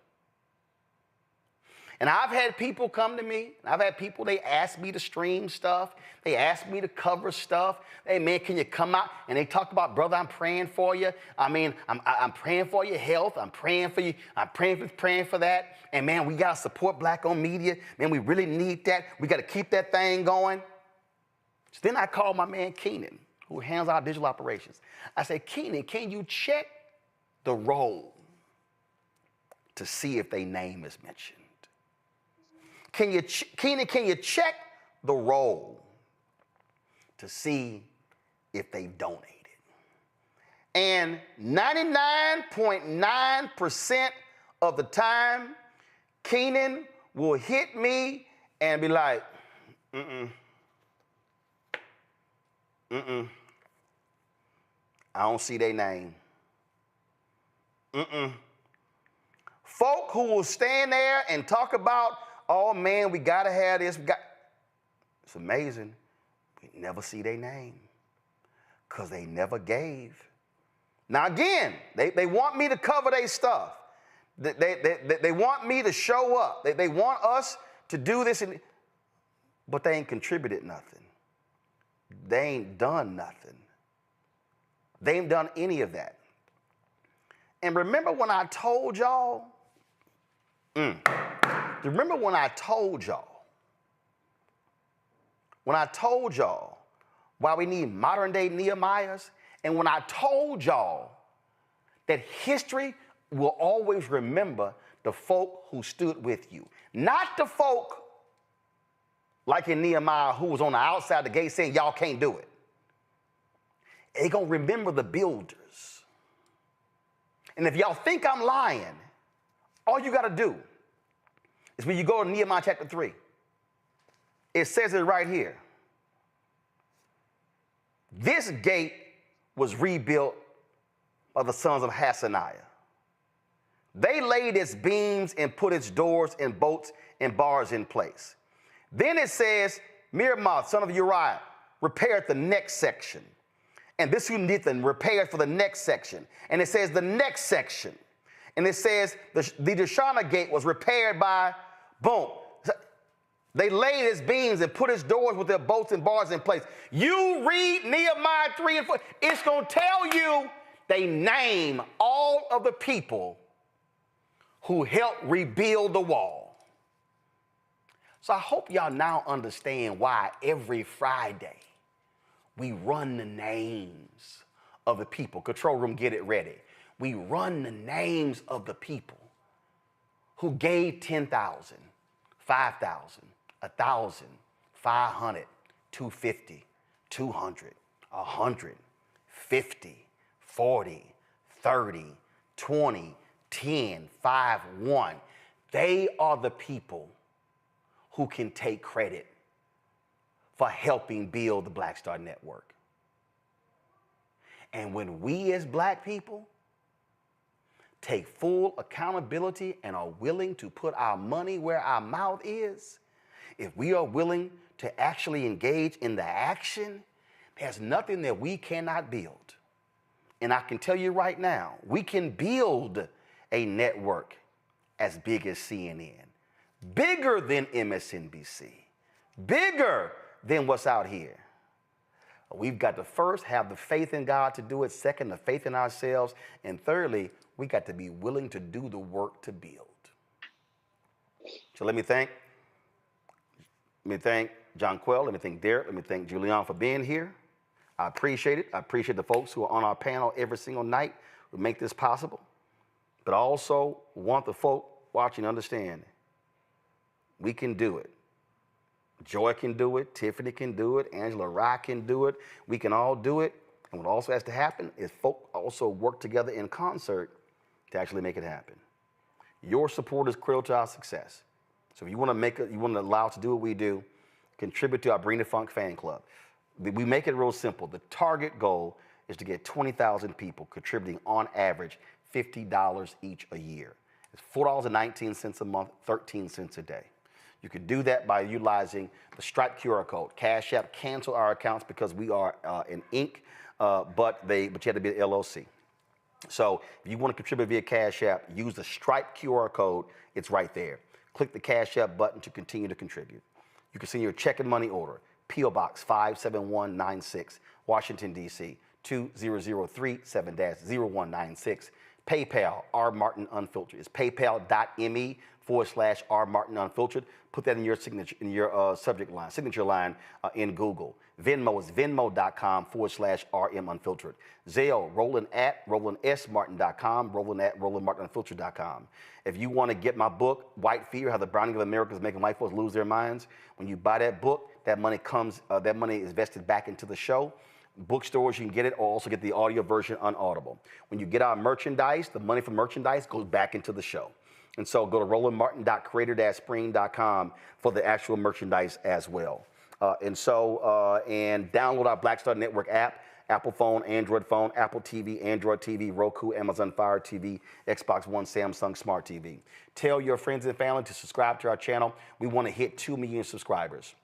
And I've had people come to me. I've had people, they ask me to stream stuff. They ask me to cover stuff. Hey, man, can you come out? And they talk about, brother, I'm praying for you. I mean, I'm praying for your health. I'm praying for you. I'm praying for that. And, man, we got to support black-owned media. Man, we really need that. We got to keep that thing going. So then I called my man Keenan, who handles our digital operations. I said, Keenan, can you check the roll to see if their name is mentioned? Keenan, can you check the roll to see if they donated? And 99.9% of the time, Keenan will hit me and be like, I don't see their name. Folk who will stand there and talk about, oh, man, we got to have this. It's amazing. We never see their name because they never gave. Now, again, they want me to cover their stuff. They want me to show up. They want us to do this, but they ain't contributed nothing. They ain't done nothing. They ain't done any of that. And remember when I told y'all, remember when I told y'all why we need modern day Nehemiahs? And when I told y'all that history will always remember the folk who stood with you, not the folk like in Nehemiah who was on the outside the gate saying y'all can't do it. They gonna remember the builders. And if y'all think I'm lying, all you gotta do is when you go to Nehemiah chapter 3, it says it right here. This gate was rebuilt by the sons of Hassaniah. They laid its beams and put its doors and bolts and bars in place. Then it says, Meremoth, son of Uriah, repaired the next section. And this who did the repairs for the next section. And it says the next section. And it says the Dishana gate was repaired by, boom. They laid its beams and put its doors with their bolts and bars in place. You read Nehemiah 3 and 4, it's going to tell you they name all of the people who helped rebuild the wall. So I hope y'all now understand why every Friday we run the names of the people. Control room, get it ready. We run the names of the people who gave 10,000, 5,000, 1,000, 500, 250, 200, 100, 50, 40, 30, 20, 10, 5, 1. They are the people who can take credit for helping build the Black Star Network. And when we as Black people take full accountability and are willing to put our money where our mouth is, if we are willing to actually engage in the action, there's nothing that we cannot build. And I can tell you right now, we can build a network as big as CNN, bigger than MSNBC, bigger than what's out here. We've got to first have the faith in God to do it, second, the faith in ourselves, and thirdly, we got to be willing to do the work to build. So let me thank John Quell, let me thank Derek, let me thank Julian for being here. I appreciate it. I appreciate the folks who are on our panel every single night who make this possible. But I also want the folk watching to understand we can do it. Joy can do it, Tiffany can do it, Angela Rye can do it, we can all do it. And what also has to happen is folk also work together in concert to actually make it happen. Your support is critical to our success. So if you want to make it, you want to allow us to do what we do, contribute to our Bring the Funk fan club. We make it real simple. The target goal is to get 20,000 people contributing on average $50 each a year. It's $4.19 a month, 13 cents a day. You could do that by utilizing the Stripe QR code. Cash App cancel our accounts because we are an Inc., but you have to be an LLC. So if you want to contribute via Cash App, use the Stripe QR code. It's right there. Click the Cash App button to continue to contribute. You can send your check and money order, P.O. Box 57196, Washington, D.C., 20037-0196. PayPal, R. Martin Unfiltered. It's paypal.me/R. Martin Unfiltered. Put that in your signature, in your signature line in Google. Venmo is venmo.com/RM Unfiltered. Zelle, Roland at RolandSMartin.com, Roland at RolandMartinUnfiltered.com. If you want to get my book, White Fear, How the Browning of America is Making White Folks Lose Their Minds, when you buy that book, that money is vested back into the show. Bookstores, you can get it, or also get the audio version on Audible. When you get our merchandise, the money from merchandise goes back into the show. And so go to RolandMartin.creator-spring.com for the actual merchandise as well. And download our Black Star Network app, Apple phone, Android phone, Apple TV, Android TV, Roku, Amazon Fire TV, Xbox One, Samsung Smart TV. Tell your friends and family to subscribe to our channel. We want to hit 2 million subscribers.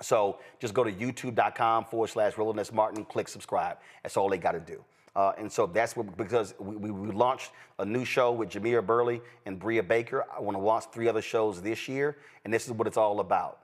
So just go to youtube.com/Roland S. Martin, click subscribe. That's all they got to do. And so that's what, because we launched a new show with Jameer Burley and Bria Baker. I want to launch 3 other shows this year, and this is what it's all about.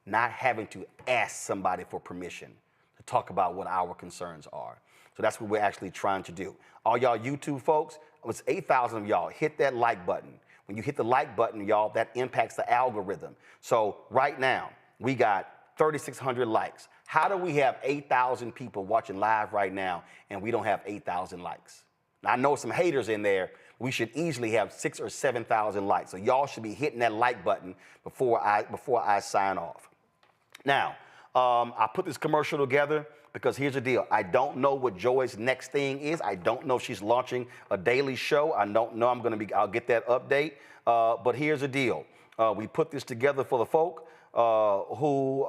Not having to ask somebody for permission to talk about what our concerns are. So that's what we're actually trying to do. All y'all YouTube folks, it's 8,000 of y'all, hit that like button. When you hit the like button, y'all, that impacts the algorithm. So right now, we got 3,600 likes. How do we have 8,000 people watching live right now and we don't have 8,000 likes? Now, I know some haters in there. We should easily have 6,000 or 7,000 likes. So y'all should be hitting that like button before I sign off. Now, I put this commercial together because here's the deal. I don't know what Joy's next thing is. I don't know if she's launching a daily show. I don't know. I'll get that update. But here's the deal. We put this together for the folk. Who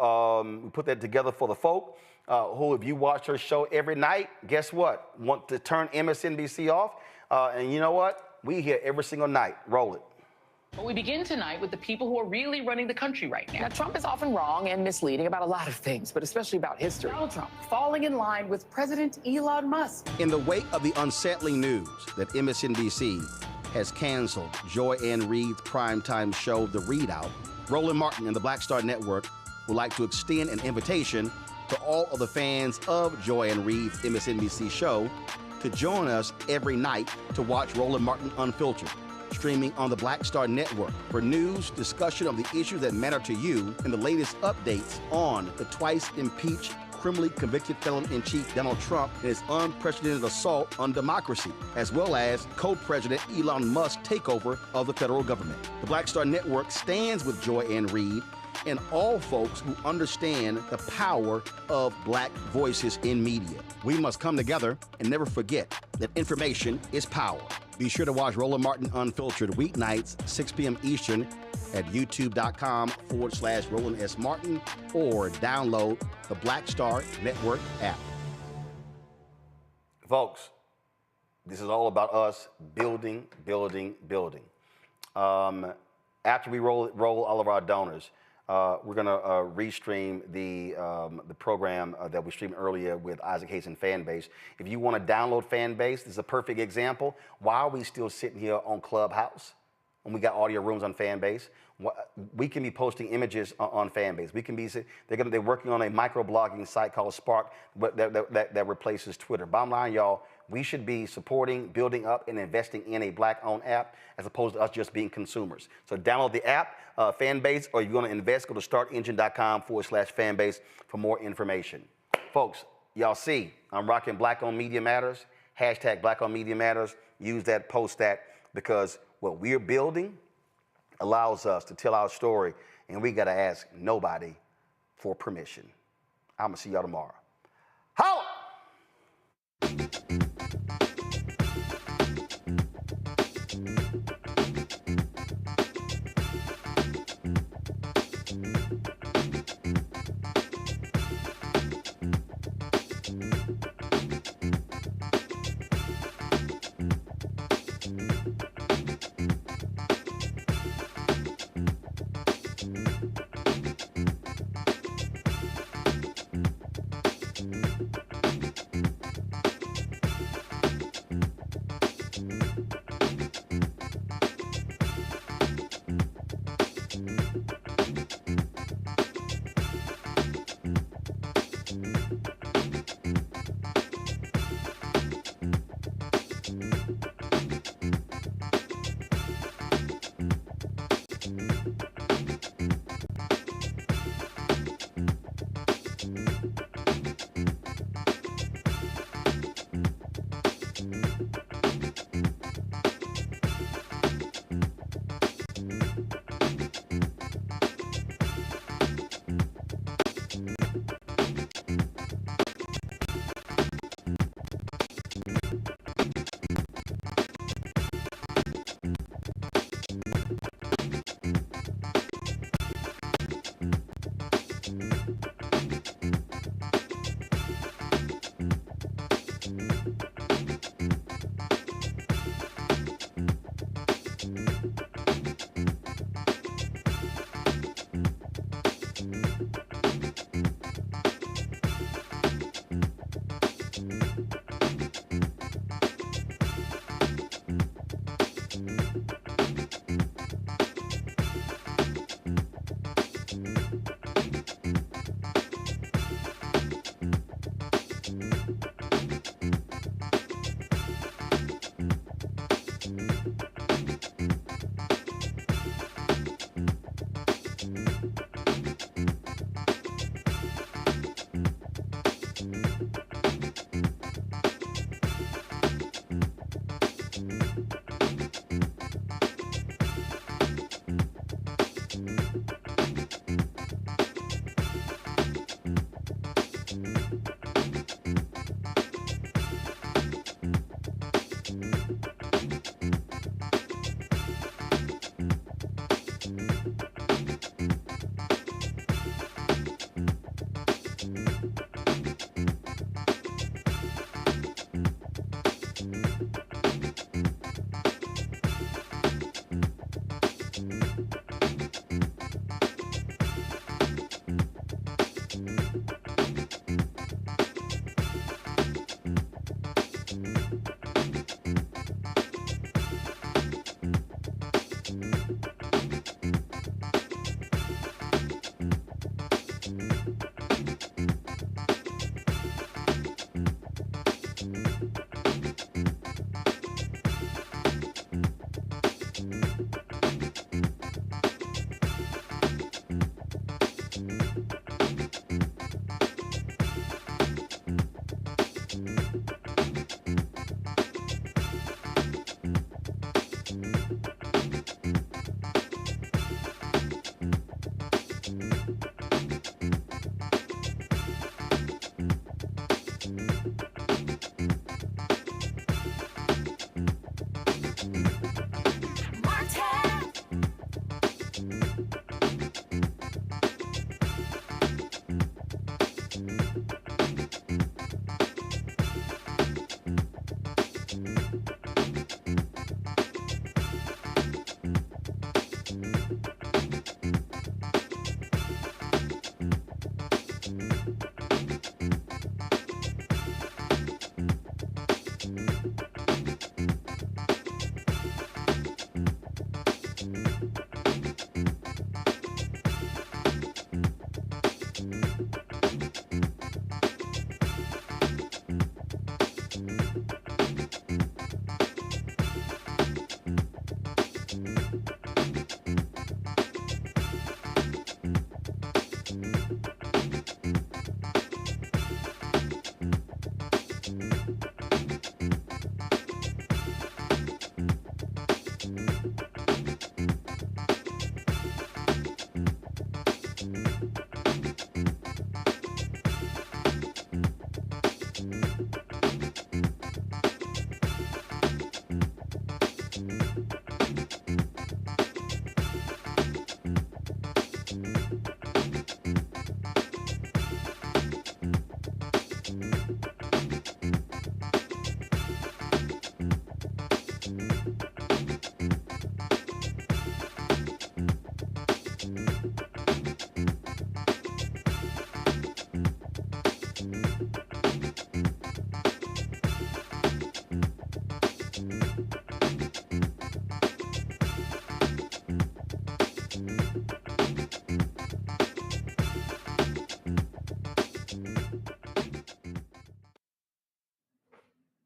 if you watch her show every night, guess what? Want to turn MSNBC off? And you know what? We here every single night. Roll it. But we begin tonight with the people who are really running the country right now. Now, Trump is often wrong and misleading about a lot of things, but especially about history. Donald Trump falling in line with President Elon Musk. In the wake of the unsettling news that MSNBC has canceled Joy Reid's primetime show, The Readout, Roland Martin and the Black Star Network would like to extend an invitation to all of the fans of Joy Reid's MSNBC show to join us every night to watch Roland Martin Unfiltered, streaming on the Black Star Network for news, discussion of the issues that matter to you, and the latest updates on the twice impeached, criminally convicted felon-in-chief Donald Trump and his unprecedented assault on democracy, as well as co-president Elon Musk's takeover of the federal government. The Black Star Network stands with Joy Reid and all folks who understand the power of black voices in media. We must come together and never forget that information is power. Be sure to watch Roland Martin Unfiltered weeknights, 6 p.m. Eastern at youtube.com/Roland S. Martin or download the Black Star Network app. Folks, this is all about us building. After we roll all of our donors, we're going to restream the program that we streamed earlier with Isaac Hayes and Fanbase. If you want to download Fanbase, this is a perfect example. Why are we still sitting here on Clubhouse when we got audio rooms on Fanbase? We can be posting images on Fanbase. We can be. They're working on a microblogging site called Spark that replaces Twitter. Bottom line, y'all, we should be supporting, building up, and investing in a black-owned app as opposed to us just being consumers. So download the app, Fanbase, or you're going to invest, go to startengine.com/Fanbase for more information. Folks, y'all see, I'm rocking Black Owned Media Matters, hashtag Black Owned Media Matters. Use that, post that, because what we're building allows us to tell our story, and we got to ask nobody for permission. I'm going to see y'all tomorrow. Holla!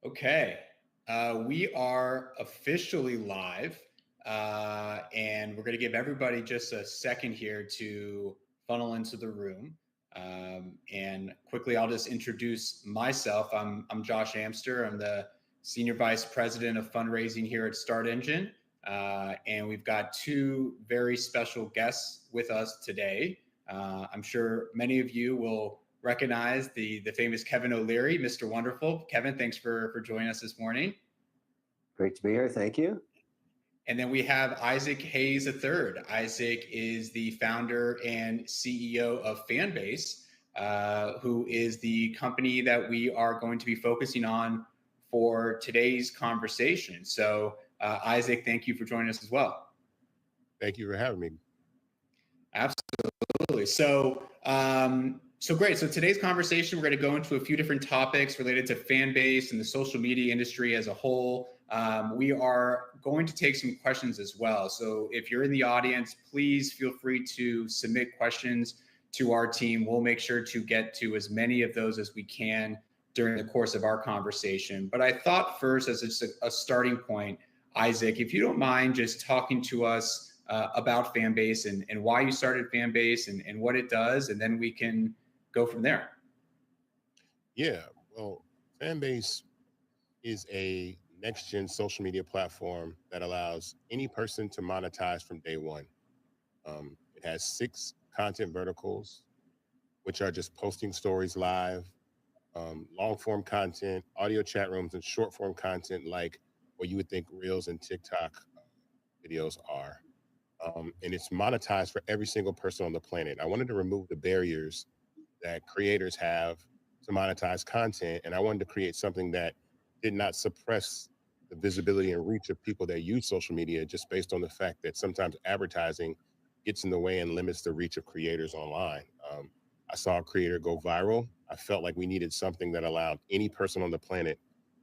Okay, we are officially live, and we're going to give everybody just a second here to funnel into the room. And quickly, I'll just introduce myself. I'm Josh Amster. I'm the Senior Vice President of Fundraising here at Start Engine, and we've got two very special guests with us today. I'm sure many of you will recognize the famous Kevin O'Leary, Mr. Wonderful. Kevin, thanks for joining us this morning. Great to be here. Thank you. And then we have Isaac Hayes III. Isaac is the founder and CEO of Fanbase, who is the company that we are going to be focusing on for today's conversation. So, Isaac, thank you for joining us as well. Thank you for having me. Absolutely. So great. So today's conversation, we're going to go into a few different topics related to Fanbase and the social media industry as a whole. We are going to take some questions as well. So if you're in the audience, please feel free to submit questions to our team. We'll make sure to get to as many of those as we can during the course of our conversation. But I thought first, as just a starting point, Isaac, if you don't mind just talking to us about Fanbase and why you started Fanbase and what it does, and then we can go from there. Yeah, well, Fanbase is a next-gen social media platform that allows any person to monetize from day one. It has 6 content verticals, which are just posting stories live, long-form content, audio chat rooms, and short-form content like what you would think Reels and TikTok videos are. And it's monetized for every single person on the planet. I wanted to remove the barriers that creators have to monetize content, and I wanted to create something that did not suppress the visibility and reach of people that use social media just based on the fact that sometimes advertising gets in the way and limits the reach of creators online. I saw a creator go viral. I felt like we needed something that allowed any person on the planet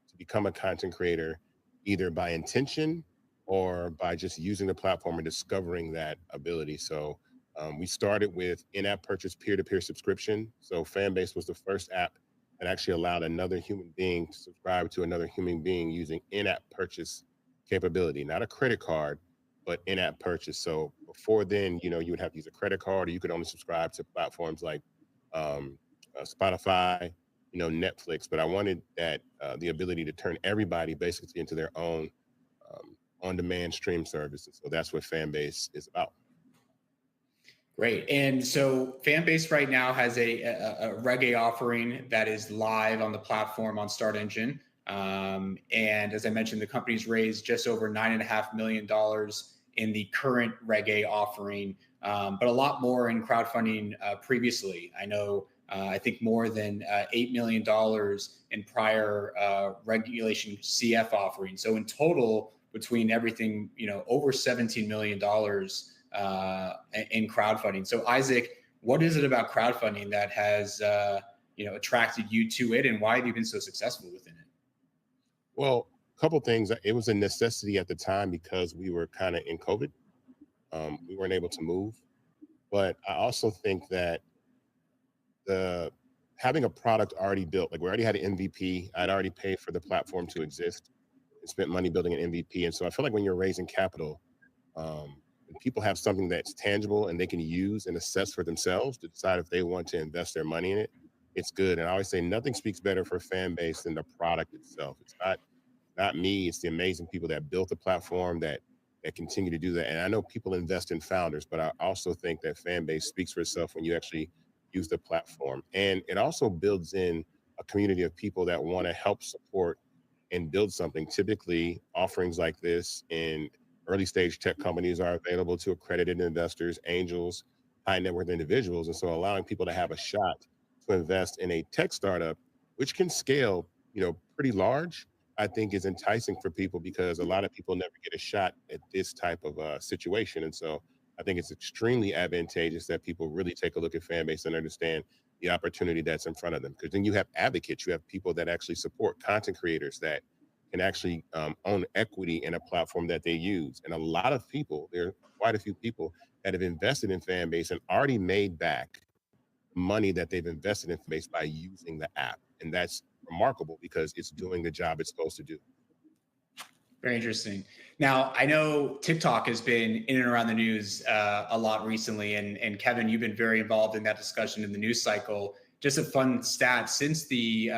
to become a content creator, either by intention or by just using the platform and discovering that ability. So we started with in-app purchase peer-to-peer subscription. So Fanbase was the first app that actually allowed another human being to subscribe to another human being using in-app purchase capability, not a credit card, but in-app purchase. So before then, you would have to use a credit card, or you could only subscribe to platforms like Spotify, Netflix. But I wanted that the ability to turn everybody basically into their own on-demand stream service. And so that's what Fanbase is about. Great. And so Fanbase right now has a reggae offering that is live on the platform on Start Engine. And as I mentioned, the company's raised just over $9.5 million in the current reggae offering, but a lot more in crowdfunding previously. I know, I think more than $8 million in prior regulation CF offerings. So in total, between everything, over $17 million in crowdfunding. So Isaac, what is it about crowdfunding that has attracted you to it, and why have you been so successful within it? Well, a couple things. It was a necessity at the time because we were kind of in COVID. We weren't able to move, but I also think that having a product already built, like we already had an MVP, I'd already paid for the platform to exist and spent money building an MVP. And so I feel like when you're raising capital, When people have something that's tangible and they can use and assess for themselves to decide if they want to invest their money in it, it's good. And I always say nothing speaks better for a fan base than the product itself. It's not me, it's the amazing people that built the platform that continue to do that. And I know people invest in founders, but I also think that fan base speaks for itself when you actually use the platform. And it also builds in a community of people that want to help support and build something. Typically, offerings like this in early stage tech companies are available to accredited investors, angels, high net worth individuals. And so allowing people to have a shot to invest in a tech startup, which can scale, pretty large, I think is enticing for people because a lot of people never get a shot at this type of situation. And so I think it's extremely advantageous that people really take a look at fan base and understand the opportunity that's in front of them. Because then you have advocates, you have people that actually support content creators that can actually own equity in a platform that they use. And a lot of people, there are quite a few people that have invested in fan base and already made back money that they've invested in fan base by using the app. And that's remarkable because it's doing the job it's supposed to do. Very interesting. Now, I know TikTok has been in and around the news a lot recently. And Kevin, you've been very involved in that discussion in the news cycle. Just a fun stat, since the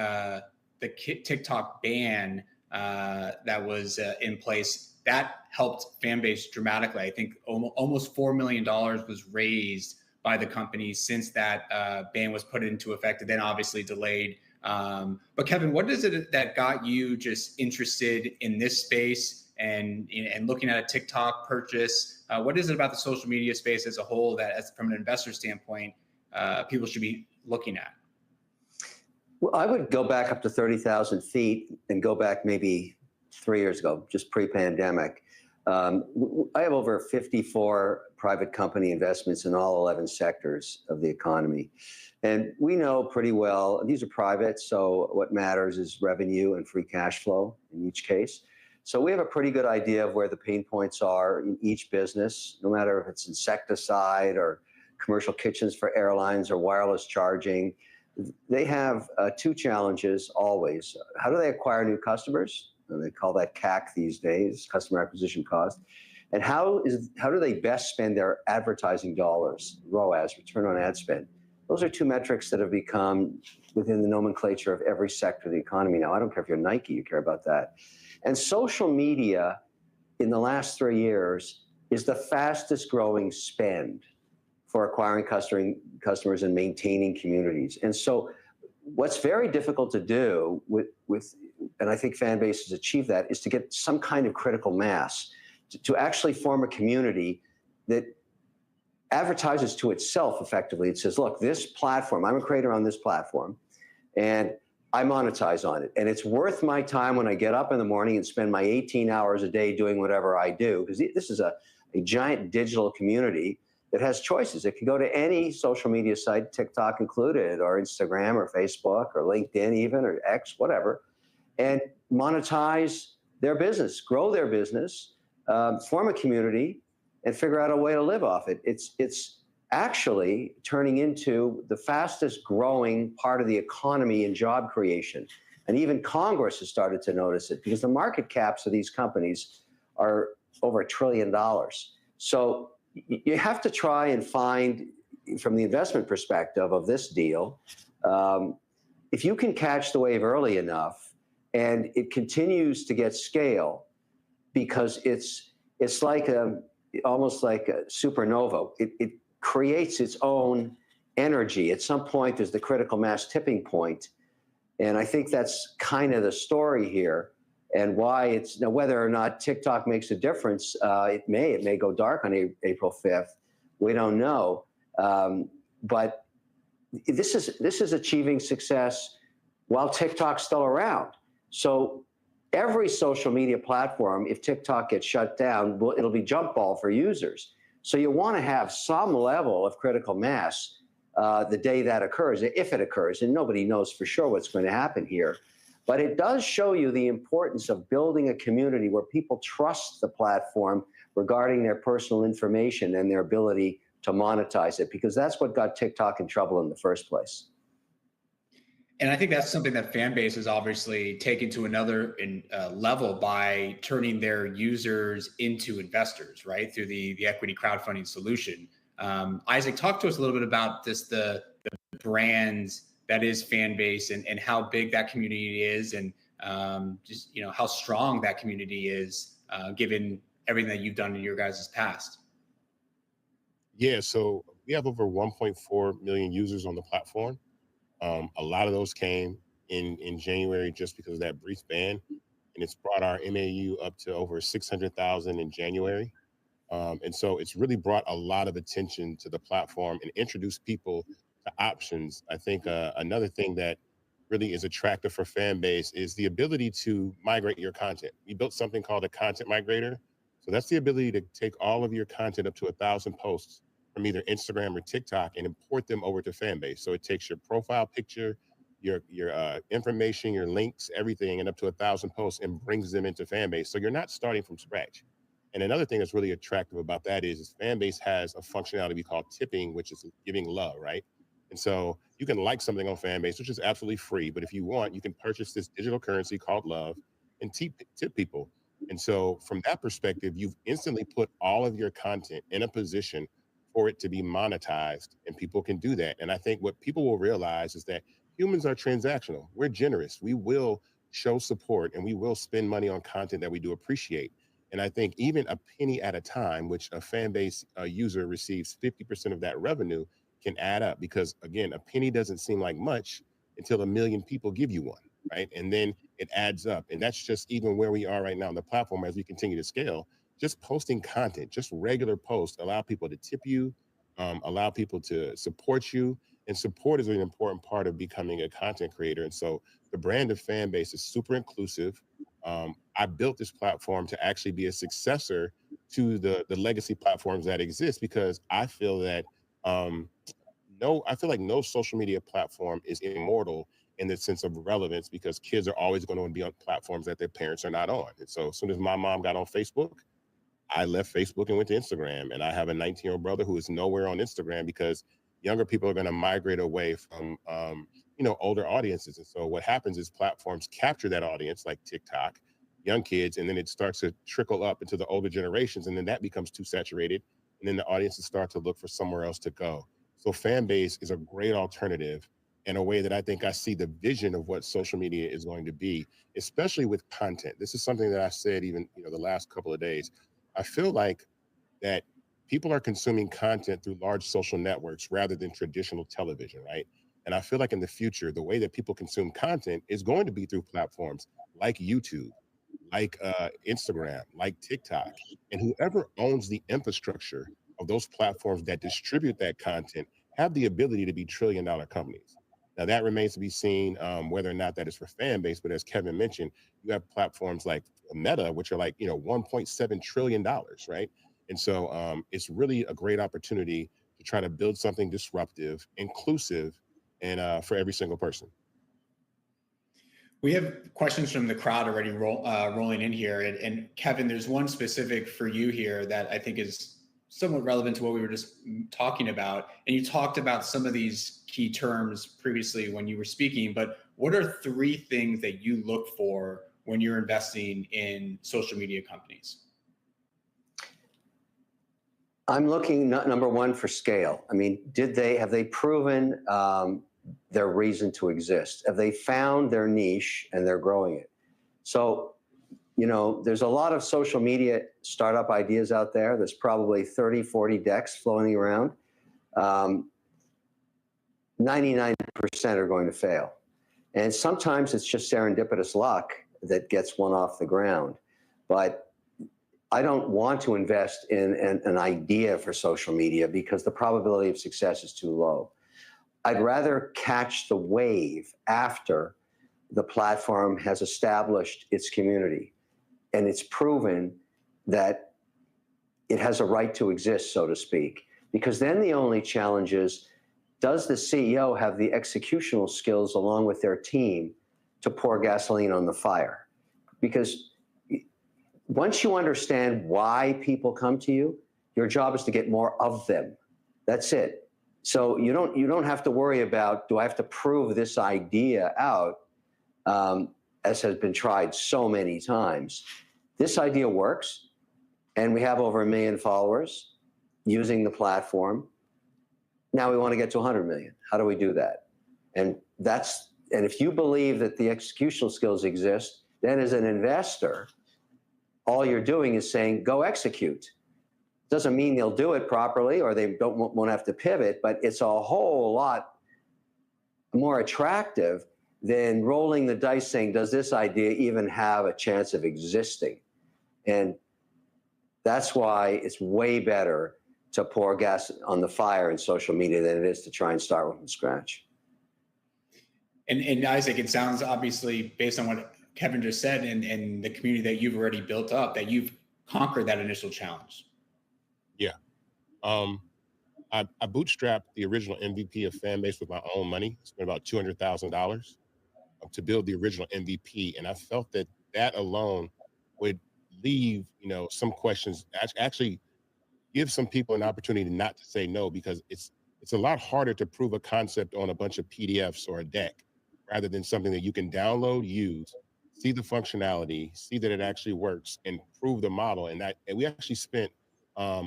TikTok ban that was in place, that helped fan base dramatically. I think almost $4 million was raised by the company since that ban was put into effect and then obviously delayed. But Kevin, what is it that got you just interested in this space and looking at a TikTok purchase? What is it about the social media space as a whole that, from an investor standpoint, people should be looking at? Well, I would go back up to 30,000 feet and go back maybe 3 years ago, just pre-pandemic. I have over 54 private company investments in all 11 sectors of the economy. And we know pretty well, these are private, so what matters is revenue and free cash flow in each case. So we have a pretty good idea of where the pain points are in each business, no matter if it's insecticide or commercial kitchens for airlines or wireless charging. They have two challenges always. How do they acquire new customers? They call that CAC these days, customer acquisition cost. And how do they best spend their advertising dollars, ROAS, return on ad spend? Those are two metrics that have become within the nomenclature of every sector of the economy now. I don't care if you're Nike, you care about that. And social media in the last 3 years is the fastest growing spend for acquiring customers and maintaining communities. And so what's very difficult to do with and I think fan bases achieve that, is to get some kind of critical mass to actually form a community that advertises to itself effectively. It says, look, this platform, I'm a creator on this platform, and I monetize on it. And it's worth my time when I get up in the morning and spend my 18 hours a day doing whatever I do, because this is a giant digital community that has choices. It can go to any social media site, TikTok included, or Instagram or Facebook or LinkedIn even, or X, whatever, and monetize their business, grow their business, form a community, and figure out a way to live off it. It's actually turning into the fastest growing part of the economy in job creation. And even Congress has started to notice it because the market caps of these companies are over $1 trillion. So you have to try and find, from the investment perspective of this deal, if you can catch the wave early enough and it continues to get scale, because it's like almost like a supernova. It creates its own energy. At some point, there's the critical mass tipping point. And I think that's kind of the story here, and why it's, now whether or not TikTok makes a difference, it may go dark on April 5th. We don't know. But this is achieving success while TikTok's still around. So every social media platform, if TikTok gets shut down, it'll be jump ball for users. So you want to have some level of critical mass the day that occurs, if it occurs, and nobody knows for sure what's going to happen here. But it does show you the importance of building a community where people trust the platform regarding their personal information and their ability to monetize it, because that's what got TikTok in trouble in the first place. And I think that's something that fan base has obviously taken to another level by turning their users into investors, right? Through the equity crowdfunding solution. Isaac, talk to us a little bit about the brands that is fan base and how big that community is, and just, you know, how strong that community is, given everything that you've done in your guys' past. Yeah, so we have over 1.4 million users on the platform. A lot of those came in January just because of that brief ban, and it's brought our MAU up to over 600,000 in January. And so it's really brought a lot of attention to the platform and introduced people to options. I think another thing that really is attractive for fan base is the ability to migrate your content. We built something called a content migrator. So that's the ability to take all of your content up to 1,000 posts from either Instagram or TikTok and import them over to Fanbase. So it takes your profile picture, your information, your links, everything, and up to 1,000 posts and brings them into Fanbase. So you're not starting from scratch. And another thing that's really attractive about that is Fanbase has a functionality we call tipping, which is giving love, right? And so you can like something on Fanbase, which is absolutely free. But if you want, you can purchase this digital currency called love and tip people. And so from that perspective, you've instantly put all of your content in a position for it to be monetized, and people can do that. And I think what people will realize is that humans are transactional. We're generous. We will show support and we will spend money on content that we do appreciate. And I think even a penny at a time, which a Fanbase user receives 50% of that revenue, can add up, because again, a penny doesn't seem like much until 1 million people give you one, right? And then it adds up. And that's just even where we are right now on the platform as we continue to scale. Just posting content, just regular posts, allow people to tip you, allow people to support you. And support is an important part of becoming a content creator. And so the brand of Fanbase is super inclusive. I built this platform to actually be a successor to the legacy platforms that exist, because I feel that I feel like no social media platform is immortal in the sense of relevance, because kids are always going to be on platforms that their parents are not on. And so as soon as my mom got on Facebook, I left Facebook and went to Instagram. And I have a 19-year-old brother who is nowhere on Instagram, because younger people are going to migrate away from older audiences. And so what happens is platforms capture that audience, like TikTok, young kids, and then it starts to trickle up into the older generations, and then that becomes too saturated, and then the audiences start to look for somewhere else to go. So Fanbase is a great alternative in a way that I think I see the vision of what social media is going to be, especially with content. This is something that I said even the last couple of days. I feel like that people are consuming content through large social networks rather than traditional television, right? And I feel like in the future, the way that people consume content is going to be through platforms like YouTube, like Instagram, like TikTok, and whoever owns the infrastructure of those platforms that distribute that content have the ability to be trillion-dollar companies. Now that remains to be seen whether or not that is for Fanbase, but as Kevin mentioned, you have platforms like Meta, which are like, $1.7 trillion, right? And so it's really a great opportunity to try to build something disruptive, inclusive, and for every single person. We have questions from the crowd already rolling in here. And Kevin, there's one specific for you here that I think is somewhat relevant to what we were just talking about. And you talked about some of these key terms previously when you were speaking, but what are 3 things that you look for when you're investing in social media companies? I'm looking, number one, for scale. I mean, have they proven their reason to exist? Have they found their niche and they're growing it? So, there's a lot of social media startup ideas out there. There's probably 30, 40 decks floating around. 99% are going to fail. And sometimes it's just serendipitous luck that gets one off the ground. But I don't want to invest in an idea for social media because the probability of success is too low. I'd rather catch the wave after the platform has established its community and it's proven that it has a right to exist, so to speak. Because then the only challenge is, does the CEO have the executional skills along with their team to pour gasoline on the fire? Because once you understand why people come to you, your job is to get more of them. That's it. So you don't have to worry about, do I have to prove this idea out, as has been tried so many times. This idea works, and we have over 1 million followers using the platform. Now we want to get to 100 million. How do we do that? And if you believe that the executional skills exist, then as an investor, all you're doing is saying, go execute. Doesn't mean they'll do it properly or they won't have to pivot, but it's a whole lot more attractive than rolling the dice saying, does this idea even have a chance of existing? And that's why it's way better to pour gas on the fire in social media than it is to try and start from scratch. And Isaac, it sounds obviously, based on what Kevin just said and the community that you've already built up, that you've conquered that initial challenge. Yeah. I bootstrapped the original MVP of Fanbase with my own money. Spent about $200,000 to build the original MVP. And I felt that that alone would leave, some questions, actually give some people an opportunity not to say no, because it's a lot harder to prove a concept on a bunch of PDFs or a deck rather than something that you can download, use, see the functionality, see that it actually works, and prove the model. And we actually spent a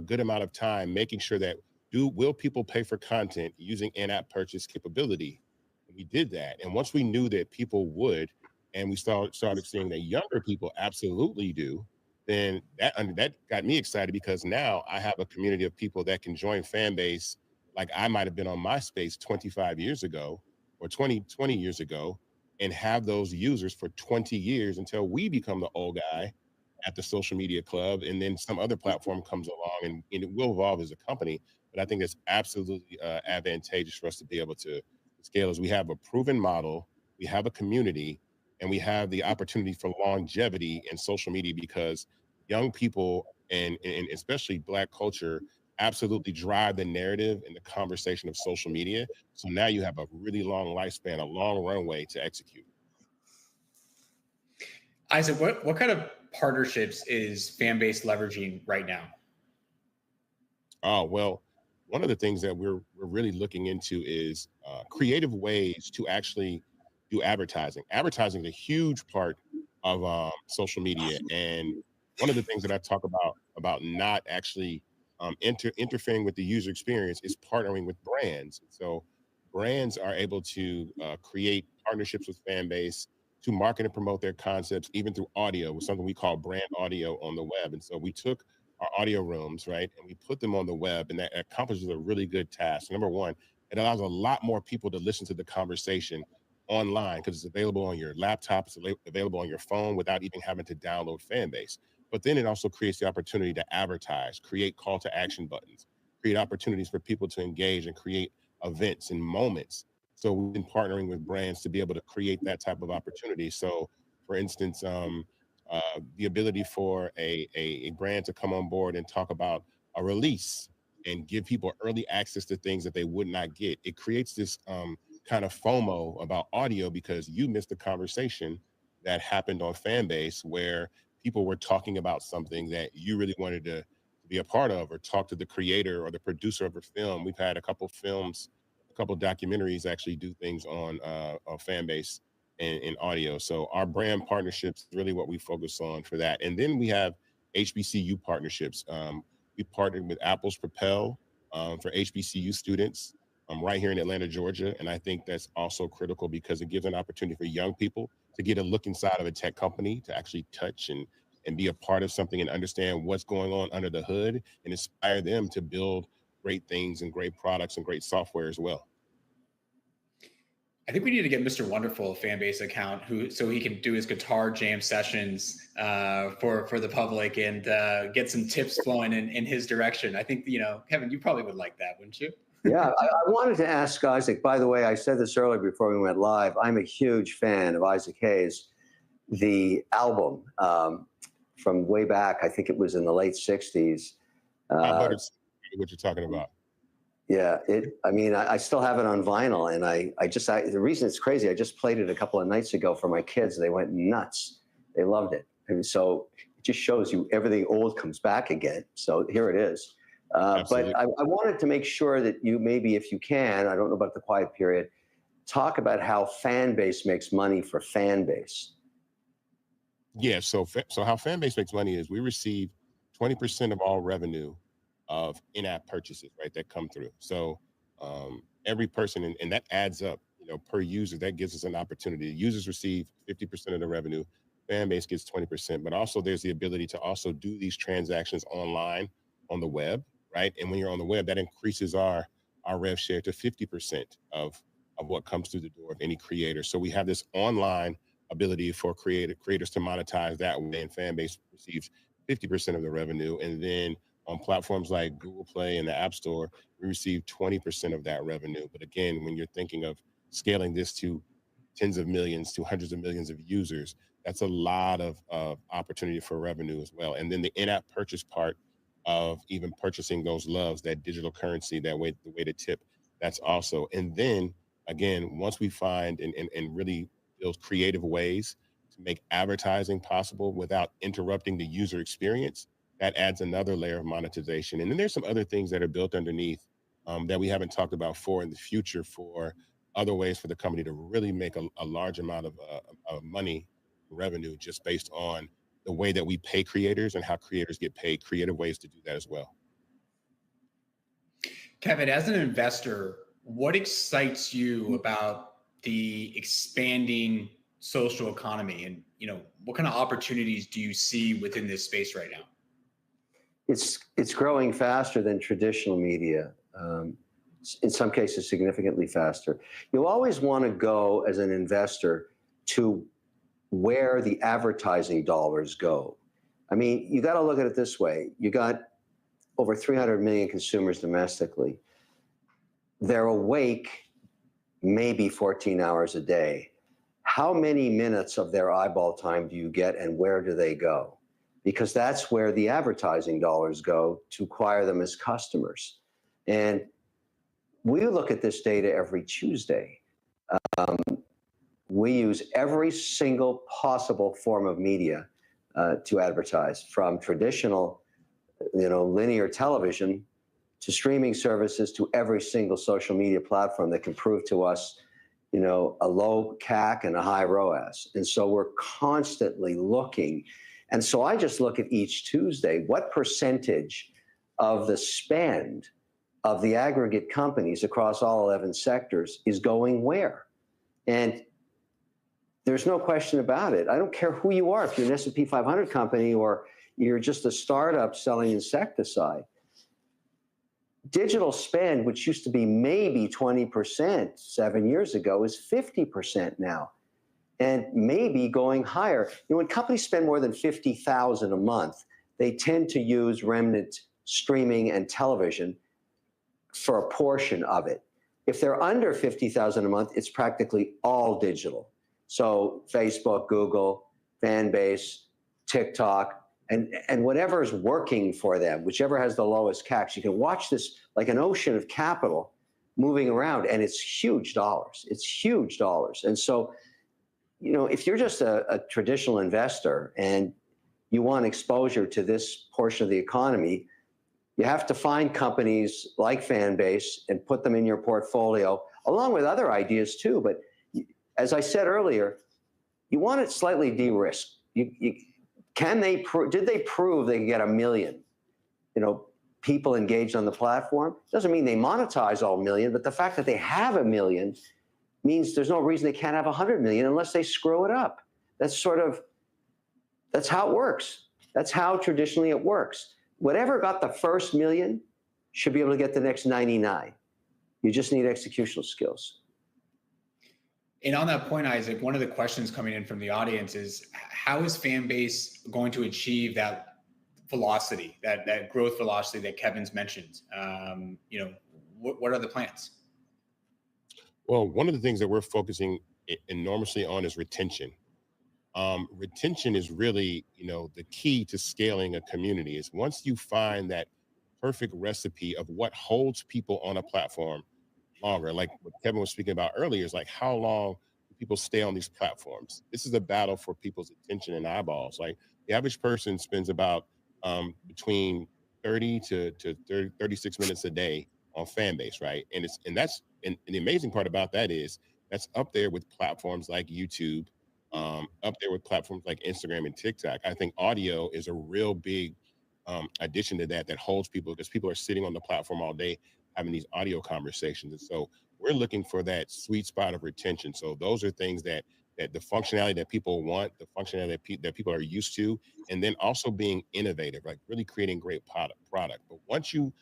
good amount of time making sure that will people pay for content using in-app purchase capability? And we did that. And once we knew that people would, and we started seeing that younger people absolutely do, then that got me excited, because now I have a community of people that can join Fanbase like I might have been on MySpace 25 years ago or 20 years ago, and have those users for 20 years until we become the old guy at the social media club, and then some other platform comes along, and it will evolve as a company. But I think it's absolutely advantageous for us to be able to scale, as we have a proven model, we have a community, and we have the opportunity for longevity in social media, because young people and especially Black culture absolutely drive the narrative and the conversation of social media. So now you have a really long lifespan, a long runway to execute. Isaac, what kind of partnerships is Fanbase leveraging right now? Oh, well, one of the things that we're really looking into is creative ways to actually do advertising. Advertising is a huge part of social media. And one of the things that I talk about not actually interfering with the user experience is partnering with brands. So brands are able to create partnerships with Fanbase to market and promote their concepts, even through audio, with something we call brand audio on the web. And so we took our audio rooms, right, and we put them on the web, and that accomplishes a really good task. Number one, it allows a lot more people to listen to the conversation online, because it's available on your laptop, it's available on your phone without even having to download Fanbase. But then it also creates the opportunity to advertise, create call to action buttons, create opportunities for people to engage and create events and moments. So we've been partnering with brands to be able to create that type of opportunity. So for instance, the ability for a brand to come on board and talk about a release and give people early access to things that they would not get. It creates this kind of FOMO about audio, because you missed the conversation that happened on Fanbase where people were talking about something that you really wanted to be a part of, or talk to the creator or the producer of a film. We've had a couple films, a couple documentaries actually do things on Fanbase in audio. So our brand partnerships is really what we focus on for that. And then we have HBCU partnerships. We partnered with Apple's Propel for HBCU students right here in Atlanta, Georgia. And I think that's also critical, because it gives an opportunity for young people to get a look inside of a tech company, to actually touch and be a part of something and understand what's going on under the hood, and inspire them to build great things and great products and great software as well. I think we need to get Mr. Wonderful a Fanbase account so he can do his guitar jam sessions for the public and get some tips flowing in his direction. I think, Kevin, you probably would like that, wouldn't you? Yeah, I wanted to ask Isaac, by the way, I said this earlier before we went live, I'm a huge fan of Isaac Hayes. The album from way back, I think it was in the late 60s. What you're talking about. Yeah, I still have it on vinyl, and the reason it's crazy, I just played it a couple of nights ago for my kids. They went nuts. They loved it. And so it just shows you everything old comes back again. So here it is. But I wanted to make sure that you, maybe if you can, I don't know about the quiet period, talk about how fan base makes money for fan base. Yeah, so how Fanbase makes money is we receive 20% of all revenue of in-app purchases, right, that come through. So every person, and that adds up, per user, that gives us an opportunity. Users receive 50% of the revenue, Fanbase gets 20%, but also there's the ability to also do these transactions online on the web, right? And when you're on the web, that increases our rev share to 50% of what comes through the door of any creator. So we have this online ability for creators to monetize that way, and Fanbase receives 50% of the revenue. And then on platforms like Google Play and the App Store, we receive 20% of that revenue. But again, when you're thinking of scaling this to tens of millions to hundreds of millions of users, that's a lot of opportunity for revenue as well. And then the in-app purchase part of even purchasing those loves, that digital currency, the way to tip, that's also. And then again, once we find and really build creative ways to make advertising possible without interrupting the user experience, that adds another layer of monetization. And then there's some other things that are built underneath that we haven't talked about in the future for other ways for the company to really make a large amount of money, revenue, just based on the way that we pay creators and how creators get paid, creative ways to do that as well. Kevin, as an investor, what excites you about the expanding social economy, and what kind of opportunities do you see within this space right now? It's growing faster than traditional media. In some cases, significantly faster. You always want to go as an investor to where the advertising dollars go. I mean, you got to look at it this way. You got over 300 million consumers domestically. They're awake maybe 14 hours a day. How many minutes of their eyeball time do you get, and where do they go? Because that's where the advertising dollars go to acquire them as customers. And we look at this data every Tuesday. We use every single possible form of media to advertise, from traditional, linear television to streaming services, to every single social media platform that can prove to us, a low CAC and a high ROAS. And so we're constantly looking. And so I just look at each Tuesday, what percentage of the spend of the aggregate companies across all 11 sectors is going where? And there's no question about it. I don't care who you are, if you're an S&P 500 company or you're just a startup selling insecticide. Digital spend, which used to be maybe 20% 7 years ago, is 50% now, and maybe going higher. When companies spend more than $50,000 a month, they tend to use remnant streaming and television for a portion of it. If they're under $50,000 a month, it's practically all digital. So Facebook, Google, Fanbase, TikTok, and whatever is working for them, whichever has the lowest CACs. You can watch this like an ocean of capital moving around, and it's huge dollars. It's huge dollars. And so, if you're just a traditional investor and you want exposure to this portion of the economy, you have to find companies like Fanbase and put them in your portfolio, along with other ideas too. But as I said earlier, you want it slightly de-risked. Did they prove they can get 1 million, people engaged on the platform? Doesn't mean they monetize all 1 million, but the fact that they have 1 million means there's no reason they can't have 100 million unless they screw it up. That's how it works. That's how traditionally it works. Whatever got the first 1 million should be able to get the next 99. You just need executional skills. And on that point, Isaac, one of the questions coming in from the audience is, how is Fanbase going to achieve that velocity, that growth velocity that Kevin's mentioned? What are the plans? Well, one of the things that we're focusing enormously on is retention. Retention is really, the key to scaling a community. Is once you find that perfect recipe of what holds people on a platform longer, like what Kevin was speaking about earlier, is like, how long do people stay on these platforms? This is a battle for people's attention and eyeballs. Like, the average person spends about between 30 to 36 minutes a day on Fanbase, right? And the amazing part about that is that's up there with platforms like YouTube, up there with platforms like Instagram and TikTok. I think audio is a real big addition to that holds people, because people are sitting on the platform all day having these audio conversations. And so we're looking for that sweet spot of retention. So those are things that the functionality that people want, the functionality that people are used to, and then also being innovative, like really creating great product. But once you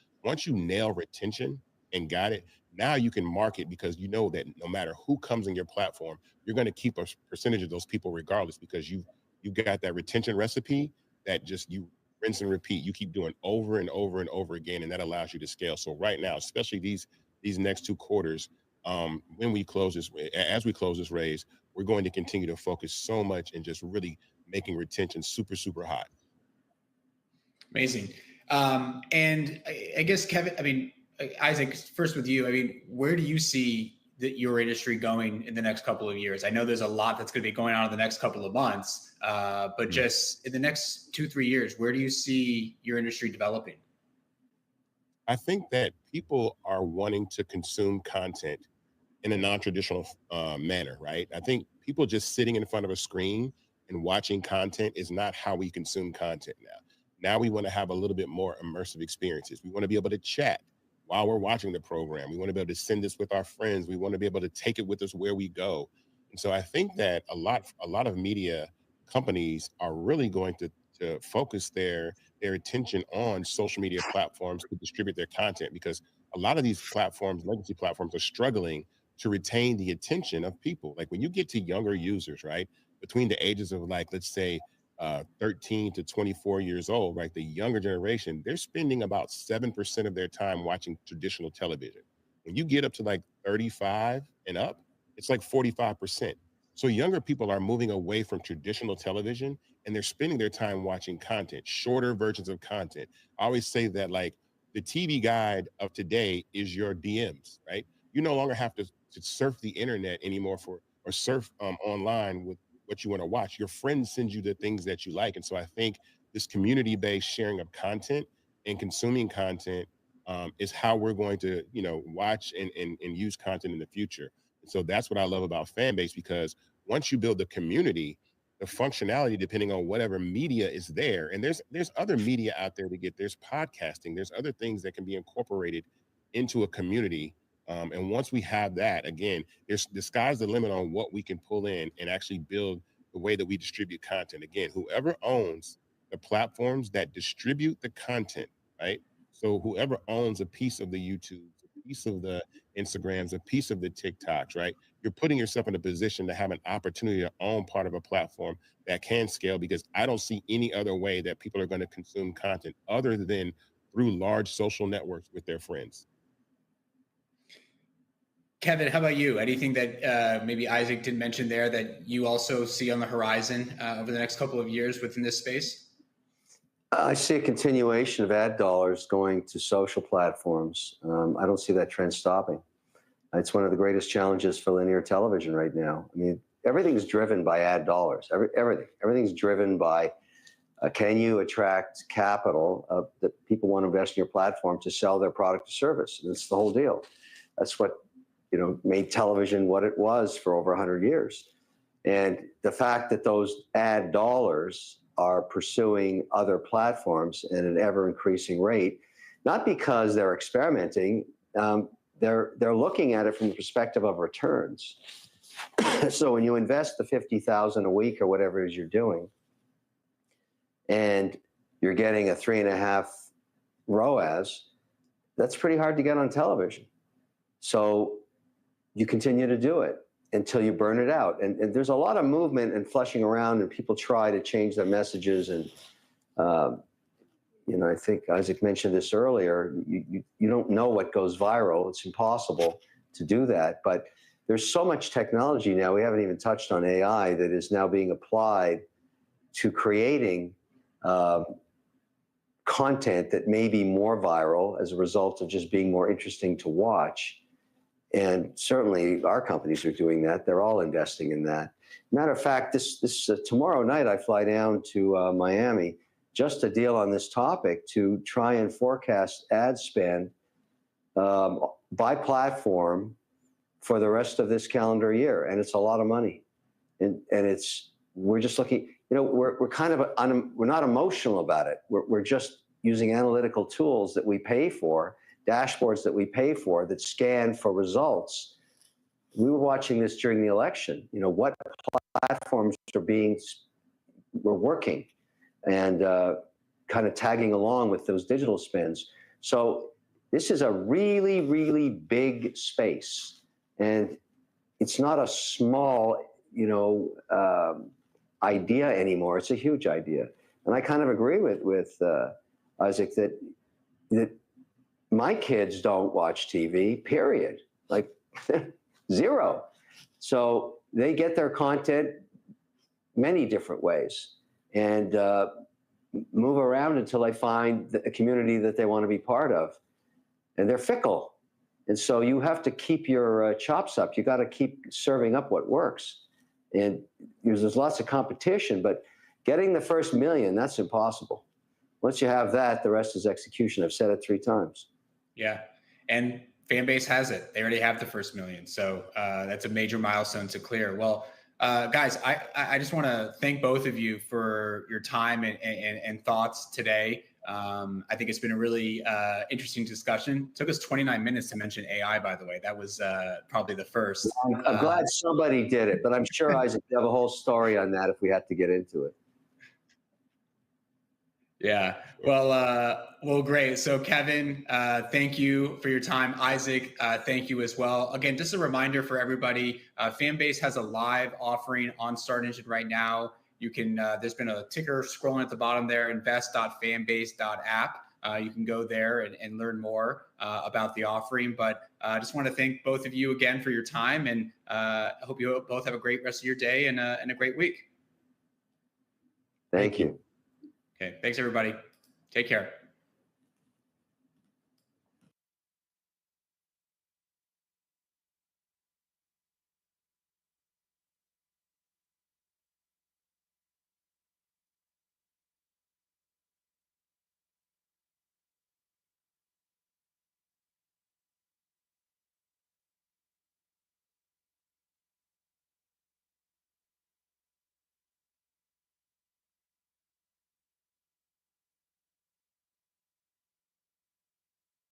nail retention and got it, now you can market, because you know that no matter who comes in your platform, you're going to keep a percentage of those people regardless, because you got that retention recipe that just you rinse and repeat. You keep doing over and over and over again, and that allows you to scale. So right now, especially these next 2 quarters, as we close this raise, we're going to continue to focus so much and just really making retention super, super hot. Amazing. And I guess, Kevin, Isaac, first with you, where do you see your industry going in the next couple of years? I know there's a lot that's going to be going on in the next couple of months, but just in the next 2-3 years, where do you see your industry developing? I think that people are wanting to consume content in a non-traditional manner, right? I think people just sitting in front of a screen and watching content is not how we consume content now. Now we want to have a little bit more immersive experiences. We want to be able to chat while we're watching the program. We want to be able to send this with our friends. We want to be able to take it with us where we go. And so I think that a lot of media companies are really going to focus their attention on social media platforms to distribute their content, because a lot of these platforms, legacy platforms, are struggling to retain the attention of people. Like when you get to younger users, right, between the ages of, like, let's say 13 to 24 years old, right, the younger generation, they're spending about 7% of their time watching traditional television. When you get up to like 35 and up, it's like 45%. So younger people are moving away from traditional television, and they're spending their time watching content, shorter versions of content. I always say that, like, the TV guide of today is your DMs, right? You no longer have to surf the internet anymore or surf online with what you want to watch. Your friends send you the things that you like. And so I think this community-based sharing of content and consuming content is how we're going to, watch and use content in the future. And so that's what I love about Fanbase, because once you build the community, the functionality, depending on whatever media is there, and there's other media out there to get, there's podcasting, there's other things that can be incorporated into a community. And once we have that, again, the sky's the limit on what we can pull in and actually build the way that we distribute content. Again, whoever owns the platforms that distribute the content, right? So whoever owns a piece of the YouTube, a piece of the Instagrams, a piece of the TikToks, right? You're putting yourself in a position to have an opportunity to own part of a platform that can scale, because I don't see any other way that people are going to consume content other than through large social networks with their friends. Kevin, how about you? Anything that maybe Isaac didn't mention there that you also see on the horizon over the next couple of years within this space? I see a continuation of ad dollars going to social platforms. I don't see that trend stopping. It's one of the greatest challenges for linear television right now. I mean, everything's driven by ad dollars. Everything's driven by can you attract capital that people want to invest in your platform to sell their product or service? And that's the whole deal. That's what made television what it was for over 100 years. And the fact that those ad dollars are pursuing other platforms at an ever increasing rate, not because they're experimenting, they're looking at it from the perspective of returns. So when you invest the $50,000 a week or whatever it is you're doing, and you're getting a 3.5 ROAS, that's pretty hard to get on television. So you continue to do it until you burn it out. And there's a lot of movement and flushing around, and people try to change their messages. And, I think Isaac mentioned this earlier, you don't know what goes viral. It's impossible to do that. But there's so much technology now, we haven't even touched on AI, that is now being applied to creating content that may be more viral as a result of just being more interesting to watch. And certainly our companies are doing that. They're all investing in that. Matter of fact, this tomorrow night I fly down to Miami just a deal on this topic to try and forecast ad spend by platform for the rest of this calendar year. And it's a lot of money. And we're just looking, we're kind of, we're not emotional about it. We're just using analytical tools that we pay for, dashboards that we pay for that scan for results. We were watching this during the election, what platforms were working and kind of tagging along with those digital spends. So this is a really, really big space. And it's not a small, idea anymore. It's a huge idea. And I kind of agree with Isaac that my kids don't watch TV, period. Like zero. So they get their content many different ways and move around until they find a community that they want to be part of. And they're fickle. And so you have to keep your chops up. You got to keep serving up what works. And there's lots of competition, but getting the first million, that's impossible. Once you have that, the rest is execution. I've said it 3 times. Yeah. And Fanbase has it. They already have the first million. So that's a major milestone to clear. Well, guys, I just want to thank both of you for your time and thoughts today. I think it's been a really interesting discussion. It took us 29 minutes to mention AI, by the way. That was probably the first. I'm glad somebody did it, but I'm sure Isaac would have a whole story on that if we had to get into it. Yeah. Well, great. So Kevin, thank you for your time. Isaac, thank you as well. Again, just a reminder for everybody, Fanbase has a live offering on Start Engine right now. You can, there's been a ticker scrolling at the bottom there, invest.fanbase.app. You can go there and learn more about the offering. But I just want to thank both of you again for your time, and I hope you both have a great rest of your day and a great week. Thank you. Okay. Thanks, everybody. Take care.